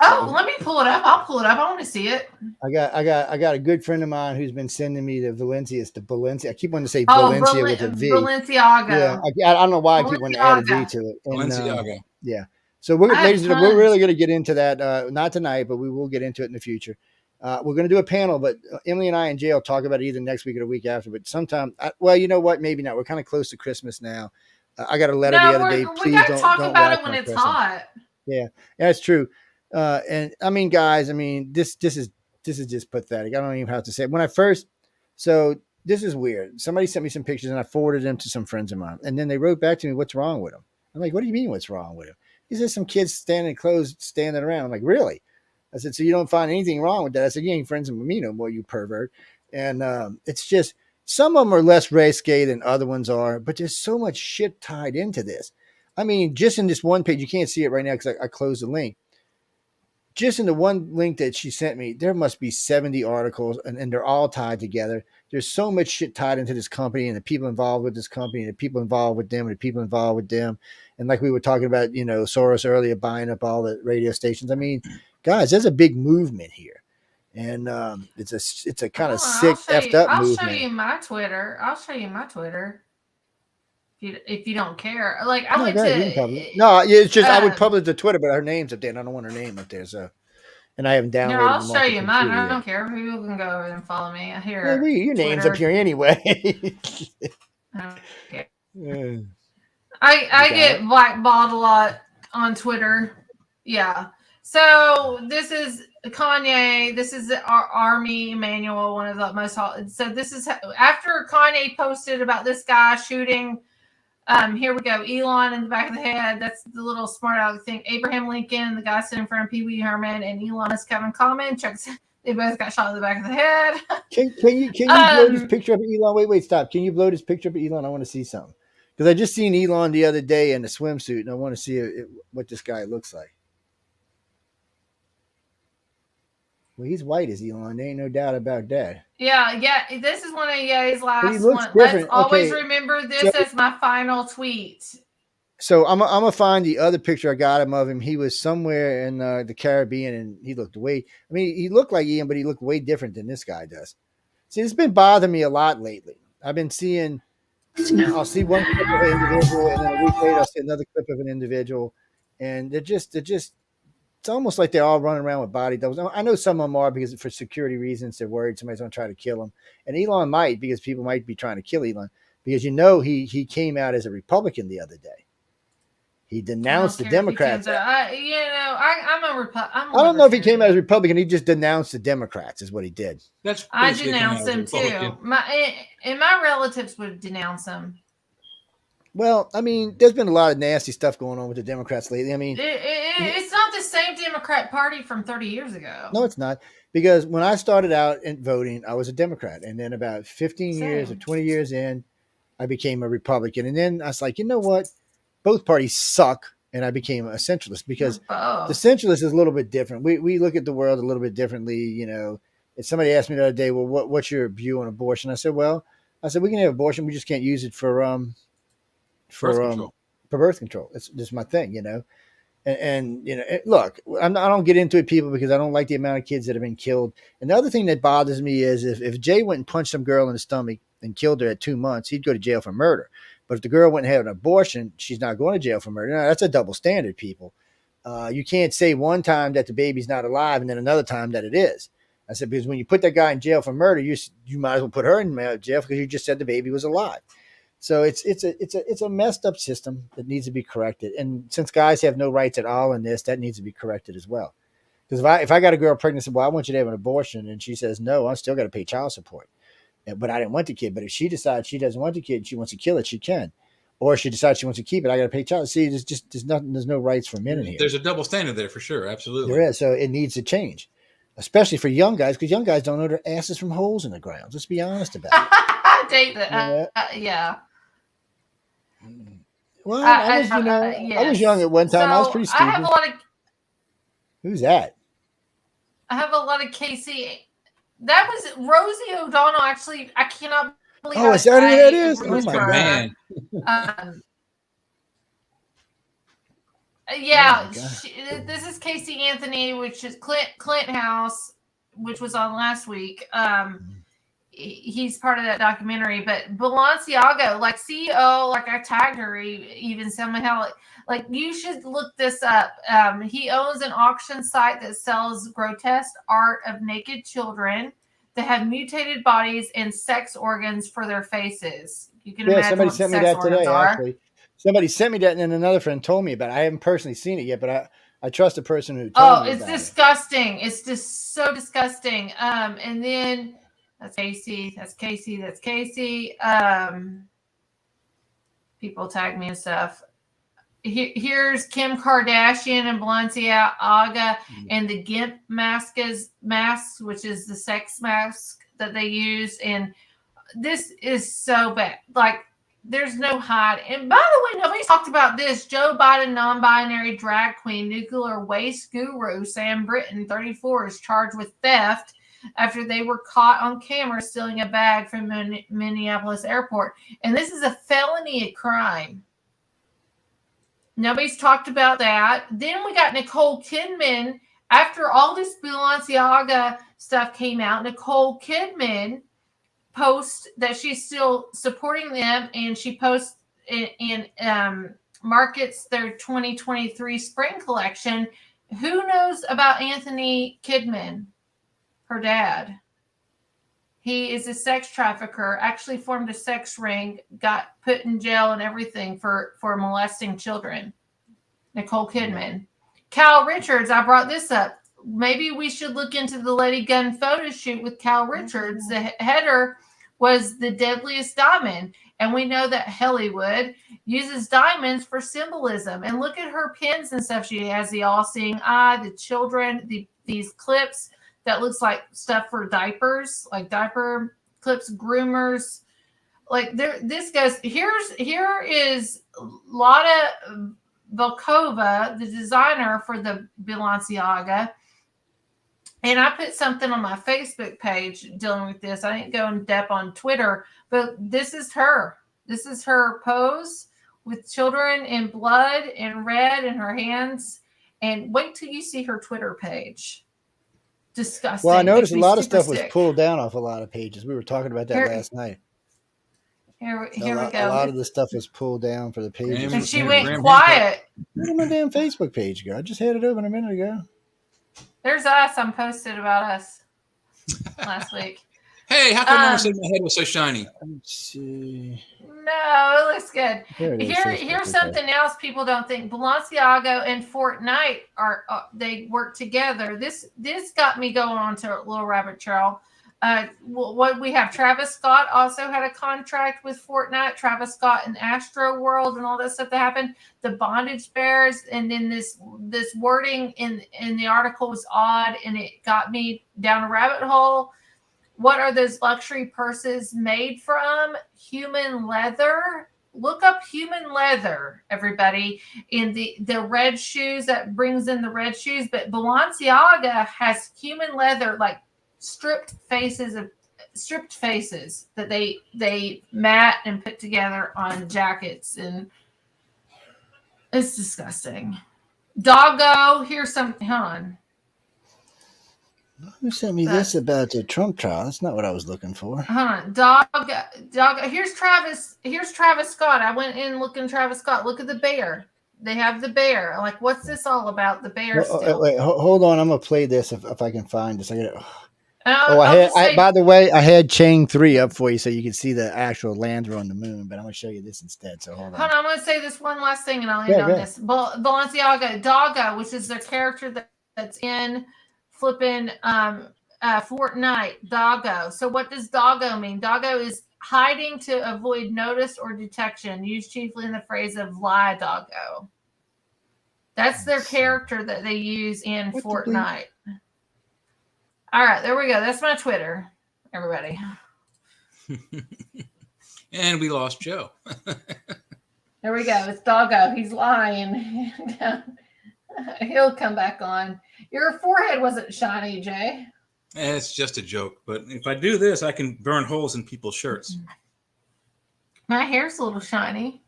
Let me pull it up. I'll pull it up. I want to see it. I got a good friend of mine who's been sending me the Balenciaga. I keep wanting to say Valencia with a V. Balenciaga. Yeah, I don't know why I keep wanting to add a V to it. Balenciaga. Yeah. So we're really going to get into that. Not tonight, but we will get into it in the future. We're going to do a panel, but Emily and I and Jay will talk about it either next week or the week after. But sometime, you know what? Maybe not. We're kind of close to Christmas now. I got a letter the other day. Please don't talk about it when it's hot. Yeah, that's true. And I mean, guys, this is just pathetic. I don't even have to say it. So this is weird. Somebody sent me some pictures and I forwarded them to some friends of mine. And then they wrote back to me, what's wrong with them? I'm like, what do you mean what's wrong with them? He said, some kids standing around. I'm like, really? I said, so you don't find anything wrong with that? I said, you ain't friends with me no more, you pervert. And it's just, some of them are less risque than other ones are, but there's so much shit tied into this. I mean, just in this one page, you can't see it right now because I closed the link. Just in the one link that she sent me, there must be 70 articles, and they're all tied together. There's so much shit tied into this company and the people involved with this company and the people involved with them and the people involved with them. And like we were talking about, Soros earlier buying up all the radio stations. I mean, guys, there's a big movement here. and it's a kind of sick effed up movement. I'll show you my Twitter. If you don't care, like I went to. No, it's just I would publish the Twitter, but her name's up there, and I don't want her name up there. So, and I haven't downloaded. No, I'll show you mine. I don't care. People can go over and follow me. Here, your name's up here anyway. I don't care. I get blackballed a lot on Twitter. Yeah. So this is Kanye. This is our Army manual, one of the most. So this is after Kanye posted about this guy shooting. Here we go. Elon in the back of the head. That's the little smart aleck thing. Abraham Lincoln, the guy sitting in front of Pee Wee Herman, and Elon is Kevin Common. They both got shot in the back of the head. Can you blow this picture up of Elon? Wait, stop. Can you blow this picture up of Elon? I want to see something. Because I just seen Elon the other day in a swimsuit, and I want to see what this guy looks like. Well, he's white as Elon. There ain't no doubt about that. Yeah. This is one of Ye's last he looks one. Different. Let's always remember this as my final tweet. So I'm gonna find the other picture I got of him. He was somewhere in the Caribbean, and he looked he looked like Ian, but he looked way different than this guy does. See, it's been bothering me a lot lately. I've been seeing. I'll see one clip of an individual, and then a week later I'll see another clip of an individual, and they're just. It's almost like they're all running around with body doubles. I know some of them are because for security reasons they're worried somebody's going to try to kill them, and Elon might because people might be trying to kill Elon because he came out as a Republican the other day. He denounced the Democrats. I'm a Republican. I don't know if he came out as a Republican. He just denounced the Democrats is what he did. I denounced them too. My relatives would denounce him. Well, I mean, there's been a lot of nasty stuff going on with the Democrats lately. I mean, it's not the same Democrat Party from 30 years ago. No, it's not. Because when I started out in voting, I was a Democrat. And then about 15 years or 20 years in, I became a Republican. And then I was like, you know what? Both parties suck. And I became a centralist because the centralist is a little bit different. We look at the world a little bit differently. You know, if somebody asked me the other day, well, what's your view on abortion? I said, we can have abortion. We just can't use it for birth control. It's just my thing, you know. And you know, look, I don't get into it, people, because I don't like the amount of kids that have been killed. And the other thing that bothers me is if Jay went and punched some girl in the stomach and killed her at 2 months, he'd go to jail for murder. But if the girl went and had an abortion, she's not going to jail for murder. No, that's a double standard, people. You can't say one time that the baby's not alive and then another time that it is. I said, because when you put that guy in jail for murder, you might as well put her in jail because you just said the baby was alive. So it's a messed up system that needs to be corrected. And since guys have no rights at all in this, that needs to be corrected as well. Because if I got a girl pregnant and said, well, I want you to have an abortion, and she says no, I still got to pay child support. But I didn't want the kid. But if she decides she doesn't want the kid, she wants to kill it, she can. Or if she decides she wants to keep it, I got to pay child. See, there's no rights for men in here. There's a double standard there for sure. Absolutely. There is. So it needs to change, especially for young guys, because young guys don't know their asses from holes in the ground. Let's be honest about it. I date that. Yeah. Well, I was young at one time. So I was pretty stupid. I have a lot of. Who's that? I have a lot of Casey. That was Rosie O'Donnell. Actually, I cannot believe. Oh, is that who that is? Oh my man. Yeah, this is Casey Anthony, which is Clint House, which was on last week. He's part of that documentary, but Balenciaga, like CEO, like I tagged her even somehow, like you should look this up. He owns an auction site that sells grotesque art of naked children that have mutated bodies and sex organs for their faces. You can imagine somebody sent me that today, actually. Somebody sent me that, and then another friend told me about it. I haven't personally seen it yet, but I trust the person who told me about it. Oh, it's disgusting. It's just so disgusting. And then that's Casey. People tag me and stuff. Here's Kim Kardashian and Balenciaga and the GIMP masks, which is the sex mask that they use. And this is so bad. Like, there's no hide. And by the way, nobody's talked about this. Joe Biden, non-binary drag queen, nuclear waste guru Sam Britton, 34, is charged with theft after they were caught on camera stealing a bag from Minneapolis airport. And this is a felony crime. Nobody's talked about that. Then we got Nicole Kidman after all this Balenciaga stuff came out, Nicole Kidman posts that she's still supporting them, and she posts and markets their 2023 spring collection. Who knows about Anthony Kidman, her dad? He is a sex trafficker, actually formed a sex ring, got put in jail and everything for molesting children. Nicole Kidman. Cal Richards, I brought this up. Maybe we should look into the Lady Gun photo shoot with Cal Richards. The header was the deadliest diamond. And we know that Hollywood uses diamonds for symbolism. And look at her pins and stuff. She has the all-seeing eye, the children, these clips that looks like stuff for diapers, like diaper clips, groomers. Like this goes, here is Lada Volkova, the designer for the Balenciaga. And I put something on my Facebook page dealing with this. I didn't go in depth on Twitter, but this is her. This is her pose with children in blood and red in her hands. And wait till you see her Twitter page. Disgusting. Well, I noticed a lot of stuff was pulled down off a lot of pages. We were talking about that last night. Here we go. A lot of the stuff was pulled down for the pages. And she went quiet. Where did my damn Facebook page go? I just had it open a minute ago. There's us. I posted about us last week. Hey, how come no one said my head was so shiny? Let's see. No, it looks good. Here's something else people don't think. Balenciaga and Fortnite they work together. This got me going on to a little rabbit trail. What we have, Travis Scott also had a contract with Fortnite. Travis Scott and Astro World and all that stuff that happened. The bondage bears, and then this wording in the article was odd, and it got me down a rabbit hole. What are those luxury purses made from? Human leather. Look up human leather, everybody. In the red shoes, that brings in the red shoes. But Balenciaga has human leather, like stripped faces that they mat and put together on jackets, and it's disgusting. Doggo, here's some. Hold on. Who sent me this about the Trump trial? That's not what I was looking for. Hold on. Doggo. Here's Travis Scott. I went in looking at Travis Scott. Look at the bear. They have the bear. I'm like, what's this all about? The bear. Wait, hold on. I'm gonna play this if I can find this. By the way, I had Chang 3 up for you so you can see the actual lander on the moon, but I'm going to show you this instead. So hold on. I'm going to say this one last thing and I'll end on this. Balenciaga, Doggo, which is their character that's in flipping Fortnite, Doggo. So what does Doggo mean? Doggo is hiding to avoid notice or detection, used chiefly in the phrase of lie doggo. That's their character that they use in Fortnite. All right, there we go. That's my Twitter, everybody. And we lost Joe. There we go. It's Doggo. He's lying. He'll come back on. Your forehead wasn't shiny, Jay. It's just a joke. But if I do this, I can burn holes in people's shirts. My hair's a little shiny.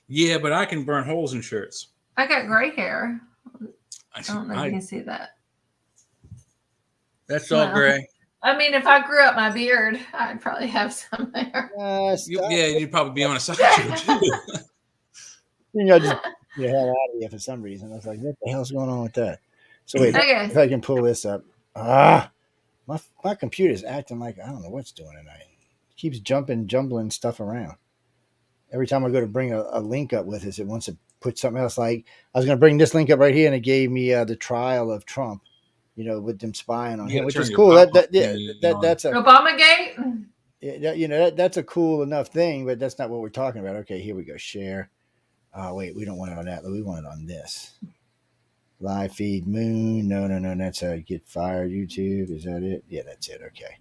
Yeah, but I can burn holes in shirts. I got gray hair. I don't know if you can see that. That's all gray. I mean, if I grew up my beard, I'd probably have some there. You'd probably be on a side show too. I just get the hell out of here for some reason. I was like, what the hell's going on with that? So wait, if I can pull this up. My computer's acting like I don't know what's doing tonight. It keeps jumbling stuff around. Every time I go to bring a link up with us, it wants to put something else. Like I was going to bring this link up right here, and it gave me the trial of Trump. With them spying on him, which is cool. That's a Obamagate. That's a cool enough thing, but that's not what we're talking about. Okay, here we go. Share. Wait, we don't want it on that. We want it on this. Live feed moon. No. That's how you get fired. YouTube. Is that it? Yeah, that's it. Okay.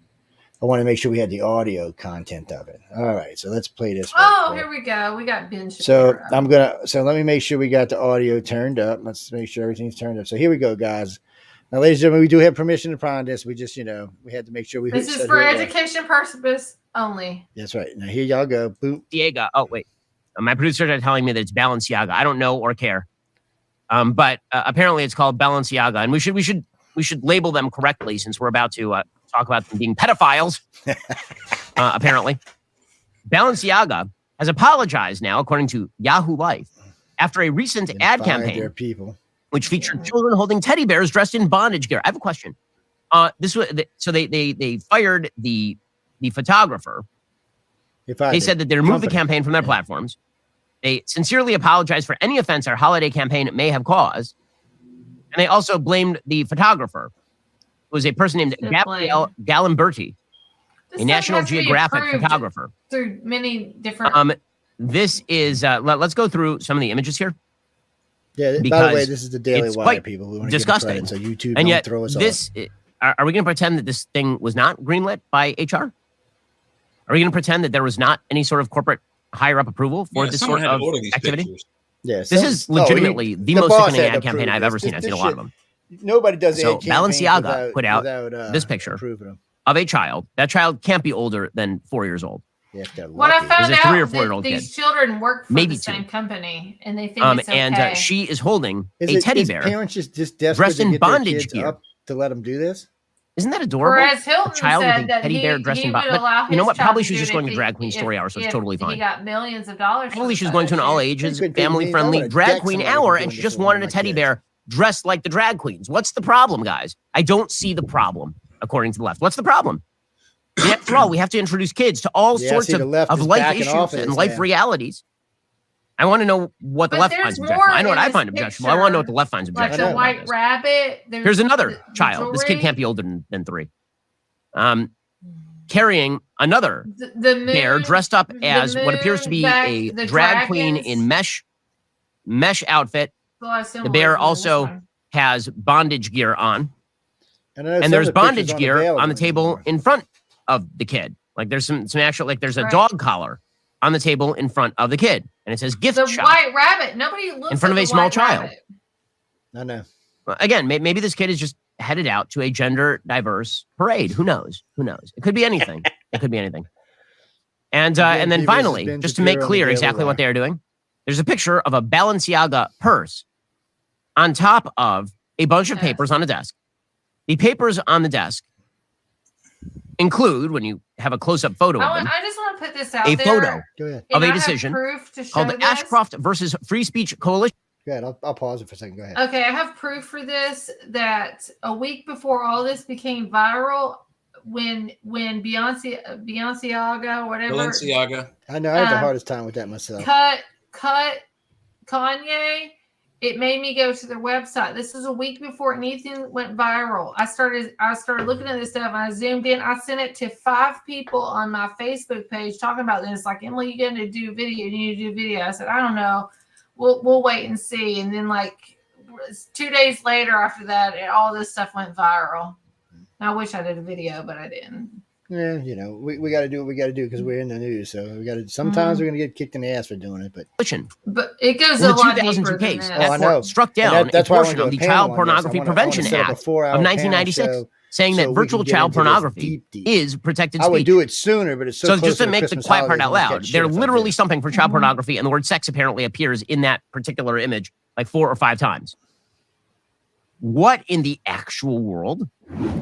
I want to make sure we had the audio content of it. All right, so let's play this. Here we go. We got binge. So let me make sure we got the audio turned up. Let's make sure everything's turned up. So here we go, guys. Now, ladies and gentlemen, we do have permission to prime this. We just, we had to make sure we. This is for education purposes only. That's right. Now, here y'all go. Boom. Diego. Oh, wait. My producers are telling me that it's Balenciaga. I don't know or care. But apparently it's called Balenciaga, and we should label them correctly since we're about to talk about them being pedophiles. Apparently, Balenciaga has apologized now, according to Yahoo Life, after a recent ad campaign which featured children holding teddy bears dressed in bondage gear. I have a question. So they fired the photographer. They said that they removed the campaign from their platforms. They sincerely apologized for any offense our holiday campaign may have caused. And they also blamed the photographer, who was a person named Gabrielle Galimberti, a National Geographic photographer. Through many different... This is... let's go through some of the images here. Yeah, by the way, this is the Daily Wire, people. We want to disgusting. Give credit, so YouTube and yet, throw us this, off. Are we going to pretend that this thing was not greenlit by HR? Are we going to pretend that there was not any sort of corporate higher-up approval for this sort of activity? Yes, this is legitimately the most sickening ad campaign I've ever seen. I've seen a lot of them. Nobody does so Balenciaga put out this picture of a child. That child can't be older than 4 years old. What I found out, 3 or 4 year old these children work for the same company, and they think it's okay. And she is holding a teddy bear. Parents just desperate dressed in bondage gear up to let them do this. Isn't that adorable? Whereas Hilton a child said with a teddy bear dressed in bondage. But you know what? Probably she was just going to Drag Queen Story Hour, so it's totally fine. He got millions of dollars. Probably she was going to an all ages, family friendly Drag Queen Hour, and she just wanted a teddy bear dressed like the drag queens. What's the problem, guys? I don't see the problem, according to the left. What's the problem? After all, we have to introduce kids to all sorts of life issues and life realities. I want to know what the left finds objectionable. I know what I find objectionable. I want to know what the left finds objectionable. Like the white rabbit. Here's another child. This kid can't be older than 3. Carrying another bear dressed up as what appears to be a drag queen in mesh outfit. The bear also has bondage gear on. And there's bondage gear on the table in front of the kid. Like there's some actual, like there's a dog collar on the table in front of the kid. And it says gift shop. The white rabbit. Nobody looks in front of a small child. I know. Again, maybe this kid is just headed out to a gender diverse parade. Who knows? It could be anything. And then finally, just to make clear exactly what they are doing, there's a picture of a Balenciaga purse on top of a bunch of papers on a desk. The papers on the desk include, when you have a close-up photo of them, I just want to put this out a there. photo of a decision called the Ashcroft versus Free Speech Coalition. Go ahead. I'll pause it for a second. Go ahead. Okay, I have proof for this that a week before all this became viral, when Balenciaga, whatever. Balenciaga. I know. I had the hardest time with that myself. Cut Kanye. It made me go to their website. This is a week before anything went viral. I started looking at this stuff, and I zoomed in. I sent it to 5 people on my Facebook page talking about this. Like, Emily, you going to do video? You need to do video. I said, I don't know. We'll wait and see. And then like 2 days later after that, all this stuff went viral. I wish I did a video, but I didn't. Yeah, we got to do what we got to do because we're in the news. So we got to. Sometimes we're going to get kicked in the ass for doing it, but it goes a lot deeper than case. I know. Struck down a portion of the Child Pornography Prevention Act of 1996, saying that virtual child pornography is protected speech. I would do it sooner, but it's so just to make the quiet part out loud, they're literally stumping for child pornography, and the word sex apparently appears in that particular image like 4 or 5 times. What in the actual world?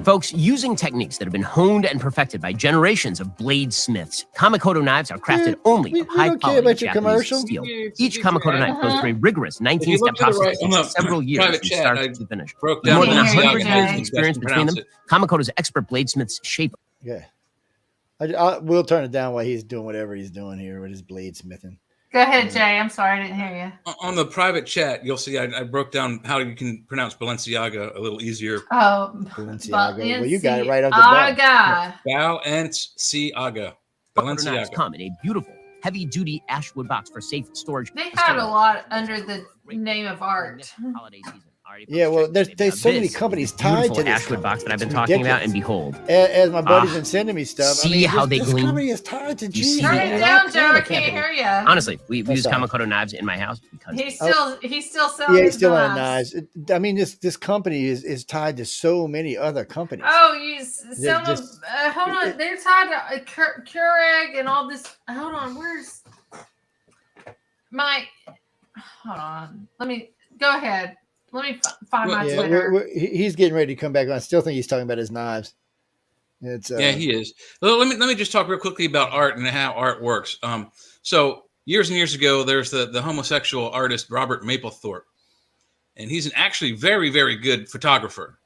Folks, using techniques that have been honed and perfected by generations of bladesmiths, Kamikoto knives are crafted only of high-quality Japanese steel. Each Kamikoto knife goes through a rigorous 19-step process that takes several years from start to finish. With more than 100 years of experience between them, Kamikoto's expert bladesmiths shape. Yeah. We'll turn it down while he's doing whatever he's doing here with his bladesmithing. Go ahead, Jay. I'm sorry, I didn't hear you. On the private chat, you'll see I broke down how you can pronounce Balenciaga a little easier. Oh, Balenciaga. Well, you got it right off the bat. Balenciaga. Balenciaga. Come in a beautiful, heavy-duty ashwood box for safe storage. They had a lot under the name of art. Holiday season. Yeah, well, there's so many companies tied to this ashwood box that I've been talking about, and behold, as my buddy's been sending me stuff. See how they gleam. This company is tied to Jesus. Turn it down, Joe. I can't hear you. Honestly, we've used Kamikoto knives in my house because he's still selling. Yeah, he's still on knives. I mean, this company is tied to so many other companies. Oh, hold on. They're tied to Keurig and all this. Hold on, where's my? Hold on. Let me. Go ahead. Let me find my Yeah, Twitter. he's getting ready to come back on. I still think he's talking about his knives. It's yeah, he is. Well, let me just talk real quickly about art and how art works. So years and years ago, there's the homosexual artist Robert Mapplethorpe, and he's an actually very, very good photographer.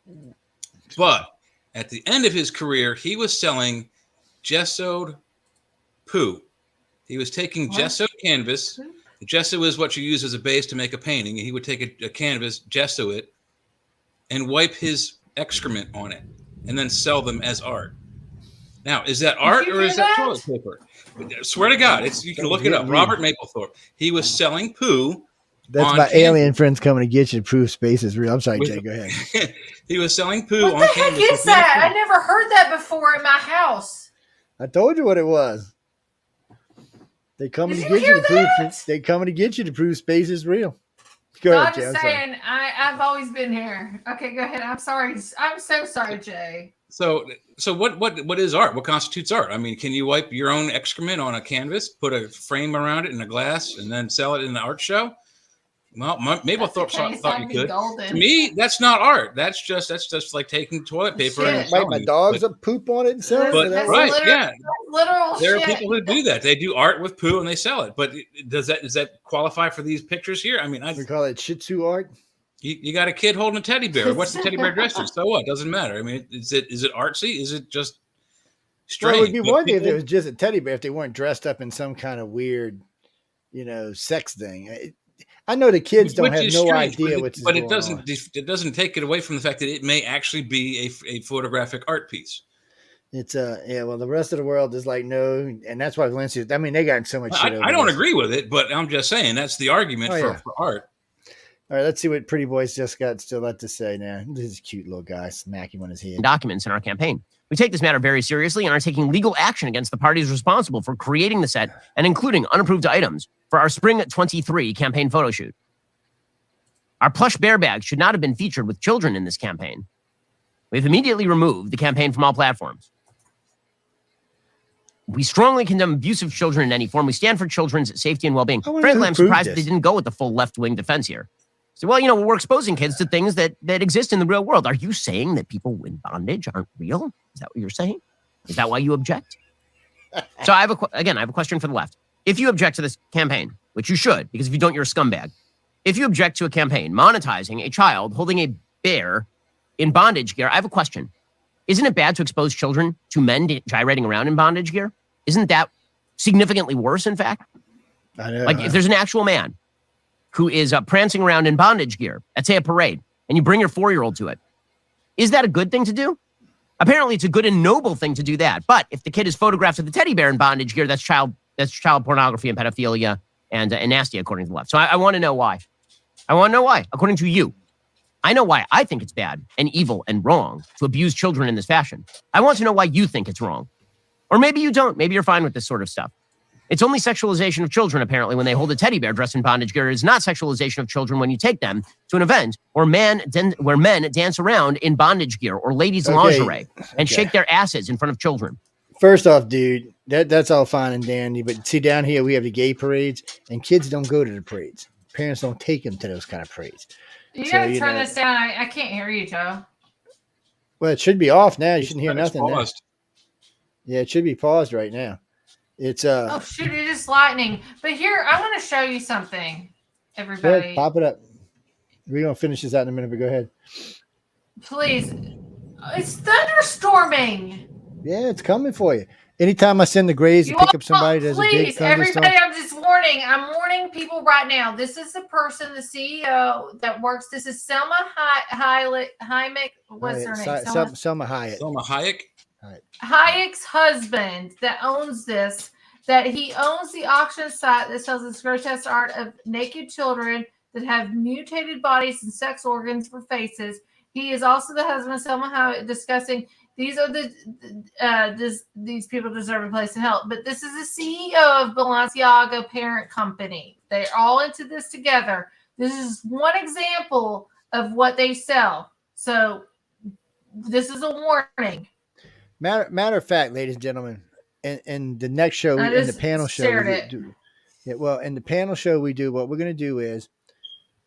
But at the end of his career, he was selling gessoed poo. He was taking gessoed canvas. The gesso is what you use as a base to make a painting. And he would take a canvas, gesso it, and wipe his excrement on it, and then sell them as art. Now, is that art or is that toilet paper? I swear to God, you can look it up. Robert Mapplethorpe. He was selling poo. That's my alien friends coming to get you to prove space is real. I'm sorry, Jay. Go ahead. He was selling poo on canvas. What the heck is that? I never heard that before in my house. I told you what it was. They coming to get you to prove. They coming to get you to prove space is real. Go ahead, Jay. I'm just saying, I've always been here. Okay, go ahead. I'm sorry. I'm so sorry, Jay. So what is art? What constitutes art? I mean, can you wipe your own excrement on a canvas, put a frame around it in a glass, and then sell it in an art show? Well, Mapplethorpe thought you could. To me, that's not art. That's just like taking toilet paper and wipe my dogs up, poop on it, and sell it. Right? Yeah, literal. There are people who do that. They do art with poo and they sell it. But does that qualify for these pictures here? I mean, we call it Shih Tzu art. You got a kid holding a teddy bear. What's the teddy bear dressed in? So what? Doesn't matter. I mean, is it artsy? Is it just strange? Well, it would be one thing if it was just a teddy bear if they weren't dressed up in some kind of weird, sex thing. I know the kids don't have no idea what's going on. But it doesn't take it away from the fact that it may actually be a photographic art piece. It's well, the rest of the world is like no, and that's why Valencia. I mean, they got so much shit. I don't agree with it, but I'm just saying that's the argument for art. All right, let's see what Pretty Boy's just got still got to say now. This is a cute little guy, smack him on his head. Documents in our campaign. We take this matter very seriously and are taking legal action against the parties responsible for creating the set and including unapproved items for our Spring 23 campaign photo shoot. Our plush bear bag should not have been featured with children in this campaign. We've immediately removed the campaign from all platforms. We strongly condemn abuse of children in any form. We stand for children's safety and well-being. Frankly, I'm surprised that they didn't go with the full left-wing defense here. So, well, we're exposing kids to things that exist in the real world. Are you saying that people in bondage aren't real? Is that what you're saying? Is that why you object? So I have a question for the left. If you object to this campaign, which you should, because if you don't, you're a scumbag. If you object to a campaign monetizing a child holding a bear in bondage gear, I have a question. Isn't it bad to expose children to men gyrating around in bondage gear? Isn't that significantly worse, in fact? I know. Like if there's an actual man who is prancing around in bondage gear at, say, a parade, and you bring your 4-year-old to it, is that a good thing to do? Apparently, it's a good and noble thing to do that. But if the kid is photographed with the teddy bear in bondage gear, that's child pornography and pedophilia and nasty, according to the left. So I want to know why. I want to know why, according to you. I know why I think it's bad and evil and wrong to abuse children in this fashion. I want to know why you think it's wrong. Or maybe you don't. Maybe you're fine with this sort of stuff. It's only sexualization of children, apparently, when they hold a teddy bear dressed in bondage gear. It is not sexualization of children when you take them to an event where men dance around in bondage gear or ladies' lingerie and shake their asses in front of children. First off, dude, that's all fine and dandy. But see, down here, we have the gay parades, and kids don't go to the parades. Parents don't take them to those kind of parades. You gotta turn this down. I can't hear you, Joe. Well, it should be off now. You shouldn't hear nothing now. Yeah, it should be paused right now. It's oh shoot, it is lightning. But here, I want to show you something, everybody. Ahead, pop it up. We're gonna finish this out in a minute, but go ahead. Please. It's thunderstorming. Yeah, it's coming for you. Anytime I send the Grays to pick up somebody that's a big thunderstorm. Everybody, I'm just warning. I'm warning people right now. This is the person, the CEO that works. This is Selma Hayek. What's her name? Selma Hayek. Selma Hayek. Hayek's husband that owns this, that he owns the auction site that sells this grotesque art of naked children that have mutated bodies and sex organs for faces. He is also the husband of Selma Hayek discussing these are these people deserve a place in hell. But this is the CEO of Balenciaga parent company. They're all into this together. This is one example of what they sell. So this is a warning. Matter of fact, ladies and gentlemen, in the next show, in the panel show, in the panel show we do, what we're going to do is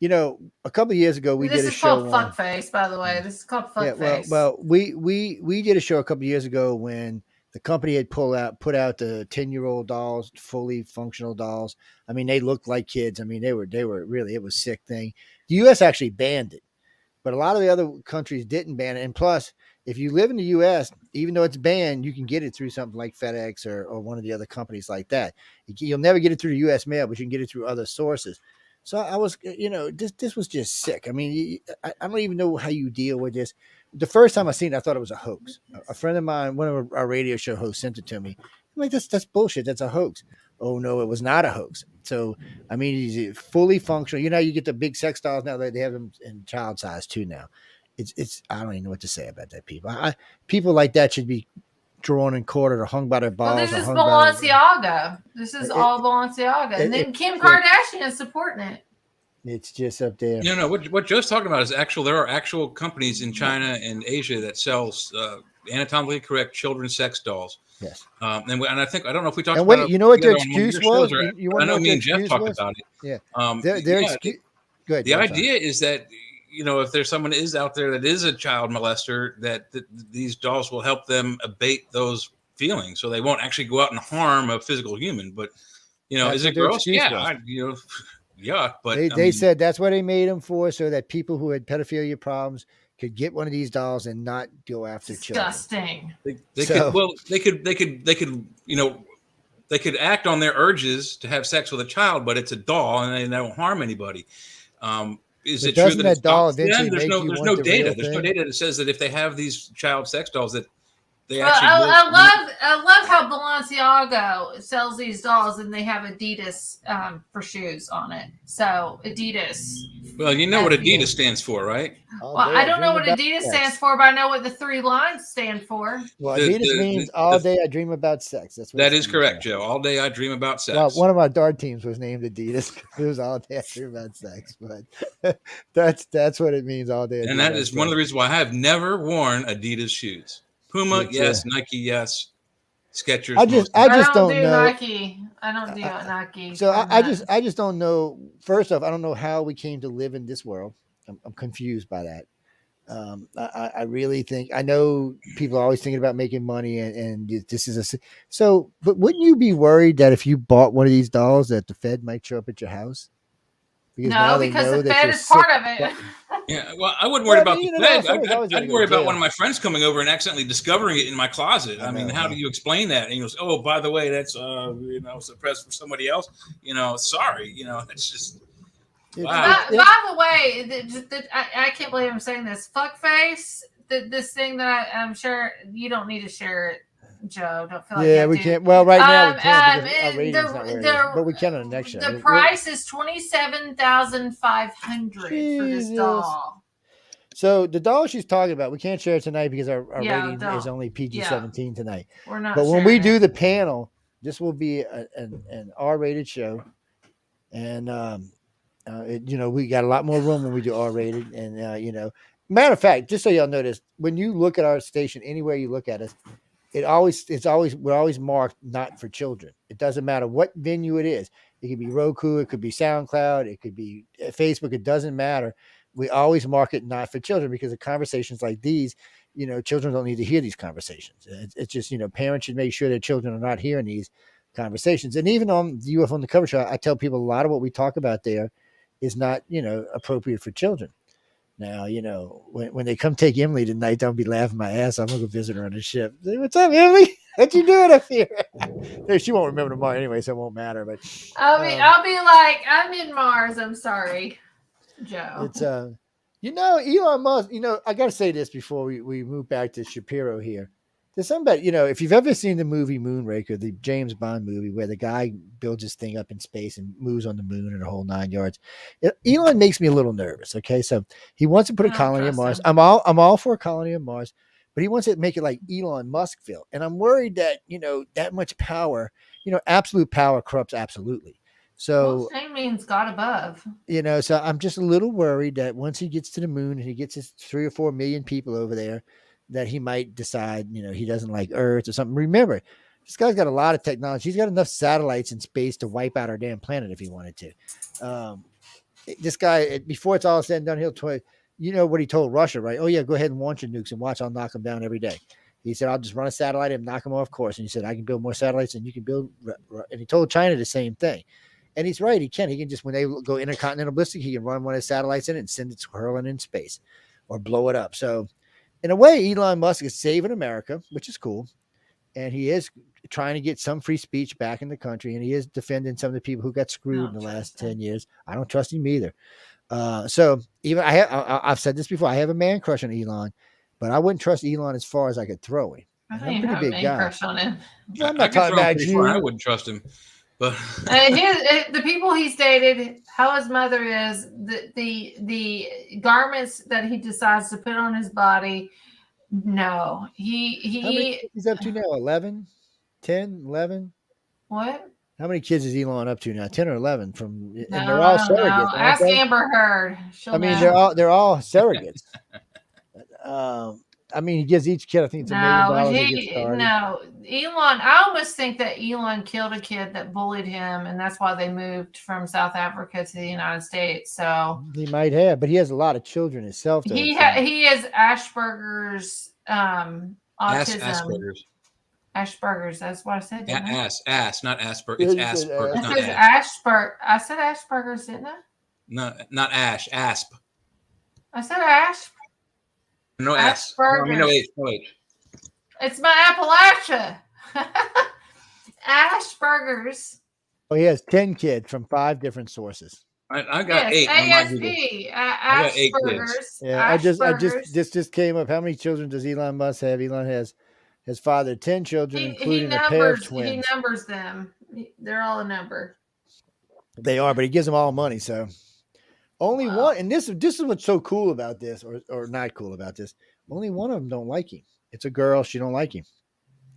You know, a couple of years ago we did a show. This is called Fuckface, by the way. This is called Fuckface. Well, we did a show a couple of years ago when the company had put out the 10-year-old dolls, fully functional dolls. I mean, they looked like kids. I mean, they were really, it was a sick thing. The U.S. actually banned it, but a lot of the other countries didn't ban it. And plus, if you live in the U.S., even though it's banned, you can get it through something like FedEx or one of the other companies like that. You'll never get it through the U.S. mail, but you can get it through other sources. So I was, this was just sick. I mean, I don't even know how you deal with this. The first time I seen it, I thought it was a hoax. A friend of mine, one of our radio show hosts, sent it to me. I'm like, that's bullshit. That's a hoax. Oh no, it was not a hoax. So I mean, he's fully functional. You know, you get the big sex dolls now. They have them in child size too now. It's I don't even know what to say about that. People like that should be drawn and quartered or hung by their balls. Well, this is Balenciaga. This is all Balenciaga. And then Kim Kardashian is supporting it. It's just up there. No. What Joe's talking about is there are actual companies in China and Asia that sells anatomically correct children's sex dolls. Yes. And I think, I don't know if we talked about it. You know what their excuse was? I know me and Jeff talked about it. Yeah. Their excuse. Go ahead. The idea is that, if there's someone is out there that is a child molester, that these dolls will help them abate those feelings, so they won't actually go out and harm a physical human. But is it gross? Yeah, yeah. But they said that's what they made them for, so that people who had pedophilia problems could get one of these dolls and not go after disgusting. Children. They could act on their urges to have sex with a child, but it's a doll and they don't harm anybody. Is it true that doll eventually there's no data? There's no data that says that if they have these child sex dolls that they actually. I love how Balenciaga sells these dolls and they have Adidas for shoes on it. So Adidas. Well, you know what Adidas stands for, right? Well, I don't know what Adidas stands for, but I know what the 3 lines stand for. Well, Adidas means all day I dream about sex. That is correct, Joe. All day I dream about sex. Well, one of my dart teams was named Adidas. It was all day I dream about sex, but that's what it means, all day. And that is one of the reasons why I have never worn Adidas shoes. Puma, yes. Nike, yes. Skechers. I just don't know. Nike. I don't do Nike. So I just don't know. First off, I don't know how we came to live in this world. I'm confused by that. I really think, I know people are always thinking about making money and this is but wouldn't you be worried that if you bought one of these dolls that the Fed might show up at your house? Because the Fed is part of it. Yeah, well, I wouldn't worry about the Fed. I'd worry about one of my friends coming over and accidentally discovering it in my closet. I mean, how do you explain that? And he goes, "Oh, by the way, that's suppressed for somebody else." Sorry, it's just. Wow. By the way, I can't believe I'm saying this. Fuckface, this thing that I'm sure you don't need to share it. Joe, don't feel like that. We can't. Well, right now we can't because our rating's not where it is, but we can on the next show. The price is $27,500 for this doll. So the doll she's talking about, we can't share it tonight because our rating is only PG-17 tonight. We're not. But when we do the panel, this will be an R-rated show, and we got a lot more room when we do R-rated, and matter of fact, just so y'all notice, when you look at our station, anywhere you look at us. We're always marked not for children. It doesn't matter what venue it is. It could be Roku, it could be SoundCloud, it could be Facebook. It doesn't matter. We always mark it not for children because of conversations like these. Children don't need to hear these conversations. It's just parents should make sure their children are not hearing these conversations. And even on the UFO Undercover show, I tell people a lot of what we talk about there is not appropriate for children. Now, when they come take Emily tonight, don't be laughing my ass. I'm going to go visit her on the ship. Say, what's up, Emily? What you doing up here? She won't remember tomorrow anyway, so it won't matter. But I'll be like, I'm in Mars. I'm sorry, Joe. It's Elon Musk. I got to say this before we move back to Shapiro here. There's something about, if you've ever seen the movie Moonraker, the James Bond movie where the guy builds his thing up in space and moves on the moon and the whole 9 yards, Elon makes me a little nervous. Okay. So he wants to put a colony on Mars. I'm all for a colony on Mars, but he wants to make it like Elon Muskville. And I'm worried that, that much power, absolute power corrupts absolutely. So same means God above. So I'm just a little worried that once he gets to the moon and he gets his 3 or 4 million people over there, that he might decide, he doesn't like Earth or something. Remember, this guy's got a lot of technology. He's got enough satellites in space to wipe out our damn planet if he wanted to. this guy, before it's all said and done, you know what he told Russia, right? Oh yeah, go ahead and launch your nukes and watch. I'll knock them down every day. He said, I'll just run a satellite and knock them off course. And he said, I can build more satellites than you can build. And he told China the same thing. And he's right. He can just, when they go intercontinental ballistic, he can run one of his satellites in it and send it hurling in space or blow it up. So in a way, Elon Musk is saving America, which is cool. And he is trying to get some free speech back in the country. And he is defending some of the people who got screwed in the last 10 years. I don't trust him either. So even I've said this before, I have a man crush on Elon, but I wouldn't trust Elon as far as I could throw him. I think you have a man crush on him. I'm not talking about you. I wouldn't trust him. But the people he's dated, how his mother is, the garments that he decides to put on his body, no. He's up to now? 11? 10? 11? What? How many kids is Elon up to now? 10 or 11? And they're all surrogates. Ask Amber Heard. They're all surrogates. He gives each kid, I think it's $1 million. No, Elon. I almost think that Elon killed a kid that bullied him, and that's why they moved from South Africa to the United States. So he might have, but he has a lot of children himself. He has Asperger's, autism. Asperger's. That's what I said. Ass, not Asperger. It's Asperger. It says Asperger. I said Asperger's, didn't I? No, not Ash. Asp. I said Asp. No S. No H. No H. It's my Appalachia. Asperger's. Oh, he has 10 kids from 5 different sources. I got 8. ASP. Asperger's. Yeah, this just came up. How many children does Elon Musk have? Elon has his father 10 children, including a pair of twins. He numbers them. They're all a number. They are, but he gives them all money. So only one, and this is what's so cool about this, or not cool about this. Only one of them don't like him. It's a girl. She don't like him,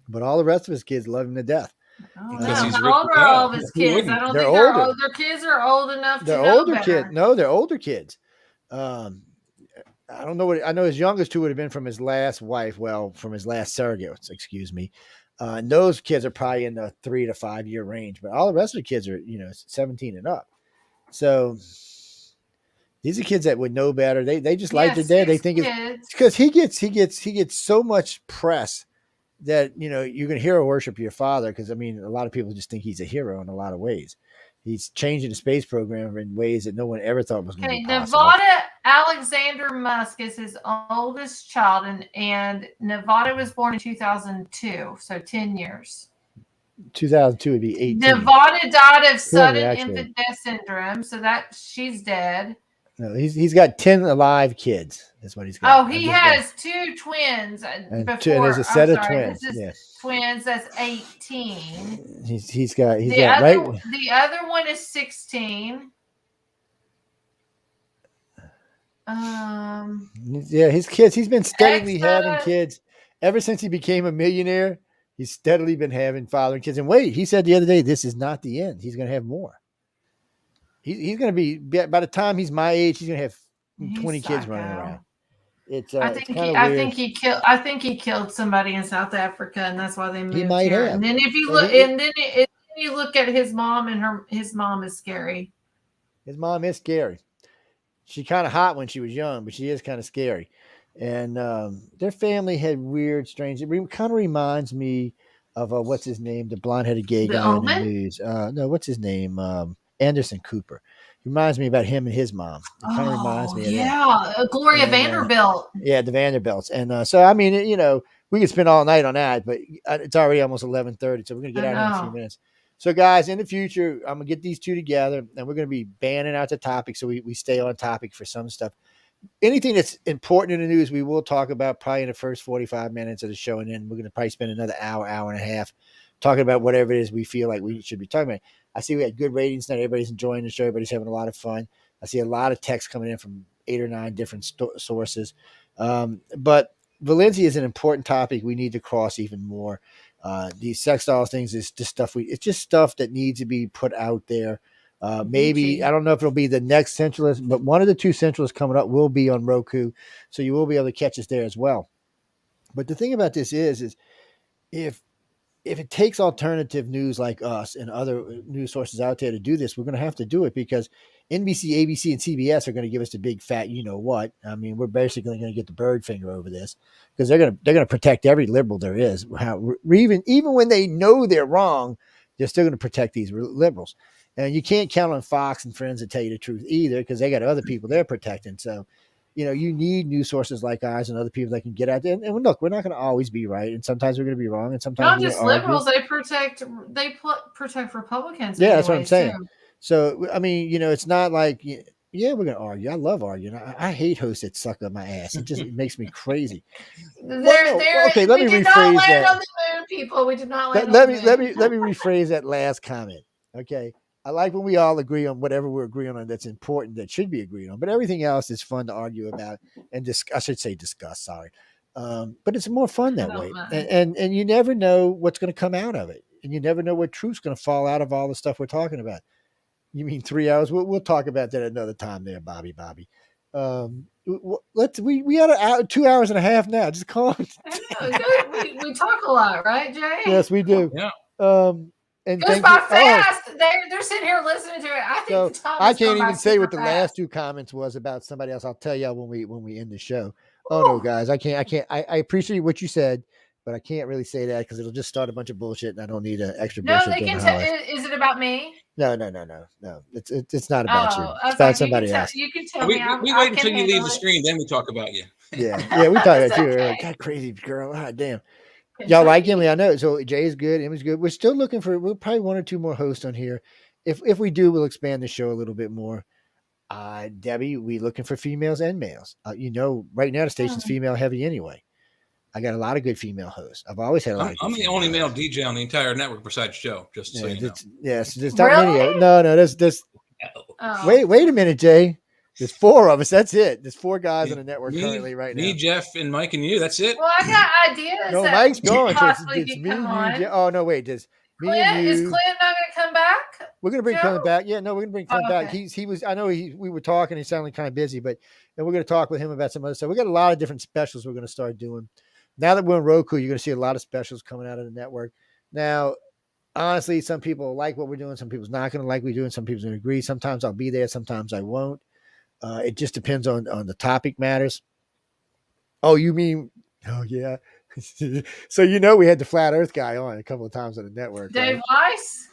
but all the rest of his kids love him to death. How old are all of his kids? I don't think their kids are old enough. They're older kids. No, they're older kids. I don't know what I know. His youngest two would have been from his last wife. Well, from his last surrogate, excuse me. And those kids are probably in the 3 to 5 year range, but all the rest of the kids are, 17 and up. So these are kids that would know better. They just like their dad. They think it's because he gets so much press that, you're going to hero worship your father. Cause a lot of people just think he's a hero in a lot of ways. He's changing the space program in ways that no one ever thought was going to be possible. Nevada Alexander Musk is his oldest child, and Nevada was born in 2002, so 10 years. 2002 would be 18. Nevada died of sudden infant death syndrome, so that she's dead. No, he's got 10 alive kids. That's what he's got. Oh, he has 2 twins. And there's a set of twins. Twins. That's 18. He's got right. The other one is 16. His kids. He's been steadily having kids ever since he became a millionaire. He's steadily been having father kids. And wait, he said the other day, this is not the end. He's going to have more. He's going to be, by the time he's my age, he's going to have 20 kids running around. I think he killed somebody in South Africa, and that's why they moved. He might here. have. And then if you look, if you look at his mom, and his mom is scary. His mom is scary. She kind of hot when she was young, but she is kind of scary. And their family had weird, strange. It kind of reminds me of what's his name, the blonde-headed gay guy in the news. No, what's his name? Anderson Cooper. He reminds me about him and his mom. It kind of reminds me of that. Gloria Vanderbilt. Yeah, the Vanderbilts. And so, we could spend all night on that, but it's already almost 11:30, so we're going to get out in a few minutes. So, guys, in the future, I'm going to get these two together, and we're going to be banning out the topic so we stay on topic for some stuff. Anything that's important in the news, we will talk about probably in the first 45 minutes of the show, and then we're going to probably spend another hour and a half talking about whatever it is we feel like we should be talking about. I see we had good ratings tonight. Everybody's enjoying the show. Everybody's having a lot of fun. I see a lot of texts coming in from 8 or 9 different sources. But Valencia is an important topic we need to cross even more. These sex dolls things is just stuff it's just stuff that needs to be put out there. Maybe I don't know if it'll be the next Centralist, but one of the 2 Centralists coming up will be on Roku, so you will be able to catch us there as well. But the thing about this is if if it takes alternative news like us and other news sources out there to do this, we're going to have to do it because NBC, ABC, and CBS are going to give us the big fat, you know what? I mean, we're basically going to get the bird finger over this because they're going to protect every liberal there is. Even when they know they're wrong, they're still going to protect these liberals. And you can't count on Fox and Friends to tell you the truth either because they got other people they're protecting. So, you need news sources like ours and other people that can get out there. And look, we're not going to always be right, and sometimes we're going to be wrong, and sometimes not just liberals. They protect Republicans. Yeah, that's what I'm saying. Too. So I mean, it's not like we're going to argue. I love arguing. I hate hosts that suck up my ass. It just makes me crazy. Okay, let me rephrase that. On the moon, people. We did not land let me rephrase that last comment. Okay. I like when we all agree on whatever we're agreeing on that's important, that should be agreed on. But everything else is fun to argue about and I should say discuss, sorry. But it's more fun that way. And you never know what's going to come out of it. And you never know what truth's going to fall out of all the stuff we're talking about. You mean 3 hours? We'll talk about that another time there, Bobby. We had 2 hours and a half now. Just call it. we talk a lot, right, Jay? Yes, we do. Yeah. And goes by fast. They're sitting here listening to it. I think I can't even say what the last two comments was about somebody else. I'll tell you when we end the show. Oh no, guys, I can't. I appreciate what you said, but I can't really say that because it'll just start a bunch of bullshit, and I don't need an extra bullshit. No, they can tell. Is it about me? No. It's not about you. It's about somebody else. You can tell me. We wait until you leave the screen, then we talk about you. Yeah, we talk about you. Like, that crazy girl. Ah, damn. Y'all like Emily? I know. So Jay's good. Emily's good. We're still looking for. We'll probably 1 or 2 more hosts on here. If we do, we'll expand the show a little bit more. Debbie, we looking for females and males. Right now the station's female heavy anyway. I got a lot of good female hosts. I've always had a lot. I'm the only male DJ on the entire network besides Joe. Just so you know. Yes, there's not many. No. There's. Wait a minute, Jay. There's 4 of us. That's it. There's 4 guys on the network currently right now. Me, Jeff, and Mike, and you. That's it. Well, I got ideas. No, Mike's gone. It's me, you. Oh no, wait. There's me and you. Is Clint not going to come back? We're going to bring Clint back. Yeah, no, we're going to bring Clint back. He was. I know we were talking. He sounded kind of busy, and we're going to talk with him about some other stuff. We got a lot of different specials we're going to start doing. Now that we're on Roku, you're going to see a lot of specials coming out of the network. Now, honestly, some people like what we're doing. Some people's not going to like what we're doing. Some people's going to agree. Sometimes I'll be there. Sometimes I won't. It just depends on the topic matters. Oh, you mean? Oh, yeah. So we had the flat Earth guy on a couple of times on the network. Dave Weiss.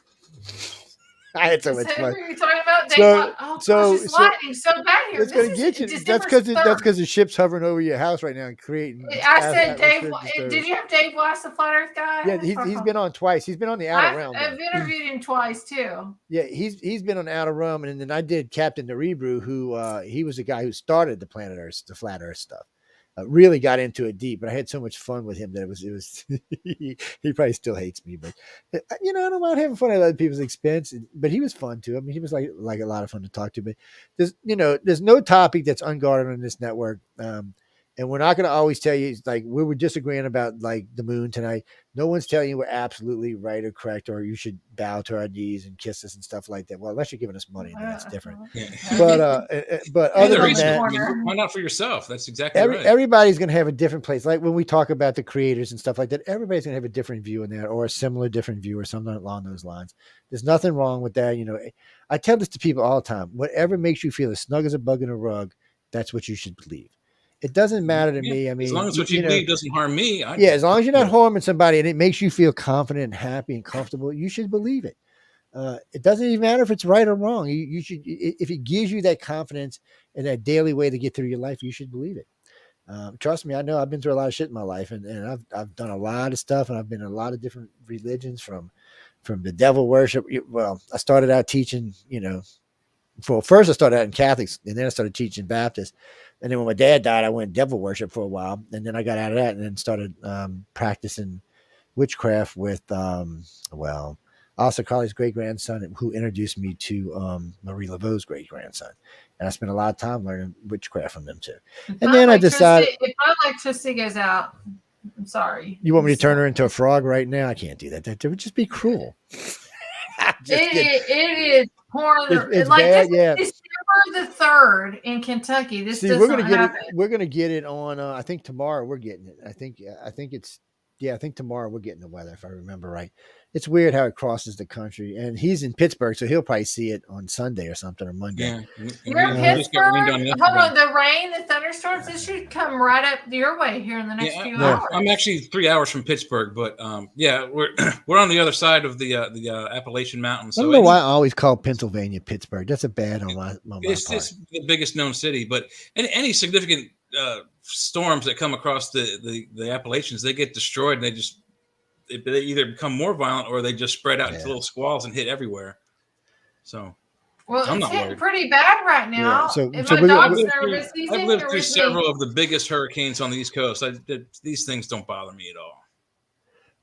I had so much fun. Who are you talking about? Dave it's lightning so bad here. It's going to get you. That's because the ship's hovering over your house right now and creating. I said Dave. Did you have Dave Weiss, the flat Earth guy? Yeah, he's been on twice. He's been on the Outer Realm. I've interviewed him twice too. Yeah, he's been on Outer Realm, and then I did Captain Nerebru, who he was the guy who started the planet Earth, the flat Earth stuff. Really got into it deep, but I had so much fun with him that it was he probably still hates me, but I don't mind having fun at other people's expense. But he was fun too. I mean, he was like a lot of fun to talk to. But there's no topic that's unguarded on this network. And we're not going to always tell you, like, we were disagreeing about like the moon tonight. No one's telling you we're absolutely right or correct, or you should bow to our knees and kiss us and stuff like that. Well, unless you're giving us money, then that's different. Yeah. But other than that, find out for yourself. That's exactly right. Everybody's going to have a different place. Like when we talk about the creators and stuff like that, everybody's going to have a different view in that, or a similar different view, or something along those lines. There's nothing wrong with that. I tell this to people all the time. Whatever makes you feel as snug as a bug in a rug, that's what you should believe. It doesn't matter to me. I mean, as long as what you believe doesn't harm me. As long as you're not harming somebody and it makes you feel confident and happy and comfortable, you should believe it. It doesn't even matter if it's right or wrong. You should, if it gives you that confidence and that daily way to get through your life, you should believe it. Trust me, I know I've been through a lot of shit in my life, and I've done a lot of stuff, and I've been in a lot of different religions, from the devil worship. Well, I started out teaching, first I started out in Catholics, and then I started teaching Baptist. And then when my dad died, I went devil worship for a while. And then I got out of that and then started practicing witchcraft with, Alistair Crowley's great-grandson, who introduced me to Marie Laveau's great-grandson. And I spent a lot of time learning witchcraft from them, too. And then I decided... If my electricity goes out, I'm sorry. You want me to turn her into a frog right now? I can't do that. That would just be cruel. It is horrible. It's like bad, December the 3rd in Kentucky. We're gonna get it on. I think tomorrow we're getting it. I think it's Yeah, I think tomorrow we're getting the weather, if I remember right. It's weird how it crosses the country, and he's in Pittsburgh, so he'll probably see it on Sunday or something, or Monday. Yeah. You're in Pittsburgh? Hold on, the rain, the thunderstorms, this should come right up your way here in the next few hours. I'm actually 3 hours from Pittsburgh, but we're on the other side of the Appalachian Mountains. I don't know why I always call Pennsylvania Pittsburgh. That's a bad on my part. It's the biggest known city, but any significant storms that come across the Appalachians, they get destroyed, and they either become more violent or they just spread out into little squalls and hit everywhere. So, well, it's hitting pretty bad right now. Yeah. My dog's nervous. I've lived through several of the biggest hurricanes on the East Coast. These things don't bother me at all.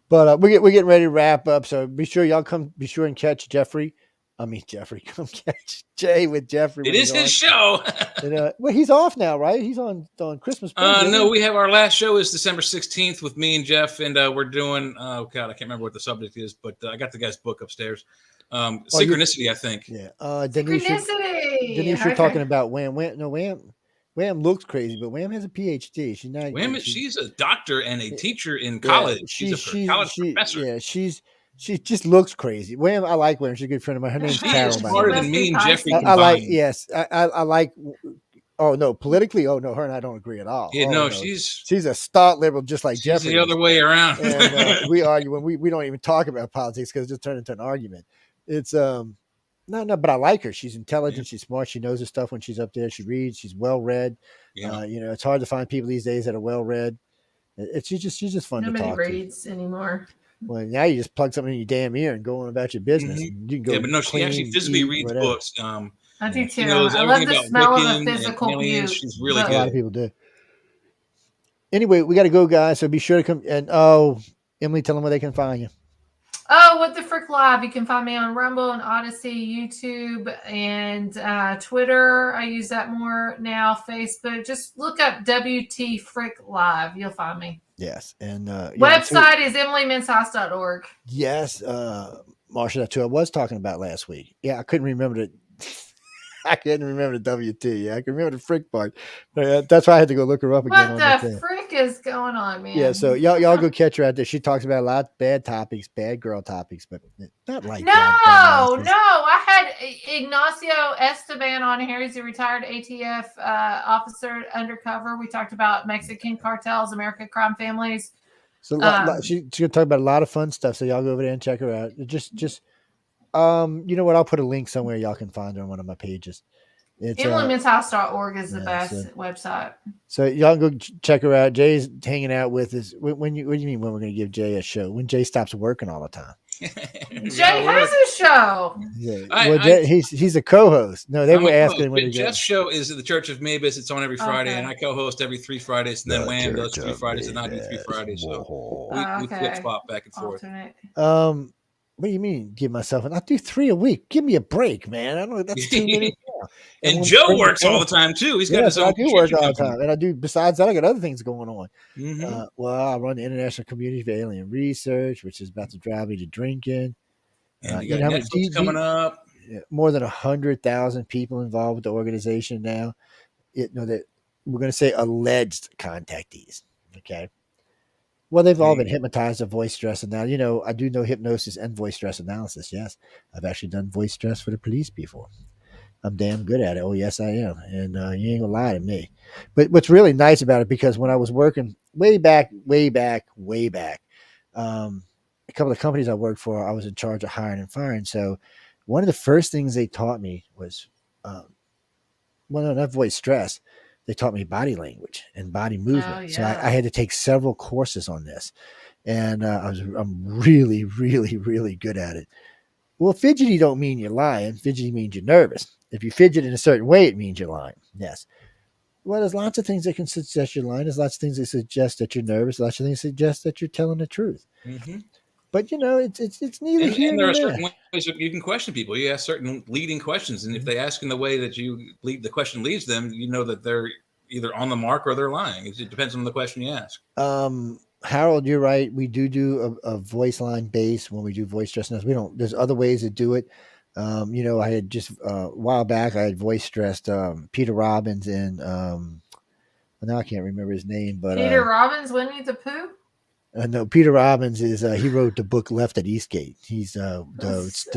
But we're getting ready to wrap up. So be sure y'all come. Be sure and catch Jeffrey. Come catch Jay with Jeffrey. It is his show. And, well, he's off now, right? He's on Christmas break. No, we have our last show is December 16th with me and Jeff, and we're doing. Oh God, I can't remember what the subject is, but I got the guy's book upstairs. Synchronicity, I think. Yeah. Synchronicity. Denise, you're talking about Wham. Wham looks crazy, but Wham has a PhD. She's not. Wham, she's a doctor and a teacher in college. Yeah, she's a college professor. Yeah, she just looks crazy. Wham, I like Wham. She's a good friend of mine. Her name's Carol. She's smarter than me and Jeffrey. I like. Yes, I like. Oh no, politically, her and I don't agree at all. Yeah, no, she's a stout liberal, just like Jeffrey. The other way around. And we argue when we don't even talk about politics because it just turned into an argument. It's no, but I like her. She's intelligent. She's smart. She knows her stuff when she's up there. She reads. She's well read. Yeah. It's hard to find people these days that are well read. She's just fun to talk to. Nobody reads anymore. Well, now you just plug something in your damn ear and go on about your business. Mm-hmm. You can go. Yeah, but no, she actually physically reads books. I do too. I love the smell of a physical view. She's really good. A lot of people do. Anyway, we got to go, guys. So be sure to come. And Emily, tell them where they can find you. Oh, What the Frick Live. You can find me on Rumble and Odyssey, YouTube, and Twitter. I use that more now. Facebook. Just look up WT Frick Live. You'll find me. Yes. And website is emilymenshouse.org. Yes. Marsha, that's who I was talking about last week. Yeah, I couldn't remember I couldn't remember the WT. Yeah, I can remember the frick part. That's why I had to go look her up again. What the frick is going on, man? Yeah, so y'all go catch her out there. She talks about a lot of bad topics, bad girl topics, but not like that. No. I had Ignacio Esteban on here. He's a retired ATF officer undercover. We talked about Mexican cartels, American crime families. So she's gonna talk about a lot of fun stuff. So y'all go over there and check her out. Just you know what? I'll put a link somewhere y'all can find her on one of my pages. It's EmilyMenshouse.org is the best website. So y'all go check her out. Jay's hanging out with us. What do you mean when we're going to give Jay a show? When Jay stops working all the time. Jay has a show. Yeah, he's a co-host. No, they were asking when Jeff's show is at the Church of Mavis. It's on every Friday, and I co-host every 3 Fridays, and then Wham does 3 Fridays, and I do 3 Fridays. So we flip-flop back and forth. What do you mean? Give myself I do 3 a week. Give me a break, man. I don't know. That's too many. And Joe works all the time too. He's got his own. I do work all the time, and I do. Besides that, I got other things going on. Mm-hmm. I run the International Community for Alien Research, which is about to drive me to drinking. And you got Netflix coming up. More than 100,000 people involved with the organization now. That we're going to say alleged contactees. Okay. Well, they've all been hypnotized to voice stress. And now, I do know hypnosis and voice stress analysis. Yes. I've actually done voice stress for the police before. I'm damn good at it. Oh, yes, I am. And you ain't gonna lie to me. But what's really nice about it, because when I was working way back, a couple of companies I worked for, I was in charge of hiring and firing. So one of the first things they taught me was, not voice stress. They taught me body language and body movement. Oh, yeah. So I had to take several courses on this. And I'm really, really, really good at it. Well, fidgety don't mean you're lying. Fidgety means you're nervous. If you fidget in a certain way, it means you're lying. Yes. Well, there's lots of things that can suggest you're lying. There's lots of things that suggest that you're nervous. Lots of things suggest that you're telling the truth. Mm-hmm. But it's neither here and nor there are there. certain ways that you can question people. You ask certain leading questions, and if they ask in the way that the question leads them, you know that they're either on the mark or they're lying. It depends on the question you ask. Harold, you're right. We do a voice line base when we do voice stress. We don't. There's other ways to do it. I had just a while back. I had voice stressed Peter Robbins and now I can't remember his name, but Peter Robbins, Winnie the Pooh. No, Peter Robbins is he wrote the book Left at Eastgate. He's the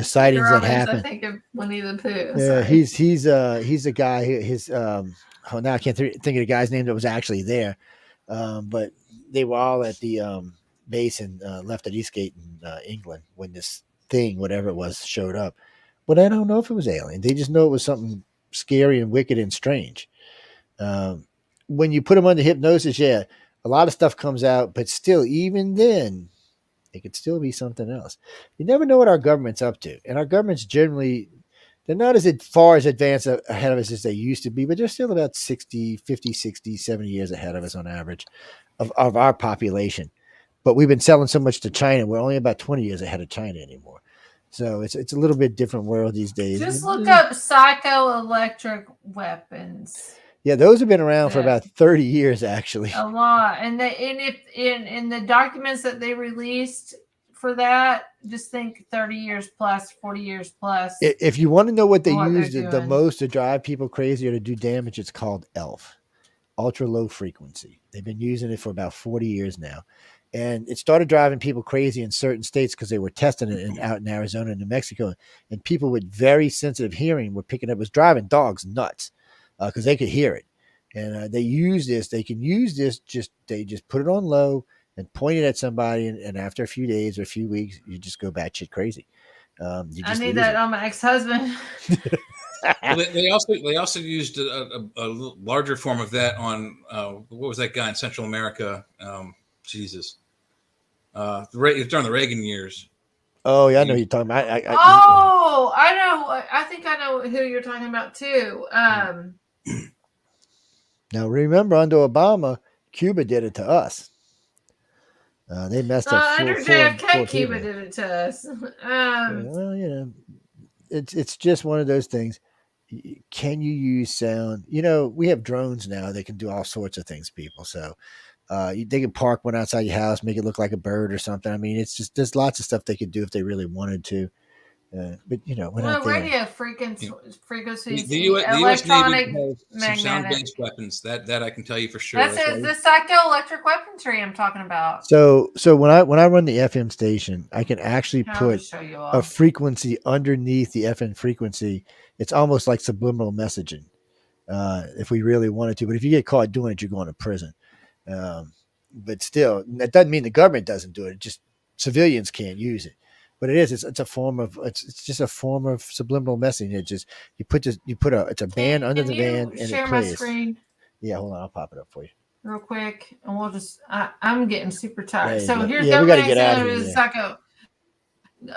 sightings Peter Robbins, that happened. I think of Winnie the Pooh. Yeah, he's a guy. His now I can't think of the guy's name that was actually there, but they were all at the base in Left at Eastgate in England when this thing, whatever it was, showed up. But I don't know if it was alien. They just know it was something scary and wicked and strange. When you put them under hypnosis, yeah, a lot of stuff comes out, but still, even then, it could still be something else. You never know what our government's up to. And our government's generally, they're not as far as advanced ahead of us as they used to be, but they're still about 50, 60, 70 years ahead of us on average of our population. But we've been selling so much to China, we're only about 20 years ahead of China anymore. So it's a little bit different world these days. Just look up psychoelectric weapons. Yeah, those have been around for about 30 years, actually. A lot. And if in the documents that they released for that, just think 30 years plus, 40 years plus. If you want to know what they use the most to drive people crazy or to do damage, it's called ELF, ultra low frequency. They've been using it for about 40 years now. And it started driving people crazy in certain states because they were testing it out in Arizona and New Mexico. And people with very sensitive hearing were picking up, was driving dogs nuts. Because they could hear it, and they use this. They can use this. They just put it on low and point it at somebody, and after a few days or a few weeks, you just go batshit crazy. I need that on my ex-husband. Well, they also used a larger form of that on what was that guy in Central America? Jesus, during the Reagan years. Oh yeah, I know who you're talking about. I know. I think I know who you're talking about too. Now remember, under Obama, Cuba did it to us. They messed up. Under JFK, Cuba did it to us. Well, you know, it's just one of those things. Can you use sound? You know, we have drones now. They can do all sorts of things, people. So they can park one outside your house, make it look like a bird or something. I mean, it's just there's lots of stuff they could do if they really wanted to. But you know, radio frequencies, the electronic, U.S. Navy has some sound-based weapons. That I can tell you for sure. That's the psychoelectric weaponry I'm talking about. So when I run the FM station, I can actually put a frequency underneath the FM frequency. It's almost like subliminal messaging, if we really wanted to. But if you get caught doing it, you're going to prison. But still, that doesn't mean the government doesn't do it. Just civilians can't use it. But it is. It's a form of. It's just a form of subliminal messaging. It just it's a band under the band and share it plays. My screen? Yeah, hold on. I'll pop it up for you real quick, and we'll just. I'm getting super tired. So here's we got to get out of here. Psycho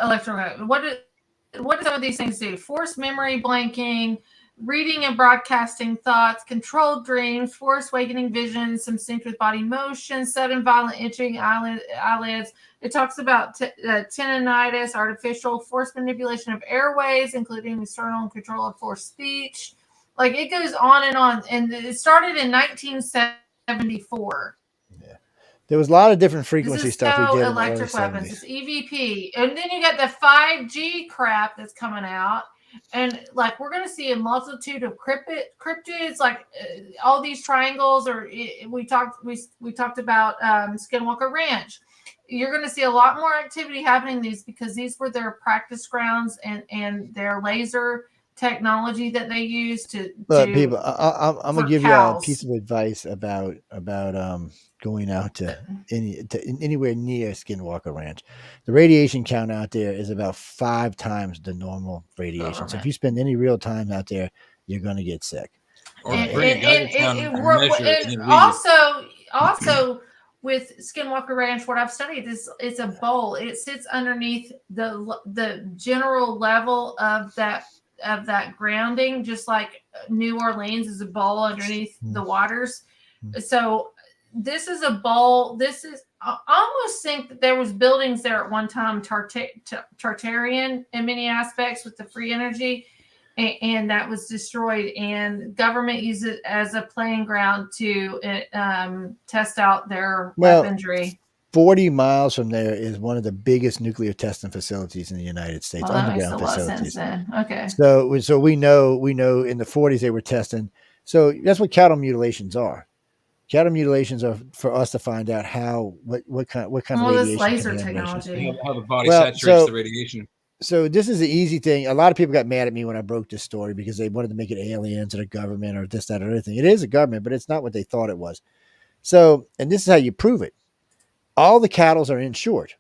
electronic. What do some of these things do? Forced memory blanking, reading and broadcasting thoughts, controlled dreams, forced awakening visions, some synced with body motion, sudden violent itching eyelids. It talks about tendinitis, artificial forced manipulation of airways, including external control of forced speech. Like it goes on. And it started in 1974. Yeah. There was a lot of different frequency stuff we did. Electric weapons. It's EVP. And then you got the 5G crap that's coming out. And like we're going to see a multitude of cryptids, like all these triangles. Or we talked about Skinwalker Ranch. You're going to see a lot more activity happening because these were their practice grounds and their laser technology that they use to. Look, people, I'm going to give you a piece of advice about going out to anywhere near Skinwalker Ranch. The radiation count out there is about 5 times the normal radiation. So if you spend any real time out there, you're going to get sick. Also. With Skinwalker Ranch, what I've studied is it's a bowl. It sits underneath the general level of that grounding, just like New Orleans is a bowl underneath the waters. So this is a bowl. I almost think that there was buildings there at one time, Tartarian in many aspects with the free energy. And that was destroyed, and government used it as a playing ground to test out their weaponry. 40 miles from there is one of the biggest nuclear testing facilities in the United States, underground facilities. Okay. So we know in the 40s they were testing. So that's what cattle mutilations are. Cattle mutilations are for us to find out what kind of radiation. This laser technology. How the body saturates the radiation. So this is the easy thing. A lot of people got mad at me when I broke this story because they wanted to make it aliens or the government or this, that, or other thing. It is a government, but it's not what they thought it was. So, and this is how you prove it. All the cattle are insured.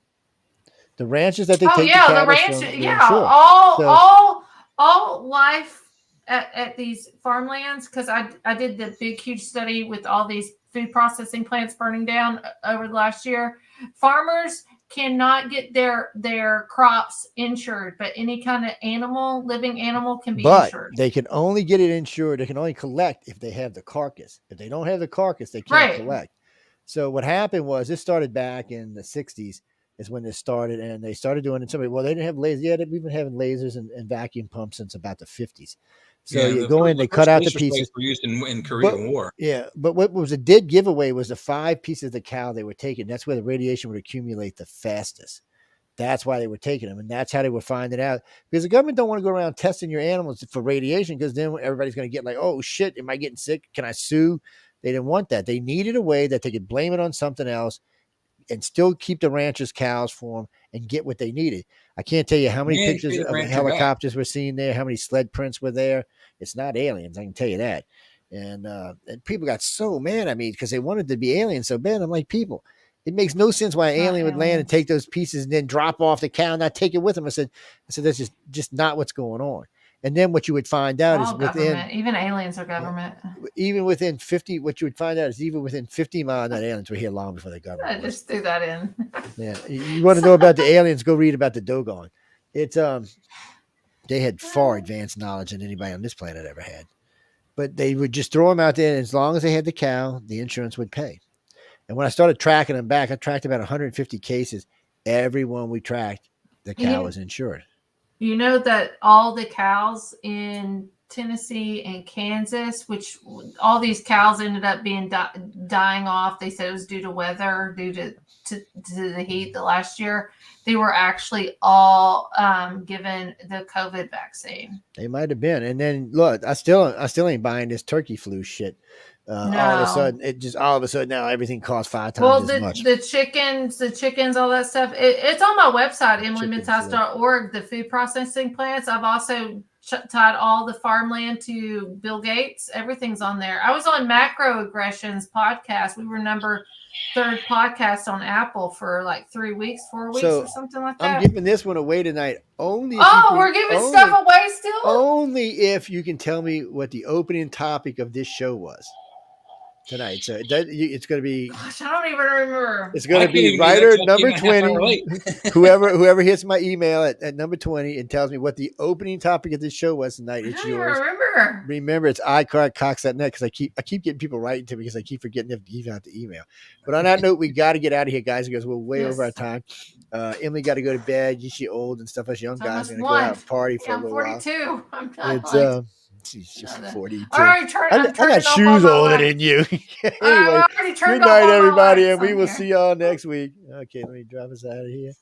The ranches that they take the cattle from, insured. All life at these farmlands, because I did the big, huge study with all these food processing plants burning down over the last year. Farmers cannot get their crops insured, but any kind of living animal can be insured. They can only get it insured. They can only collect if they have the carcass. If they don't have the carcass, they can't collect. So what happened was this started back in the 60s is when this started, and they started doing it. They didn't have lasers. Yeah, we've been having lasers and vacuum pumps since about the 50s. So you go in, they cut out the pieces. Were used in Korean War. Yeah, but what was a dead giveaway was the 5 pieces of the cow they were taking. That's where the radiation would accumulate the fastest. That's why they were taking them, and that's how they were finding out. Because the government don't want to go around testing your animals for radiation, because then everybody's going to get like, oh shit, am I getting sick? Can I sue? They didn't want that. They needed a way that they could blame it on something else and still keep the ranchers' cows for them and get what they needed. I can't tell you how many pictures of helicopters were seen there, how many sled prints were there. It's not aliens, I can tell you that. And people got so mad at me because they wanted to be aliens so bad. I'm like, people, it makes no sense why an alien would land and take those pieces and then drop off the cow and not take it with them. I said that's just not what's going on. And then what you would find out is even aliens are government. Even within 50, what you would find out is even within 50 miles, that aliens were here long before the government. Just threw that in. Yeah, you want to know about the aliens? Go read about the Dogon. It's they had far advanced knowledge than anybody on this planet ever had. But they would just throw them out there, and as long as they had the cow, the insurance would pay. And when I started tracking them back, I tracked about 150 cases. Every one we tracked, the cow was insured. You know that all the cows in Tennessee and Kansas, which all these cows ended up being dying off. They said it was due to weather, due to the heat the last year. They were actually all given the COVID vaccine. They might have been. And then look, I still ain't buying this turkey flu shit. All of a sudden now everything costs 5 times as much. The chickens, all that stuff. It's on my website, EmilyMenshouse.org, the food processing plants. I've also tied all the farmland to Bill Gates. Everything's on there. I was on Macroaggressions podcast. We were number 3rd podcast on Apple for like 4 weeks or something like that. I'm giving this one away tonight. We're giving stuff away still? Only if you can tell me what the opening topic of this show was tonight. So it's going to be. Gosh, I don't even remember. It's going to be writer number 20. whoever hits my email at number 20 and tells me what the opening topic of this show was tonight. It's yours. Remember, it's iCardCox.net, because I keep getting people writing to me because I keep forgetting to give out the email. But on that note, we got to get out of here, guys, because we're way over our time. Emily got to go to bed. She's old and stuff. Us young guys are going to go out and party for a little 42. while. I'm she's just 42. All right, I got shoes older than you. Anyway, good night, everybody, and we will see y'all next week. Okay, let me drop us out of here.